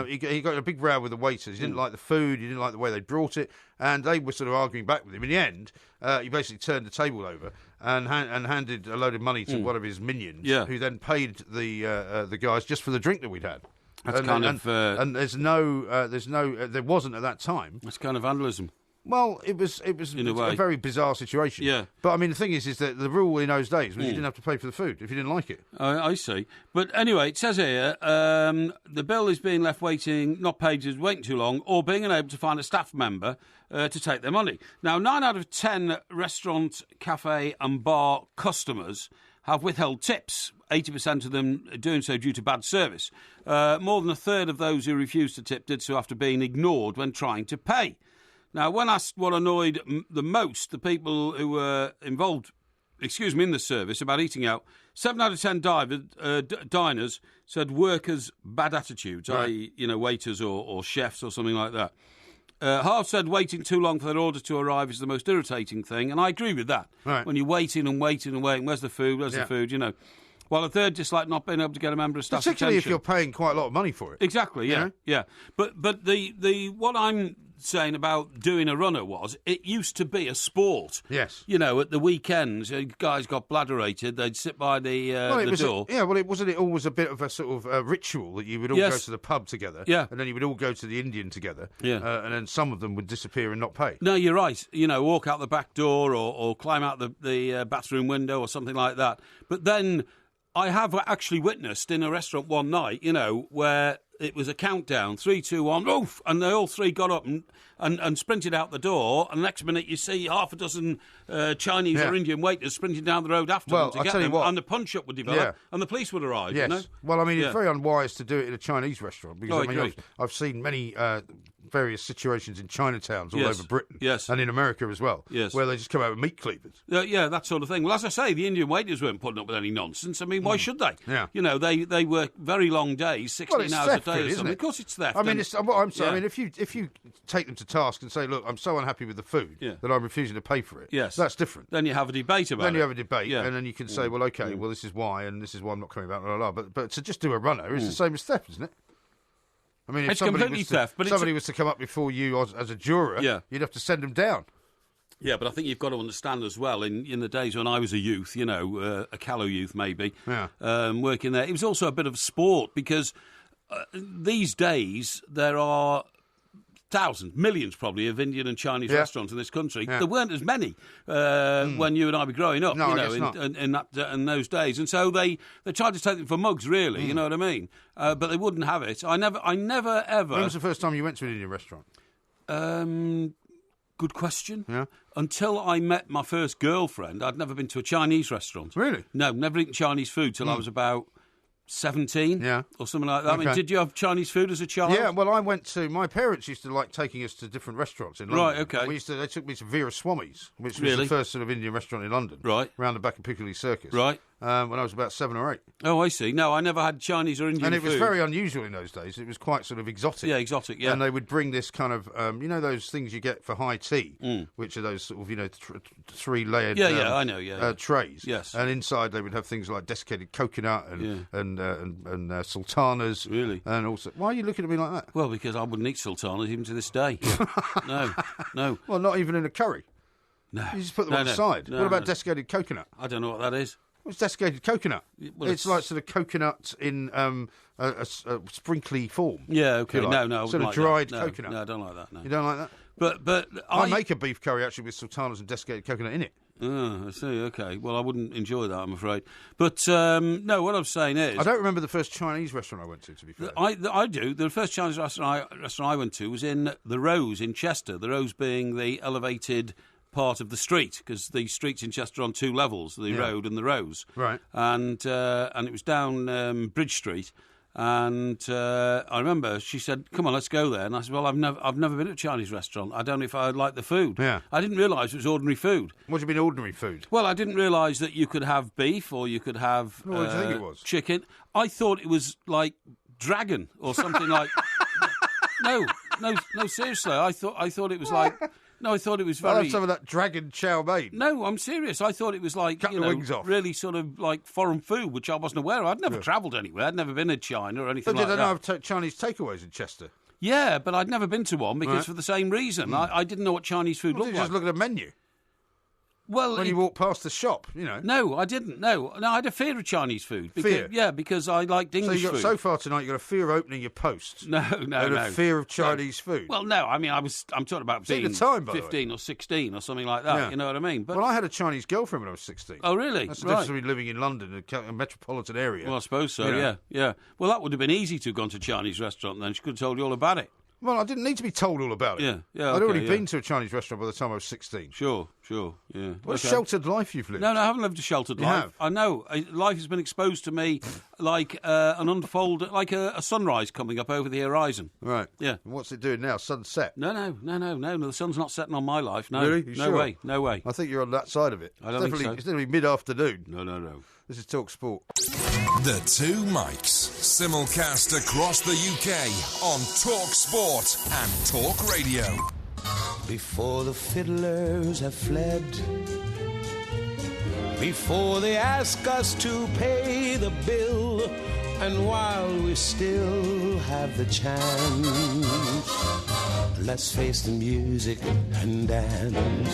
he got a big row with the waiters. He didn't like the food. He didn't like the way they brought it. And they were sort of arguing back with him. In the end, he basically turned the table over and handed a load of money to one of his minions, who then paid the guys just for the drink that we'd had. That's and there wasn't at that time. That's kind of vandalism. Well, it was a very bizarre situation. Yeah. But, I mean, the thing is that the rule in those days was you didn't have to pay for the food if you didn't like it. I see. But anyway, it says here, the bill is being left waiting, not paid, is waiting too long, or being unable to find a staff member to take their money. Now, 9 out of 10 restaurant, cafe and bar customers have withheld tips. 80% of them doing so due to bad service. More than a third of those who refused to tip did so after being ignored when trying to pay. Now, when asked what annoyed the most, the people who were involved, in the service about eating out, 7 out of 10 diners said workers' bad attitudes, i.e., waiters or chefs or something like that. Half said waiting too long for their order to arrive is the most irritating thing, and I agree with that. Right. When you're waiting and waiting and waiting, where's the food, the food, While a third dislike not being able to get a member of staff's particularly attention. if you're paying quite a lot of money for it. Exactly, yeah. But the what I'm saying about doing a runner was, it used to be a sport. Yes. You know, at the weekends, guys got bladderated, they'd sit by the door. It always a bit of a sort of ritual that you would all go to the pub together, and then you would all go to the Indian together, and then some of them would disappear and not pay. No, you're right. You know, walk out the back door or climb out the bathroom window or something like that. But then I have actually witnessed in a restaurant one night, you know, where it was a countdown, 3, 2, 1, oof, and they all three got up and sprinted out the door, and the next minute you see half a dozen Chinese or Indian waiters sprinting down the road after them to get them, and the punch-up would develop, and the police would arrive, Yes. you know? Well, I mean, it's very unwise to do it in a Chinese restaurant, because I've seen many various situations in Chinatowns all over Britain, and in America as well, where they just come out with meat cleavers. Yeah, that sort of thing. Well, as I say, the Indian waiters weren't putting up with any nonsense. I mean, why should they? Yeah. You know, they work very long days, 16 hours a day or something. Of course it's theft. I mean, what I'm saying, I mean, if you take them to task and say, look, I'm so unhappy with the food that I'm refusing to pay for it, that's different. Then you have a debate about it. Then you have a debate, and then you can say, well, OK, well, this is why, and this is why I'm not coming back, blah, blah, blah. But to just do a runner is the same as theft, isn't it? I mean, if it's somebody completely theft. But somebody was to come up before you as a juror, you'd have to send them down. Yeah, but I think you've got to understand as well, in the days when I was a youth, you know, a callow youth maybe, working there, it was also a bit of a sport, because these days there are thousands, millions probably, of Indian and Chinese restaurants in this country. There weren't as many when you and I were growing up, in those days. And so they tried to take them for mugs, really, you know what I mean? But they wouldn't have it. I never ever... When was the first time you went to an Indian restaurant? Good question. Yeah. Until I met my first girlfriend, I'd never been to a Chinese restaurant. Really? No, never eaten Chinese food till I was about 17 or something like that. Okay. I mean, did you have Chinese food as a child? Yeah, well, I went to... My parents used to like taking us to different restaurants in London. Right, OK. They took me to Vera Swami's, which was the first sort of Indian restaurant in London. Right. Around the back of Piccadilly Circus. Right. When I was about 7 or 8. Oh, I see. No, I never had Chinese or Indian food. And it was very unusual in those days. It was quite sort of exotic. Yeah, exotic, yeah. And they would bring this kind of, you know, those things you get for high tea, which are those sort of, you know, three-layered I know, trays. Yes. And inside they would have things like desiccated coconut and sultanas. Really? And also... Why are you looking at me like that? Well, because I wouldn't eat sultanas even to this day. No. Well, not even in a curry? No. You just put them on the side. What about desiccated coconut? I don't know what that is. What's desiccated coconut? Well, it's like sort of coconut in a sprinkly form. Yeah, OK. Like. No. Sort of like dried that. coconut. No, I don't like that, no. You don't like that? But I make a beef curry, actually, with sultanas and desiccated coconut in it. Oh, I see, OK. Well, I wouldn't enjoy that, I'm afraid. But, no, what I'm saying is... I don't remember the first Chinese restaurant I went to be fair. I do. The first Chinese restaurant I went to was in The Rose in Chester, The Rose being the elevated... part of the street, because the street's in Chester on 2 levels, the road and the Rose. Right. And it was down Bridge Street, and I remember she said, come on, let's go there. And I said, well, I've never been to a Chinese restaurant. I don't know if I like the food. Yeah. I didn't realise it was ordinary food. What do you mean ordinary food? Well, I didn't realise that you could have beef or you could have what do you think it was? Chicken. I thought it was like dragon or something like... No, seriously. I thought it was like... No, I thought it was very... I'll have some of that dragon chow mein. No, I'm serious. I thought it was like, Cut the wings off. Really sort of like foreign food, which I wasn't aware of. I'd never travelled anywhere. I'd never been to China or anything like that. Did they not have Chinese takeaways in Chester? Yeah, but I'd never been to one because for the same reason. I didn't know what Chinese food looked like. You just look at a menu. Well, when you walk past the shop, you know. No, I didn't. No, I had a fear of Chinese food. Fear? Yeah, because I liked English food. So far tonight, you've got a fear of opening your post. No. And a fear of Chinese food. Well, no, I mean, I'm talking about being 15 or 16 or something like that, yeah. You know what I mean? Well, I had a Chinese girlfriend when I was 16. Oh, really? That's the difference between living in London, a metropolitan area. Well, I suppose so, yeah. Well, that would have been easy to have gone to a Chinese restaurant then. She could have told you all about it. Well, I didn't need to be told all about it. Yeah. I'd already been to a Chinese restaurant by the time I was 16. Sure, yeah. What a sheltered life you've lived. No, I haven't lived a sheltered life. Have? I know. Life has been exposed to me like an unfold, like a sunrise coming up over the horizon. Right. Yeah. And what's it doing now? Sunset? No. The sun's not setting on my life. No. Really? No way. I think you're on that side of it. I don't think so. It's definitely mid-afternoon. No. This is Talk Sport. The Two Mikes, simulcast across the UK on Talk Sport and Talk Radio. Before the fiddlers have fled, before they ask us to pay the bill, and while we still have the chance, Let's face the music and dance.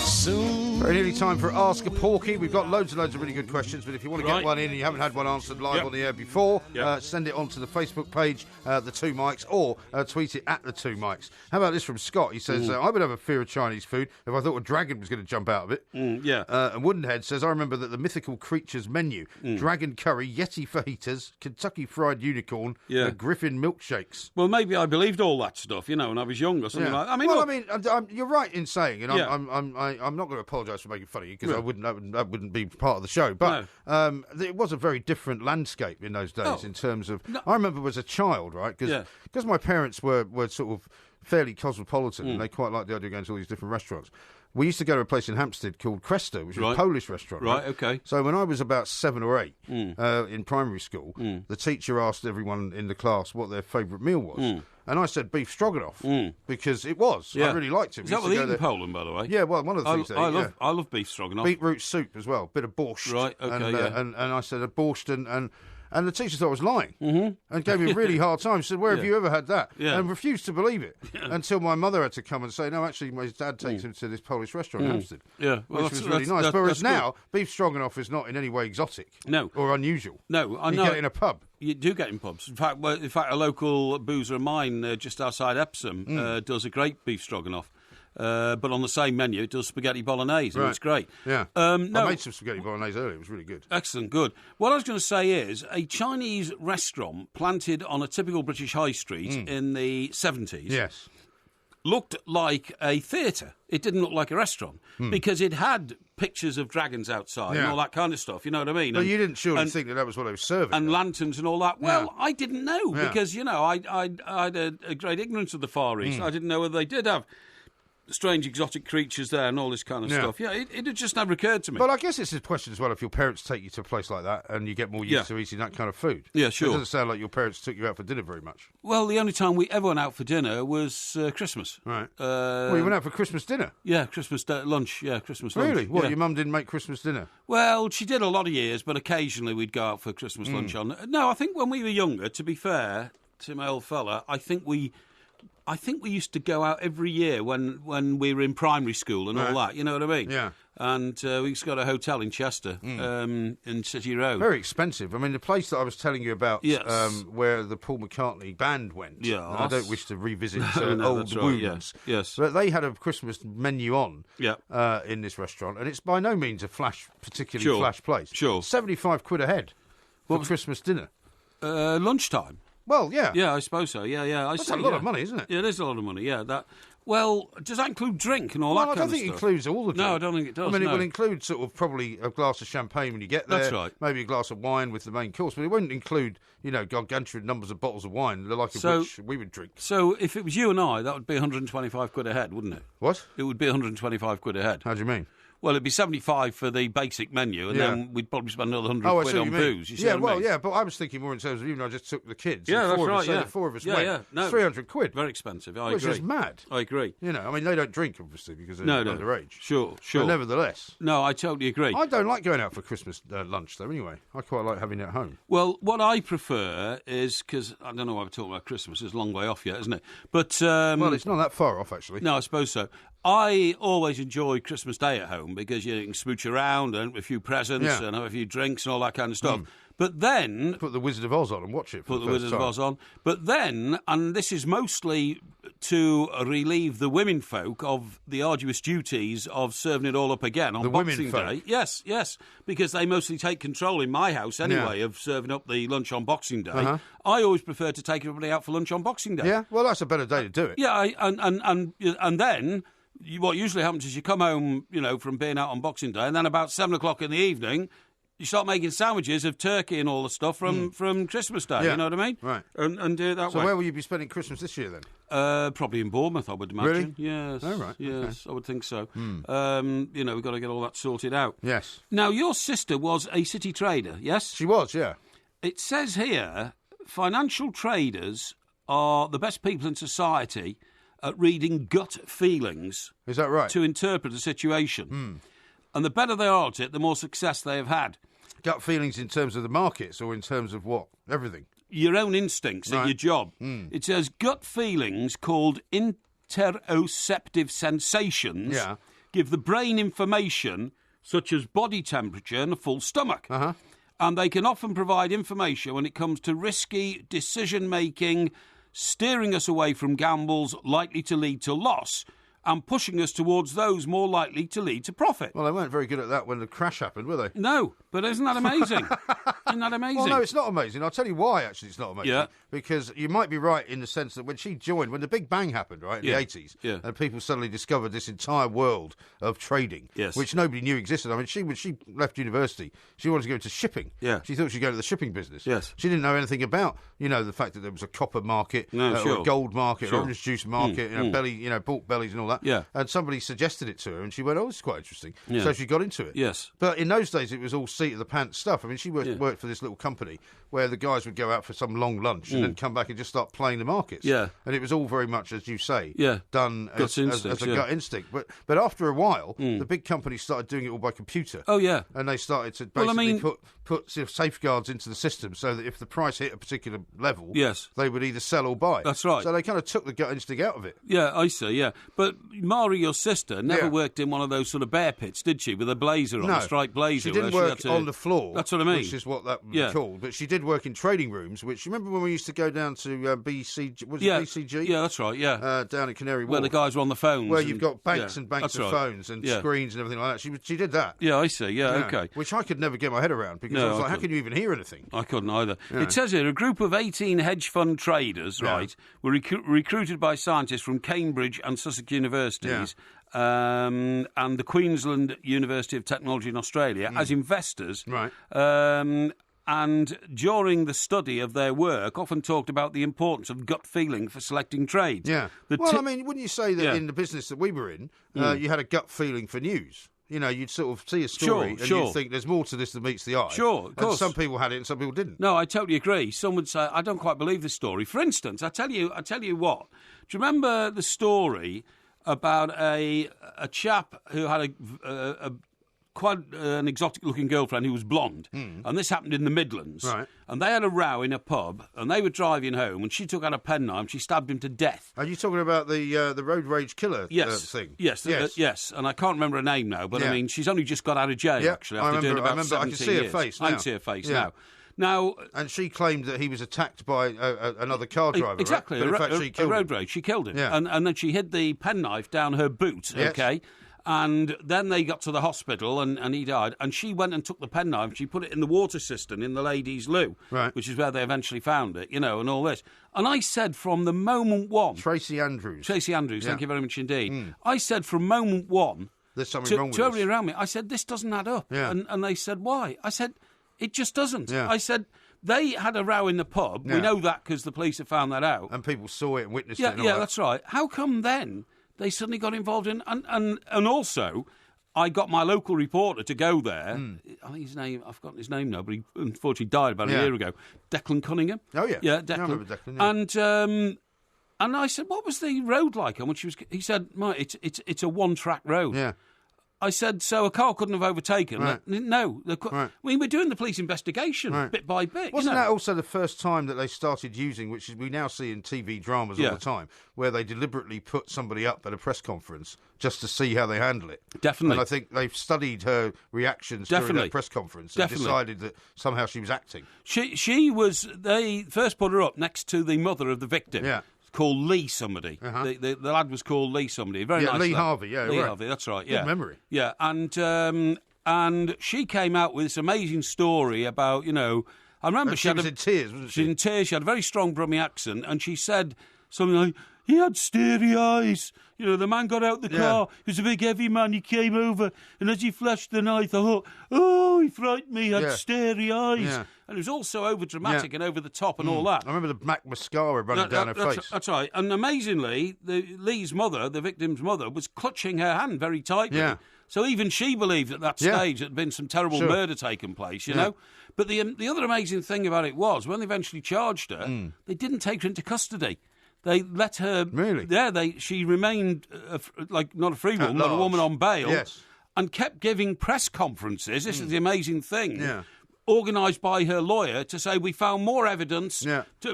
Soon. Very nearly time for Ask a Porky. We've got loads and loads of really good questions, but if you want to get one in and you haven't had one answered live on the air before, send it on to the Facebook page, The Two Mics, or tweet it at The Two Mics. How about this from Scott? He says, I would have a fear of Chinese food if I thought a dragon was going to jump out of it. And Woodenhead says, I remember that the mythical creatures menu, dragon curry, Yeti fajitas, Kentucky fried unicorn, and Griffin milkshakes. Well, maybe I believed all that stuff, when I was young or something like that. I mean, well, look, you're right in saying, and I'm not going to apologise for making fun of you, because that wouldn't be part of the show. But it was a very different landscape in those days in terms of. I remember as a child, right? Because my parents were sort of fairly cosmopolitan, and they quite liked the idea of going to all these different restaurants. We used to go to a place in Hampstead called Cresta, which was a Polish restaurant. Right, okay. So when I was about 7 or 8 in primary school, the teacher asked everyone in the class what their favourite meal was. And I said beef stroganoff, because it was. I really liked it. Is that what they eat in Poland, by the way? Yeah, well, one of the things they eat, I love beef stroganoff. Beetroot soup as well, bit of borscht. Right, okay, and I said a borscht, and the teacher thought I was lying and gave me a really hard time. She said, where have you ever had that? And refused to believe it until my mother had to come and say, no, actually, my dad takes him to this Polish restaurant in Hampstead, which was really nice. Whereas now, beef stroganoff is not in any way exotic or unusual. No, I know. You get it in a pub. You do get in pubs. In fact, a local boozer of mine just outside Epsom does a great beef stroganoff. But on the same menu, it does spaghetti bolognese, and it's great. Yeah. I made some spaghetti bolognese earlier. It was really good. Excellent, good. What I was going to say is a Chinese restaurant planted on a typical British high street in the 70s looked like a theatre. It didn't look like a restaurant because it had pictures of dragons outside and all that kind of stuff. You know what I mean? But you didn't surely think that was what they were serving. And lanterns and all that. Well, I didn't know because, I had a great ignorance of the Far East. I didn't know whether they did have strange exotic creatures there and all this kind of stuff. Yeah, it had just never occurred to me. But I guess it's a question as well if your parents take you to a place like that and you get more used to eating that kind of food. Yeah, sure. It doesn't sound like your parents took you out for dinner very much. Well, the only time we ever went out for dinner was Christmas. Right. Well, you went out for Christmas dinner? Yeah, Christmas lunch. Yeah, Christmas lunch. Really? What, your mum didn't make Christmas dinner? Well, she did a lot of years, but occasionally we'd go out for Christmas lunch on. No, I think when we were younger, to be fair to my old fella, I think we used to go out every year when we were in primary school and all that. You know what I mean? Yeah. And we used to go to a hotel in Chester, in City Road. Very expensive. I mean, the place that I was telling you about, where the Paul McCartney band went. Yeah. I don't wish to revisit old wounds. Yes. But they had a Christmas menu on in this restaurant, and it's by no means a particularly flash place. Sure. £75 a head for Christmas dinner. Lunchtime. Well, yeah. Yeah, I suppose so. Yeah. That's a lot of money, isn't it? Yeah, it is a lot of money, yeah. Well, does that include drink and all that kind of stuff? I don't think it includes all the drink. No, I don't think it does. I mean, it will include sort of probably a glass of champagne when you get there. That's right. Maybe a glass of wine with the main course, but it wouldn't include, gargantuan numbers of bottles of wine, the like of which we would drink. So if it was you and I, that would be £125 a head, wouldn't it? What? It would be £125 a head. How do you mean? Well, it'd be 75 for the basic menu, and then we'd probably spend another £100 on booze. You see what I mean? But I was thinking more in terms of even I just took the kids. Yeah, that's right. The four of us went. It's £300. Very expensive. I agree. Which is mad. I agree. I mean, they don't drink obviously because they're underage. Sure. But nevertheless, no, I totally agree. I don't like going out for Christmas lunch though. Anyway, I quite like having it at home. Well, what I prefer is because I don't know why we're talking about Christmas. It's a long way off yet, isn't it? But well, it's not that far off actually. No, I suppose so. I always enjoy Christmas Day at home because you can smooch around and have a few presents and have a few drinks and all that kind of stuff. But then... Put the Wizard of Oz on and watch it for the Wizard of Oz on. But then, and this is mostly to relieve the women folk of the arduous duties of serving it all up again on Boxing Day. Yes, because they mostly take control in my house anyway of serving up the lunch on Boxing Day. I always prefer to take everybody out for lunch on Boxing Day. Yeah, well, that's a better day to do it. Yeah, and then... What usually happens is you come home, from being out on Boxing Day, and then about 7 o'clock in the evening, you start making sandwiches of turkey and all the stuff from Christmas Day. Yeah. You know what I mean? Right. And do it that way. So where will you be spending Christmas this year then? Probably in Bournemouth, I would imagine. Really? Yes. Oh, right. Yes, okay. I would think so. We've got to get all that sorted out. Yes. Now, your sister was a city trader, yes? She was, yeah. It says here, financial traders are the best people in society at reading gut feelings. Is that right? To interpret a situation. And the better they are at it, the more success they have had. Gut feelings in terms of the markets or in terms of what? Everything? your own instincts at your job. It says gut feelings called interoceptive sensations give the brain information such as body temperature and a full stomach. And they can often provide information when it comes to risky decision-making, steering us away from gambles likely to lead to loss, and pushing us towards those more likely to lead to profit. Well, they weren't very good at that when the crash happened, were they? No, but isn't that amazing? Isn't that amazing? Well, no, it's not amazing. I'll tell you why, actually, it's not amazing. Yeah. Because you might be right in the sense that when she joined, when the Big Bang happened, right, in the 80s, and people suddenly discovered this entire world of trading, which nobody knew existed. I mean, when she left university, she wanted to go into shipping. Yeah. She thought she'd go to the shipping business. Yes. She didn't know anything about, the fact that there was a copper market, or a gold market, or an orange juice market, pork bellies and all that. Yeah. And somebody suggested it to her, and she went, it's quite interesting. Yeah. So she got into it. Yes. But in those days, it was all seat of the pants stuff. I mean, she worked for this little company where the guys would go out for some long lunch and then come back and just start playing the markets. Yeah. And it was all very much, as you say, done as a gut instinct. But after a while, the big companies started doing it all by computer. Oh, yeah. And they started to basically put sort of safeguards into the system so that if the price hit a particular level, they would either sell or buy. That's right. So they kind of took the gut instinct out of it. Yeah, I see, yeah. But Mari, your sister, never worked in one of those sort of bear pits, did she, with a blazer on, a striped blazer? She didn't work on the floor. That's what I mean. Which is what that was called. But she did work in trading rooms, which, you remember when we used to go down to BCG? Was it BCG? Yeah, that's right, yeah. Down in Canary Wharf. Where the guys were on the phones. Where you've got banks and banks of phones and screens and everything like that. She did that. Yeah, I see, okay. Which I could never get my head around because I was like, how can you even hear anything? I couldn't either. It says here, a group of 18 hedge fund traders, were recruited by scientists from Cambridge and Sussex universities and the Queensland University of Technology in Australia as investors. Right. And during the study of their work, often talked about the importance of gut feeling for selecting trades. Yeah. I mean, wouldn't you say that in the business that we were in, you had a gut feeling for news? You'd sort of see a story and you'd think there's more to this than meets the eye. Sure, of course. And some people had it and some people didn't. No, I totally agree. Some would say, I don't quite believe this story. For instance, I tell you what. Do you remember the story about a chap who had quite an exotic-looking girlfriend who was blonde, and this happened in the Midlands. Right. And they had a row in a pub, and they were driving home, and she took out a penknife and she stabbed him to death. Are you talking about the road rage killer thing? Yes. And I can't remember her name now, but I mean, she's only just got out of jail, actually, after doing about 17 years. I can see her face now. I can see her face now. And she claimed that he was attacked by another car driver. Exactly. Right? But in fact, she killed him. Road rage. She killed him. Yeah. And then she hid the penknife down her boot, okay? And then they got to the hospital and he died. And she went and took the penknife and she put it in the water cistern in the ladies' loo, which is where they eventually found it, and all this. And I said from the moment one... Tracy Andrews, thank you very much indeed. I said from moment one... There's something wrong with everybody around me. I said, this doesn't add up. Yeah. And they said, why? I said, it just doesn't. Yeah. I said... They had a row in the pub. We know that because the police have found that out. And people saw it and witnessed it. Yeah, that's right. How come then they suddenly got involved in... And also, I got my local reporter to go there. I think his name... I've forgotten his name now, but he unfortunately died about a year ago. Declan Cunningham. Oh, yeah. Yeah, Declan. I remember Declan, And I said, what was the road like? And when he said, Mate, it's a one-track road. Yeah. I said, so a car couldn't have overtaken? Right. No. Right. I mean, we're doing the police investigation bit by bit. Wasn't that also the first time that they started using, which we now see in TV dramas all the time, where they deliberately put somebody up at a press conference just to see how they handle it? Definitely. And I think they've studied her reactions during that press conference and decided that somehow she was acting. They first put her up next to the mother of the victim. Yeah. Called Lee somebody. The lad was called Lee somebody. Very nice Lee lad. Harvey, Lee Harvey, that's right, yeah. Good memory. Yeah, and she came out with this amazing story about, I remember she was in tears, wasn't she? She was in tears, she had a very strong Brummie accent, and she said something like, he had starey eyes. The man got out the car. He was a big heavy man. He came over, and as he flashed the knife, I thought, he frightened me. He had starey eyes. Yeah. And it was all so over-dramatic and over the top and all that. I remember the black mascara running down her face. That's right. And amazingly, Lee's mother, the victim's mother, was clutching her hand very tightly. Yeah. So even she believed at that stage there had been some terrible murder taking place, you know. But the other amazing thing about it was, when they eventually charged her, they didn't take her into custody. They let her... Really? Yeah, she remained, not a free woman, but a woman on bail. Yes. And kept giving press conferences. This is the amazing thing. Yeah. organised by her lawyer to say we found more evidence,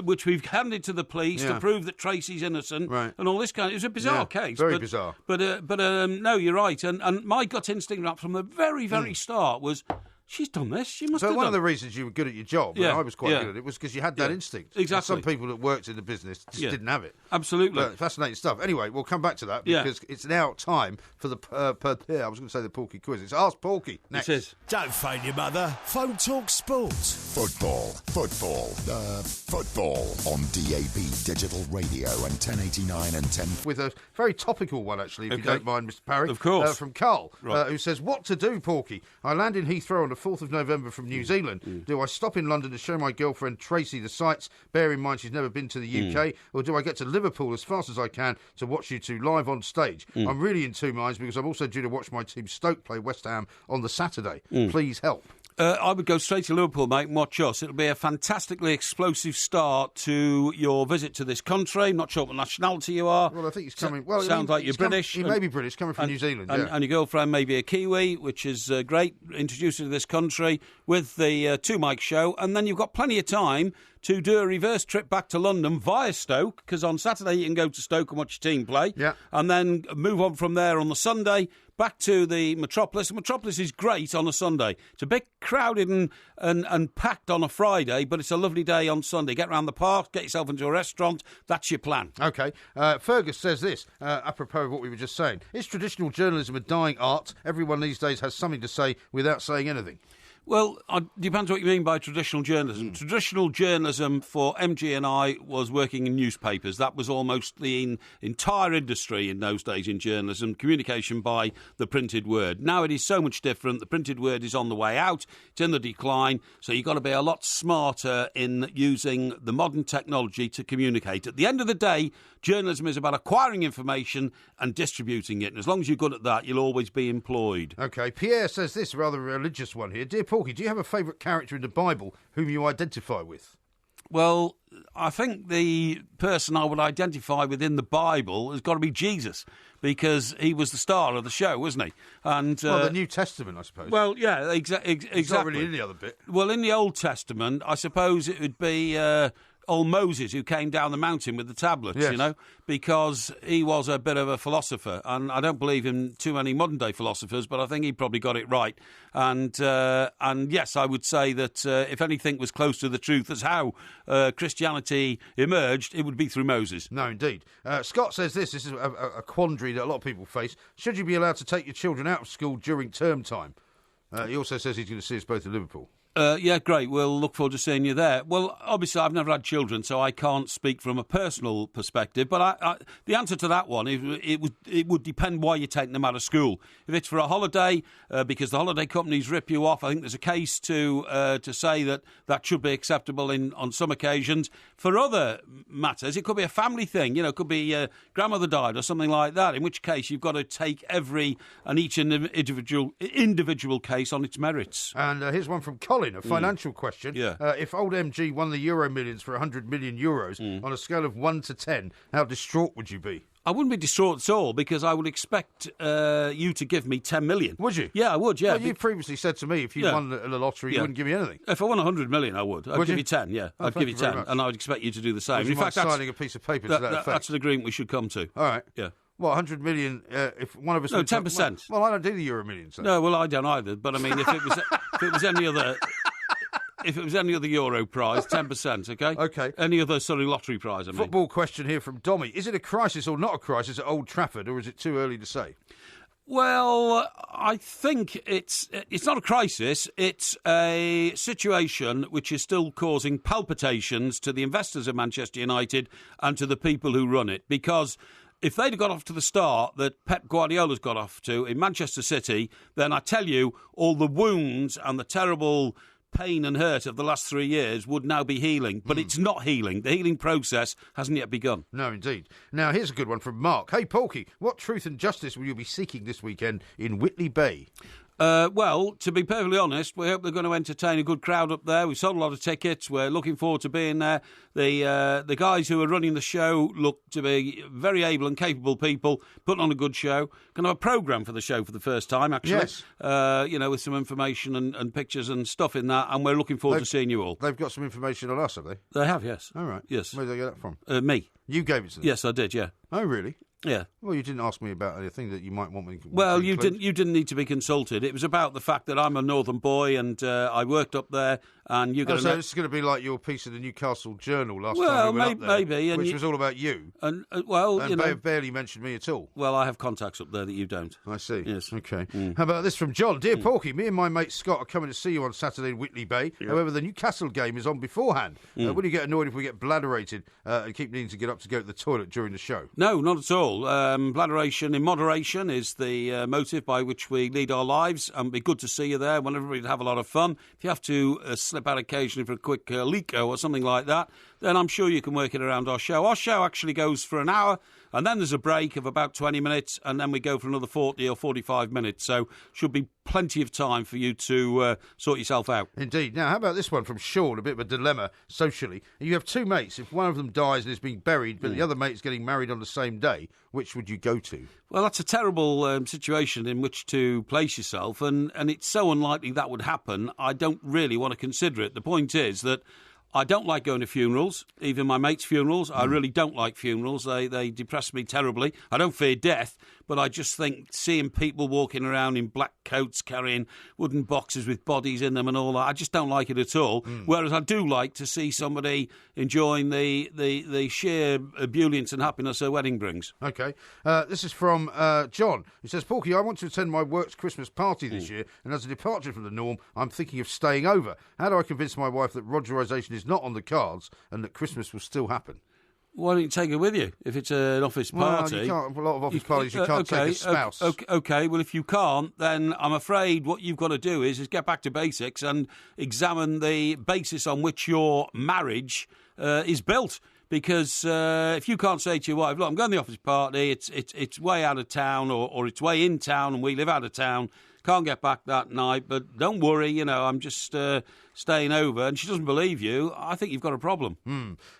which we've handed to the police to prove that Tracy's innocent, and all this kind. It was a bizarre case, very bizarre. But no, you're right. And my gut instinct right from the very, very start was, she's done this. She must have done. So one of the reasons you were good at your job, and I was quite good at it, was because you had that instinct. Exactly. And some people that worked in the business just didn't have it. Absolutely. But fascinating stuff. Anyway, we'll come back to that because it's now time for the I was going to say the Porky quiz. It's Ask Porky next. It is. Don't phone your mother. Phone Talk Sport. Football on DAB Digital Radio and 1089 and 10. With a very topical one, actually, if you don't mind, Mr. Parry. Of course. From Carl, who says, what to do, Porky? I land in Heathrow on the 4th of November from New Zealand. Do I stop in London to show my girlfriend Tracy the sights, bear in mind she's never been to the UK, or do I get to Liverpool as fast as I can to watch you two live on stage? I'm really in two minds because I'm also due to watch my team Stoke play West Ham on the Saturday. Please help. I would go straight to Liverpool, mate, and watch us. It'll be a fantastically explosive start to your visit to this country. Not sure what nationality you are. Well, I think he's coming. Well, sounds like you're British. He may be British, coming from New Zealand. And your girlfriend may be a Kiwi, which is great. Introduce you to this country with the Two Mike show, and then you've got plenty of time to do a reverse trip back to London via Stoke, because on Saturday you can go to Stoke and watch your team play, and then move on from there on the Sunday back to the Metropolis. The Metropolis is great on a Sunday. It's a bit crowded and packed on a Friday, but it's a lovely day on Sunday. Get around the park, get yourself into a restaurant. That's your plan. OK. Fergus says this, apropos of what we were just saying. Is traditional journalism a dying art? Everyone these days has something to say without saying anything. Well, it depends what you mean by traditional journalism. Traditional journalism for MG and I was working in newspapers. That was almost the entire industry in those days in journalism, communication by the printed word. Now it is so much different. The printed word is on the way out. It's in the decline. So you've got to be a lot smarter in using the modern technology to communicate. At the end of the day, journalism is about acquiring information and distributing it. And as long as you're good at that, you'll always be employed. OK. Pierre says this, rather religious one here. Dear Porky, do you have a favourite character in the Bible whom you identify with? Well, I think the person I would identify with in the Bible has got to be Jesus, because he was the star of the show, wasn't he? And the New Testament, I suppose. Well, yeah, exactly. He's not really in the other bit. Well, in the Old Testament, I suppose it would be old Moses, who came down the mountain with the tablets, you know, because he was a bit of a philosopher. And I don't believe in too many modern-day philosophers, but I think he probably got it right. And yes, I would say that if anything was close to the truth as how Christianity emerged, it would be through Moses. No, indeed. Scott says this is a quandary that a lot of people face. Should you be allowed to take your children out of school during term time? He also says he's going to see us both in Liverpool. Yeah, great. We'll look forward to seeing you there. Well, obviously, I've never had children, so I can't speak from a personal perspective. But the answer to that one, it would depend why you're taking them out of school. If it's for a holiday, because the holiday companies rip you off, I think there's a case to say that should be acceptable on some occasions. For other matters, it could be a family thing. You know, it could be grandmother died or something like that, in which case you've got to take each individual case on its merits. And here's one from Colin. A financial question. If old MG won the Euro Millions for 100 million euros on a scale of 1 to 10, how distraught would you be? I wouldn't be distraught at all, because I would expect you to give me 10 million. Would you? Yeah, I would, yeah. Well, you previously said to me if you won the lottery, you wouldn't give me anything. If I won 100 million, I would. I'd give you 10, yeah. Oh, I'd give you 10, and I would expect you to do the same. In fact, signing a piece of paper to that effect. That's an agreement we should come to. All right. Yeah. Well, 100 million, if one of us... No, 10%. Well, I don't do the Euro Millions. So. No, well, I don't either. But, I mean, if it was any other... If it was any other Euro prize, 10%, OK? OK. Any other sort of lottery prize, I mean. Football question here from Dommy. Is it a crisis or not a crisis at Old Trafford, or is it too early to say? Well, I think it's not a crisis. It's a situation which is still causing palpitations to the investors of Manchester United and to the people who run it, because... if they'd have got off to the start that Pep Guardiola's got off to in Manchester City, then I tell you, all the wounds and the terrible pain and hurt of the last 3 years would now be healing. But it's not healing. The healing process hasn't yet begun. No, indeed. Now, here's a good one from Mark. Hey, Porky, what truth and justice will you be seeking this weekend in Whitley Bay? Well, to be perfectly honest, we hope they're going to entertain a good crowd up there. We've sold a lot of tickets. We're looking forward to being there. The guys who are running the show look to be very able and capable people, putting on a good show. Going to have a programme for the show for the first time, actually. Yes. With some information and pictures and stuff in that, and we're looking forward to seeing you all. They've got some information on us, have they? They have, yes. All right. Yes. Where did they get that from? Me. You gave it to them? Yes, I did, yeah. Oh, really? Yeah. Well, you didn't ask me about anything that you might want me to Well, you include. didn't need to be consulted. It was about the fact that I'm a northern boy and I worked up there, and you're going to. So it's going to be like your piece of the Newcastle Journal last time Well, we went up there, maybe, which was all about you. And they barely mentioned me at all. Well, I have contacts up there that you don't. I see. Yes. Okay. How about this from John? Dear Porky, me and my mate Scott are coming to see you on Saturday in Whitley Bay. Yep. However, the Newcastle game is on beforehand. Will you get annoyed if we get bladderated and keep needing to get up to go to the toilet during the show? No, not at all. Bladderation in moderation is the motive by which we lead our lives, and it'd be good to see you there. Want everybody to have a lot of fun. If you have to slip out occasionally for a quick leako or something like that, then I'm sure you can work it around our show. Our show actually goes for an hour, and then there's a break of about 20 minutes, and then we go for another 40 or 45 minutes. So should be plenty of time for you to sort yourself out. Indeed. Now, how about this one from Sean, a bit of a dilemma socially. You have two mates. If one of them dies and is being buried, but the other mate is getting married on the same day, which would you go to? Well, that's a terrible situation in which to place yourself, and it's so unlikely that would happen, I don't really want to consider it. The point is that I don't like going to funerals, even my mates' funerals. I really don't like funerals. They depress me terribly. I don't fear death, but I just think seeing people walking around in black coats carrying wooden boxes with bodies in them and all that, I just don't like it at all. Whereas I do like to see somebody enjoying the sheer ebullience and happiness a wedding brings. OK. This is from John, who says, Porky, I want to attend my work's Christmas party this year, and as a departure from the norm, I'm thinking of staying over. How do I convince my wife that Rogerisation is not on the cards and that Christmas will still happen? Why don't you take her with you if it's an office party? Well, you can't, a lot of office parties you can't take a spouse. Okay, well, if you can't, then I'm afraid what you've got to do is get back to basics and examine the basis on which your marriage is built. Because if you can't say to your wife, look, I'm going to the office party, it's way out of town or it's way in town and we live out of town, can't get back that night, but don't worry, I'm just staying over, and she doesn't believe you, I think you've got a problem.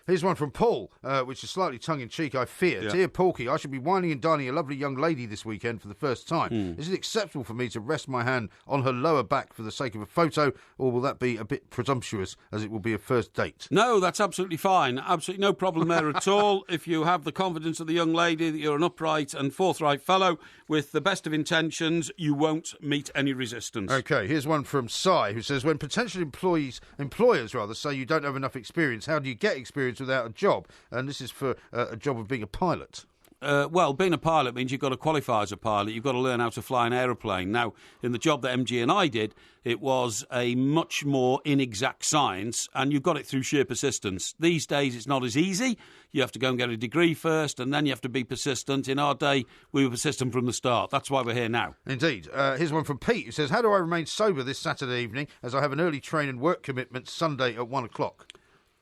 Here's one from Paul, which is slightly tongue-in-cheek, I fear. Yeah. Dear Porky, I should be whining and dining a lovely young lady this weekend for the first time. Is it acceptable for me to rest my hand on her lower back for the sake of a photo, or will that be a bit presumptuous, as it will be a first date? No, that's absolutely fine. Absolutely no problem there at all. If you have the confidence of the young lady that you're an upright and forthright fellow with the best of intentions, you won't meet any resistance. OK, here's one from Sai, who says, when potential employers say you don't have enough experience, how do you get experience without a job? And this is for a job of being a pilot. Well, being a pilot means you've got to qualify as a pilot. You've got to learn how to fly an aeroplane. Now, in the job that MG and I did, it was a much more inexact science, and you got it through sheer persistence. These days, it's not as easy. You have to go and get a degree first, and then you have to be persistent. In our day, we were persistent from the start. That's why we're here now. Indeed. Here's one from Pete, who says, how do I remain sober this Saturday evening, as I have an early train and work commitment Sunday at 1 o'clock?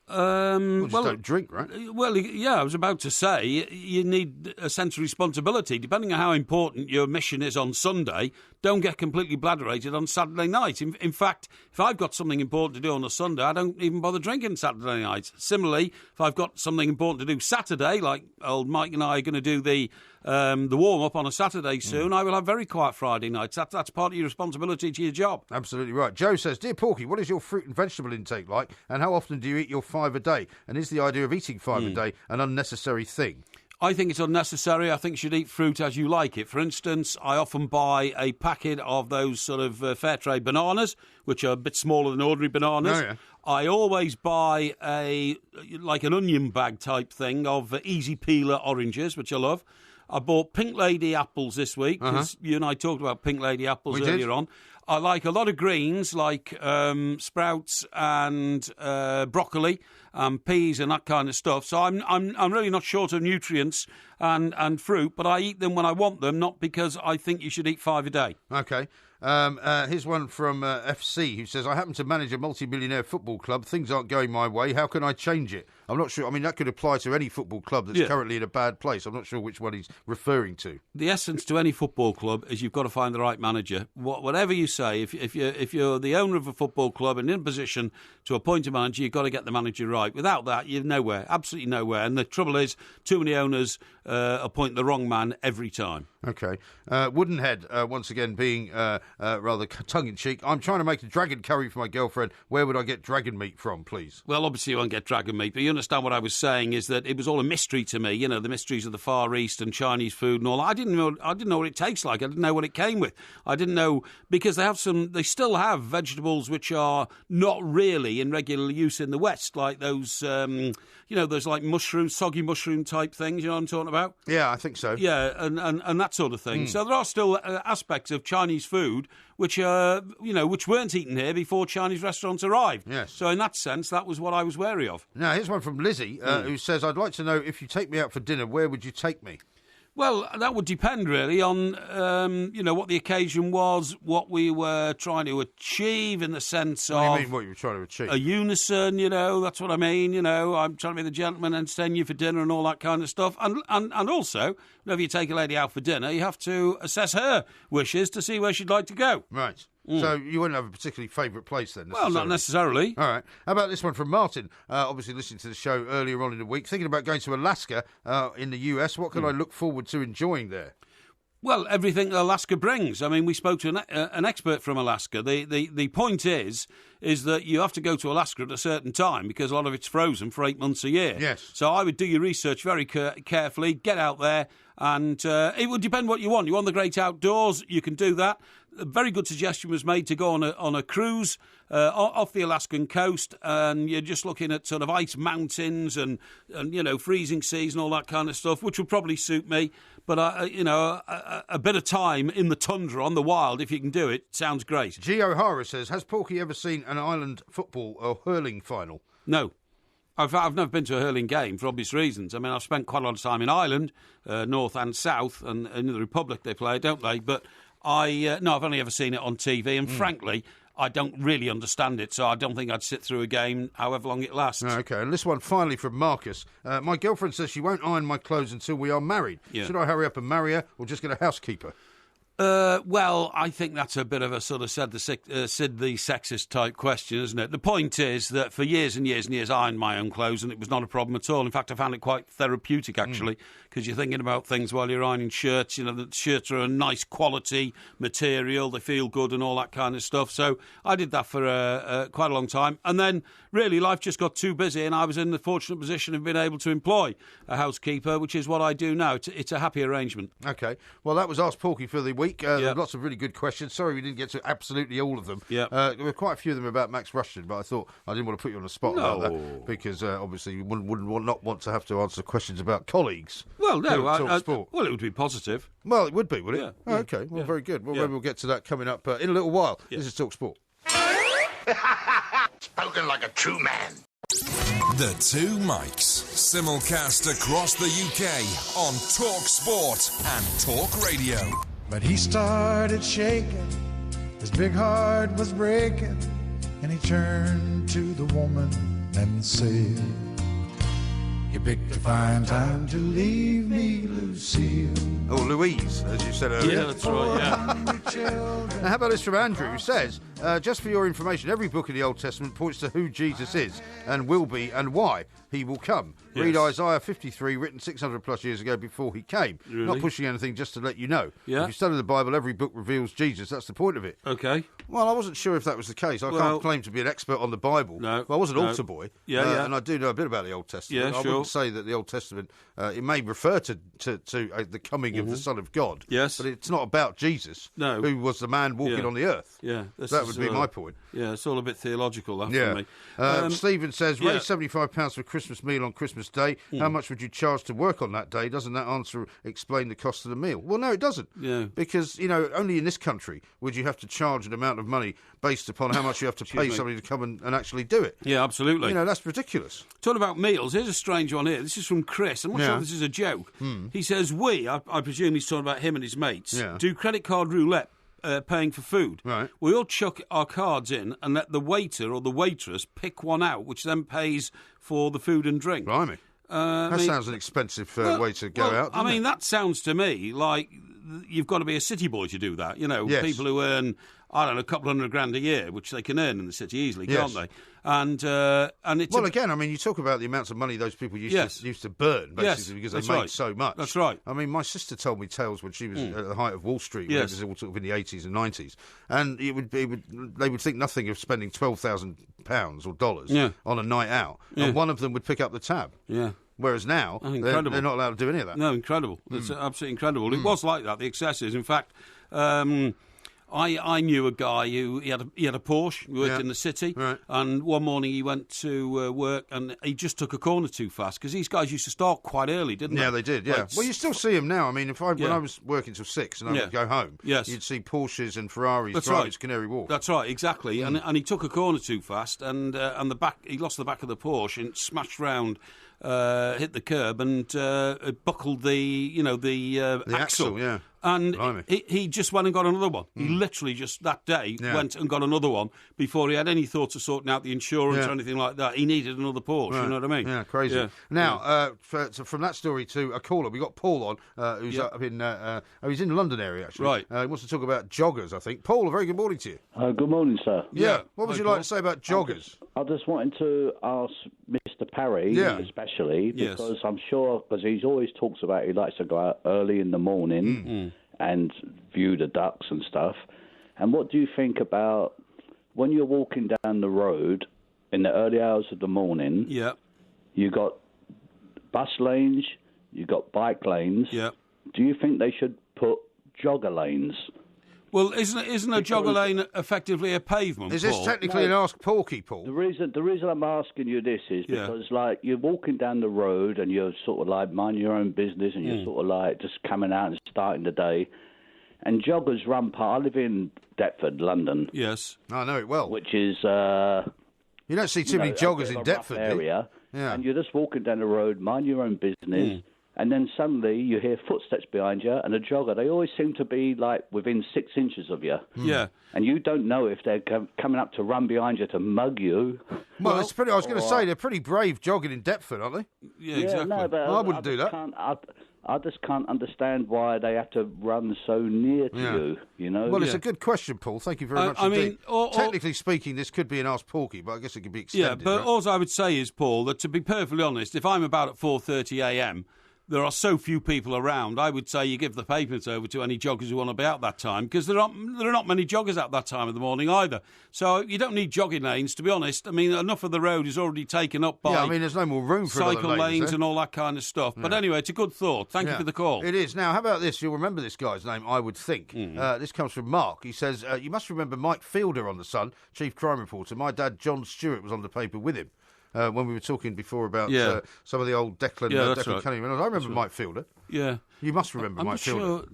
Don't drink, right? Well, yeah, I was about to say, you need a sense of responsibility. Depending on how important your mission is on Sunday, don't get completely bladderated on Saturday night. In fact, if I've got something important to do on a Sunday, I don't even bother drinking Saturday night. Similarly, if I've got something important to do Saturday, like old Mike and I are going to do the warm-up on a Saturday soon, I will have very quiet Friday nights. That's part of your responsibility to your job. Absolutely right. Joe says, dear Porky, what is your fruit and vegetable intake like, and how often do you eat your 5 a day? And is the idea of eating 5 a day an unnecessary thing? I think it's unnecessary. I think you should eat fruit as you like it. For instance, I often buy a packet of those sort of fair trade bananas, which are a bit smaller than ordinary bananas. Oh, yeah. I always buy an onion bag type thing of easy peeler oranges, which I love. I bought Pink Lady apples this week, because you and I talked about Pink Lady apples earlier on. I like a lot of greens, like sprouts and broccoli and peas and that kind of stuff. So I'm really not short of nutrients and fruit, but I eat them when I want them, not because I think you should eat 5 a day. OK. Here's one from FC who says, I happen to manage a multi-millionaire football club. Things aren't going my way. How can I change it? I'm not sure. I mean, that could apply to any football club that's currently in a bad place. I'm not sure which one he's referring to. The essence to any football club is you've got to find the right manager. Whatever you say, if you're the owner of a football club and in a position to appoint a manager, you've got to get the manager right. Without that, you're nowhere, absolutely nowhere. And the trouble is, too many owners appoint the wrong man every time. OK. Woodenhead, once again, being rather tongue-in-cheek. I'm trying to make a dragon curry for my girlfriend. Where would I get dragon meat from, please? Well, obviously you won't get dragon meat, but you understand what I was saying is that it was all a mystery to me, the mysteries of the Far East and Chinese food and all. I didn't know what it tastes like. I didn't know what it came with. I didn't know, because they still have vegetables which are not really in regular use in the West, like those, those like mushrooms, soggy mushroom type things, you know what I'm talking about? Yeah, I think so. Yeah, and that sort of thing. So there are still aspects of Chinese food which weren't eaten here before Chinese restaurants arrived. Yes. So in that sense, that was what I was wary of. Now, here's one from Lizzie, who says, I'd like to know, if you take me out for dinner, where would you take me? Well, that would depend really on, what the occasion was, what we were trying to achieve in the sense of... What do you mean, what you were trying to achieve? A unison, that's what I mean, I'm trying to be the gentleman, entertain you for dinner and all that kind of stuff. And also, whenever you take a lady out for dinner, you have to assess her wishes to see where she'd like to go. Right. So you wouldn't have a particularly favourite place then? Well, not necessarily. All right. How about this one from Martin? Obviously listening to the show earlier on in the week, thinking about going to Alaska in the US. What can I look forward to enjoying there? Well, everything that Alaska brings. I mean, we spoke to an expert from Alaska. The point is that you have to go to Alaska at a certain time because a lot of it's frozen for 8 months a year. Yes. So I would do your research very carefully, get out there, and it would depend what you want. You want the great outdoors, you can do that. A very good suggestion was made to go on a cruise off the Alaskan coast, and you're just looking at sort of ice mountains and freezing seas and all that kind of stuff, which would probably suit me. But a bit of time in the tundra on the wild, if you can do it, sounds great. G. O'Hara says, has Porky ever seen an Ireland football or hurling final? No. I've never been to a hurling game for obvious reasons. I mean, I've spent quite a lot of time in Ireland, north and south, and in the Republic they play, don't they? But I've only ever seen it on TV, and frankly, I don't really understand it, so I don't think I'd sit through a game however long it lasts. OK, and this one finally from Marcus. My girlfriend says she won't iron my clothes until we are married. Yeah. Should I hurry up and marry her or just get a housekeeper? Well, I think that's a bit of a sort of Sid the sexist type question, isn't it? The point is that for years and years and years I ironed my own clothes and it was not a problem at all. In fact, I found it quite therapeutic, actually, because you're thinking about things while you're ironing shirts. The shirts are a nice quality material, they feel good and all that kind of stuff. So I did that for quite a long time. And then, really, life just got too busy and I was in the fortunate position of being able to employ a housekeeper, which is what I do now. It's a happy arrangement. OK. Well, that was Ask Porky for the week. There were lots of really good questions. Sorry we didn't get to absolutely all of them. There were quite a few of them about Max Rushden, but I thought I didn't want to put you on the spot about that because obviously you wouldn't not want to have to answer questions about colleagues. Well, no, sport. Well, it would be positive. Well, it would be, would it? Yeah. Oh, OK. Well, very good. Well, maybe we'll get to that coming up in a little while. Yeah. This is Talk Sport. Spoken like a true man. The Two Mics, simulcast across the UK on Talk Sport and Talk Radio. But he started shaking, his big heart was breaking, and he turned to the woman and said, you picked a fine time to leave me, Lucille. Oh, Louise, as you said earlier. Yeah, that's right, Now, how about this from Andrew, who says, just for your information, every book in the Old Testament points to who Jesus is and will be and why he will come. Yes. Read Isaiah 53, written 600 plus years ago before he came. Really? Not pushing anything, just to let you know. Yeah. If you study the Bible, every book reveals Jesus. That's the point of it. OK. Well, I wasn't sure if that was the case. I can't claim to be an expert on the Bible. No. Well, I was an altar boy. Yeah. And I do know a bit about the Old Testament. Yeah, I wouldn't say that the Old Testament, it may refer to the coming of the Son of God. Yes. But it's not about Jesus, who was the man walking on the earth. Yeah. That would be my point. Yeah, it's all a bit theological, that for me. Stephen says, raise £75 for a Christmas meal on Christmas Day. How much would you charge to work on that day? Doesn't that answer explain the cost of the meal? Well, no, it doesn't. Yeah. Because, only in this country would you have to charge an amount of money based upon how much you have to pay somebody to come and actually do it. Yeah, absolutely. That's ridiculous. Talking about meals, here's a strange one here. This is from Chris. I'm not sure if this is a joke. He says, I presume he's talking about him and his mates, do credit card roulette paying for food. Right. We all chuck our cards in and let the waiter or the waitress pick one out, which then pays for the food and drink. Blimey. That sounds an expensive way to go out, doesn't it? That sounds to me like you've got to be a city boy to do that. You know, people who earn, I don't know, a couple $100,000 a year, which they can earn in the city easily, can't they? And it's again, I mean, you talk about the amounts of money those people used to burn, basically, because they made so much. That's right. I mean, my sister told me tales when she was at the height of Wall Street, when it was all sort of in the 80s and 90s, and they would think nothing of spending £12,000 or dollars on a night out, and one of them would pick up the tab. Yeah. Whereas now, they're not allowed to do any of that. No, incredible. It's absolutely incredible. It was like that, the excesses. In fact, I knew a guy who he had a Porsche. He worked in the city, and one morning he went to work and he just took a corner too fast because these guys used to start quite early, didn't they? Yeah, they did. Yeah. Like, well, you still see them now. I mean, when I was working till 6 and I would go home, you'd see Porsches and Ferraris driving to Canary Wharf. That's right, exactly. And he took a corner too fast, and he lost the back of the Porsche and smashed round. Hit the curb and buckled the axle. Yeah. And he just went and got another one. He literally just that day went and got another one before he had any thoughts of sorting out the insurance or anything like that. He needed another Porsche, you know what I mean? Yeah, crazy. Yeah. Now, so from that story to a caller, we got Paul on, who's up in, he's in the London area, actually. Right. He wants to talk about joggers, I think. Paul, a very good morning to you. Good morning, sir. Yeah. What would you like to say about joggers? I just wanted to ask Mr. Parry, especially, because I'm sure, because he always talks about he likes to go out early in the morning and view the ducks and stuff. And what do you think about when you're walking down the road in the early hours of the morning? Yeah. You got bus lanes, you got bike lanes. Yeah. Do you think they should put jogger lanes? Well, isn't a jogger lane effectively a pavement? Is this technically an Ask Porky, Paul? The reason I'm asking you this is because, like, you're walking down the road and you're sort of like minding your own business and you're sort of like just coming out and starting the day, and joggers run past. I live in Deptford, London. Yes, I know it well. Which is you don't see too many joggers in Deptford area, and you're just walking down the road, mind your own business. And then suddenly you hear footsteps behind you, and a jogger, they always seem to be like within 6 inches of you. Yeah. And you don't know if they're coming up to run behind you to mug you. Well, it's pretty. I was going to say, they're pretty brave jogging in Deptford, aren't they? Yeah, exactly. No, but I wouldn't do that. I just can't understand why they have to run so near to you, you know? Well, it's a good question, Paul. Thank you very much indeed. Technically speaking, this could be an Ask Porky, but I guess it could be extended. Yeah, but all I would say is, Paul, that to be perfectly honest, if I'm about at 4:30 a.m., there are so few people around, I would say you give the pavements over to any joggers who want to be out that time, because there are not many joggers out that time of the morning either. So you don't need jogging lanes, to be honest. I mean, enough of the road is already taken up by there's no more room for cycle lanes eh? and all that kind of stuff. But anyway, it's a good thought. Thank you for the call. It is. Now, how about this? You'll remember this guy's name, I would think. This comes from Mark. He says, you must remember Mike Fielder on The Sun, chief crime reporter. My dad, John Stewart, was on the paper with him. When we were talking before about some of Declan Cunningham. I remember Mike Fielder. Yeah. You must remember Mike Fielder.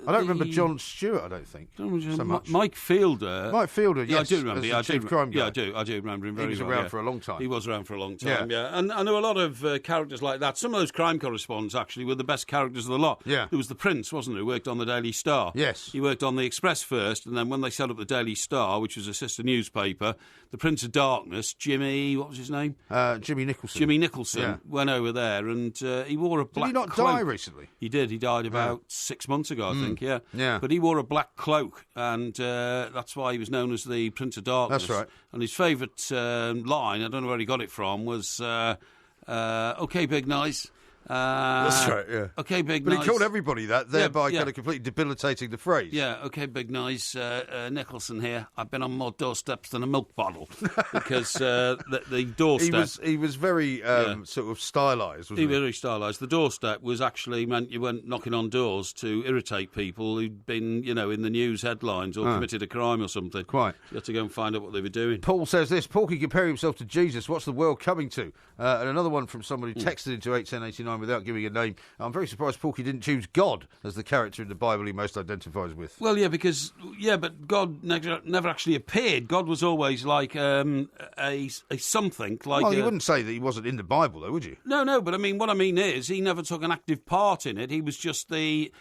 I don't remember John Stewart, I don't think, so much. Mike Fielder. Mike Fielder, yes. Yeah, I do remember. As the chief crime guy. Yeah, I do remember him very well. He was around for a long time. He was around for a long time, yeah. And I know a lot of characters like that. Some of those crime correspondents, actually, were the best characters of the lot. Yeah. There was the Prince, wasn't there, who worked on the Daily Star. Yes. He worked on the Express first, and then when they set up the Daily Star, which was a sister newspaper, the Prince of Darkness, Jimmy, what was his name? Jimmy Nicholson. Jimmy Nicholson went over there, and he wore a black cloak. Did he not die recently? He did. He died about 6 months ago, I think, yeah. But he wore a black cloak, and that's why he was known as the Prince of Darkness. That's right. And his favourite line, I don't know where he got it from, was, OK, Big Nice. That's right, yeah. OK, Big But Nice. he called everybody that, thereby kind of completely debilitating the phrase. Yeah, OK, Big Nice, Nicholson here. I've been on more doorsteps than a milk bottle. Because the doorstep... He was very sort of stylised, wasn't he? Very stylised. The doorstep was actually meant you went knocking on doors to irritate people who'd been, in the news headlines or committed a crime or something. Quite. So you had to go and find out what they were doing. Paul says this, Porky comparing himself to Jesus. What's the world coming to? And another one from somebody who texted into 81089 without giving a name. I'm very surprised Porky didn't choose God as the character in the Bible he most identifies with. Well, but God never actually appeared. God was always like a something. Like well, you wouldn't say that he wasn't in the Bible, though, would you? No. But I mean, what I mean is, he never took an active part in it. He was just the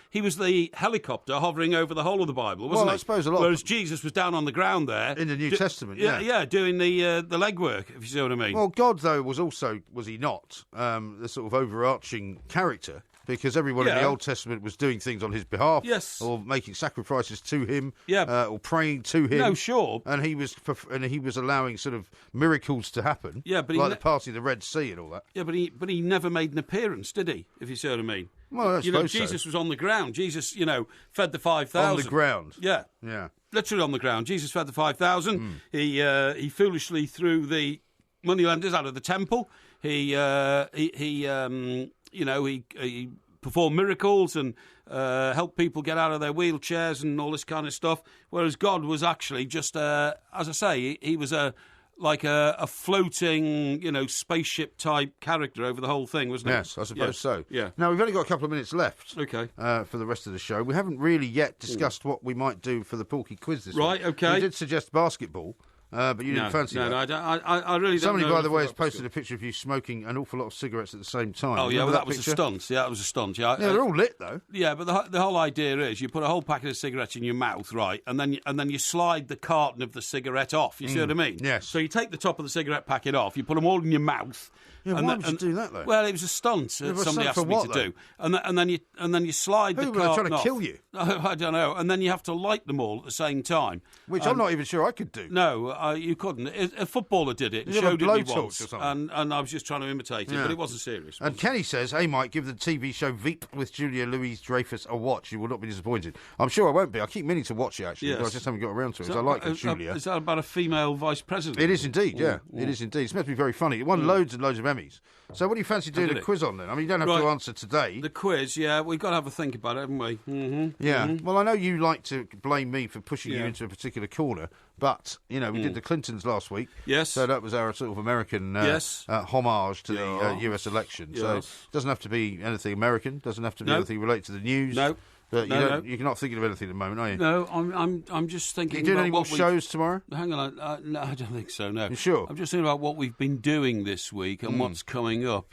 helicopter hovering over the whole of the Bible, wasn't he? I suppose a lot. Whereas Jesus was down on the ground there in the New Testament. Yeah, doing the legwork. If you see what I mean. Well, God though was he not the sort of overarching character? Because everyone in the Old Testament was doing things on his behalf, or making sacrifices to him, or praying to him. No, sure. And he was allowing sort of miracles to happen, but like the parting of the Red Sea and all that. Yeah, but he never made an appearance, did he? If you see what I mean. Well, I suppose Jesus was on the ground. Jesus, fed the 5,000 on the ground. Yeah. Literally on the ground. Jesus fed the 5,000. He foolishly threw the moneylenders out of the temple. He performed miracles and helped people get out of their wheelchairs and all this kind of stuff. Whereas God was actually just, as I say, he was a floating, spaceship type character over the whole thing, wasn't he? Yes, I suppose so. Yeah. Now we've only got a couple of minutes left. Okay. For the rest of the show, we haven't really yet discussed what we might do for the Porky quiz this week. Right. Okay. We did suggest basketball. But you didn't fancy that. No, I really don't. Somebody, by the way, has posted a picture of you smoking an awful lot of cigarettes at the same time. Oh, yeah, well, that was a stunt. Yeah, that was a stunt. Yeah, they're all lit, though. Yeah, but the whole idea is you put a whole packet of cigarettes in your mouth, right, and then you slide the carton of the cigarette off. You see what I mean? Yes. So you take the top of the cigarette packet off, you put them all in your mouth. Yeah, why would you do that, though? Well, it was a stunt somebody asked me to do. And then you slide the carton off. Who were trying to kill you? I don't know. And then you have to light them all at the same time. Which I'm not even sure I could do. No, you couldn't. A footballer did it. Showed it me once. And I was just trying to imitate it, but it wasn't serious. And Kenny says, hey, Mike, give the TV show Veep with Julia Louis-Dreyfus a watch. You will not be disappointed. I'm sure I won't be. I keep meaning to watch it, actually, but I just haven't got around to it. I like Julia. Is that about a female vice president? It is indeed, yeah. It is indeed. It's meant to be very funny. It won loads and loads of Emmys. So what do you fancy doing a quiz on, then? I mean, you don't have to answer today. The quiz, yeah. We've got to have a think about it, haven't we? Mm-hmm. Yeah. Mm-hmm. Well, I know you like to blame me for pushing you into a particular corner, but, we did the Clintons last week. Yes. So that was our sort of American homage to the US election. Yes. So it doesn't have to be anything American. Doesn't have to be anything related to the news. No. But you're not thinking of anything at the moment, are you? No, I'm just thinking. Are you doing any more shows tomorrow? Hang on, no, I don't think so. No, you sure? I'm just thinking about what we've been doing this week and what's coming up.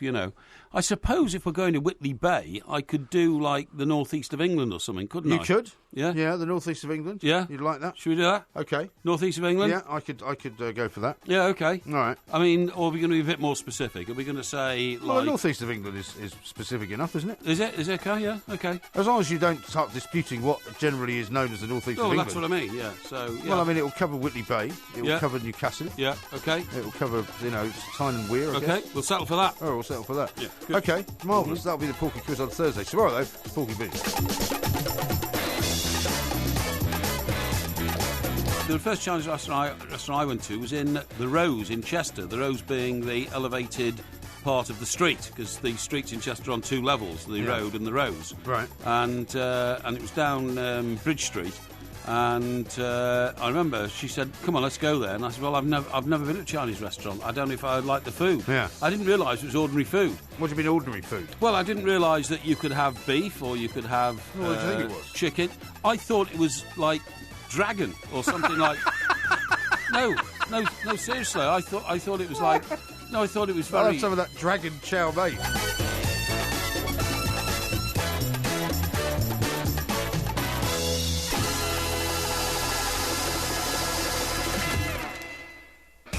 I suppose if we're going to Whitley Bay, I could do like the northeast of England or something, couldn't I? You could. Yeah. Yeah, the northeast of England. Yeah. You'd like that? Should we do that? Okay. Northeast of England. Yeah, I could go for that. Yeah. Okay. All right. I mean, or are we going to be a bit more specific? Are we going to say well, the northeast of England is specific enough, isn't it? Is it? Is it okay? Yeah. Okay. As long as you don't start disputing what generally is known as the northeast of England. Oh, that's what I mean. Yeah. So. Yeah. Well, I mean, it will cover Whitley Bay. It will cover Newcastle. Yeah. Okay. It will cover Tyne and Wear. I guess. We'll settle for that. Oh, we'll settle for that. Yeah. Good. Okay. Marvellous. That'll be the Porky quiz on Thursday. Tomorrow, though, Porky Beans. The first Chinese restaurant I went to was in the Rose in Chester. The Rose being the elevated part of the street, because the streets in Chester are on two levels, the road and the Rose. Right. And it was down Bridge Street. And I remember she said, "Come on, let's go there." And I said, "Well, I've never been to a Chinese restaurant. I don't know if I like the food." Yeah. I didn't realise it was ordinary food. What do you mean ordinary food? Well, I didn't realise that you could have beef or you could have what do you think it was? Chicken. I thought it was like dragon or something like. No, seriously. I thought it was like. No, I thought it was very. I'll have some of that dragon chow mein.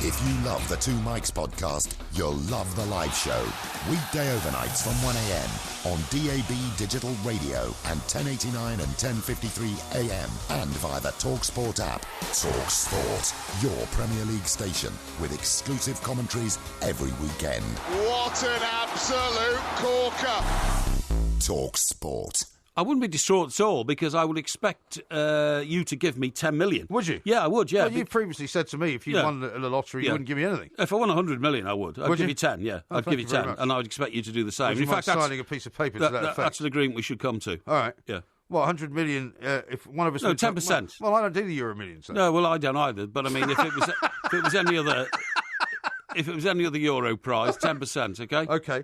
If you love the Two Mics podcast, you'll love the live show. Weekday overnights from 1am on DAB Digital Radio and 1089 and 1053 AM and via the TalkSport app. TalkSport, your Premier League station with exclusive commentaries every weekend. What an absolute corker! TalkSport. I wouldn't be distraught at all because I would expect you to give me 10 million. Would you? Yeah, I would, yeah. Well, you previously said to me if you won the lottery, you wouldn't give me anything. If I won 100 million, I would. I'd give you 10, yeah. Oh, I'd give you 10, and I would expect you to do the same. Would you mind signing a piece of paper to that effect? That's an agreement we should come to. All right. Yeah. Well, 100 million, if one of us... No, 10%. Well, I don't do the Euro Million, so... No, well, I don't either. But, I mean, if it was any other... If it was any other Euro prize, 10%, okay? Okay.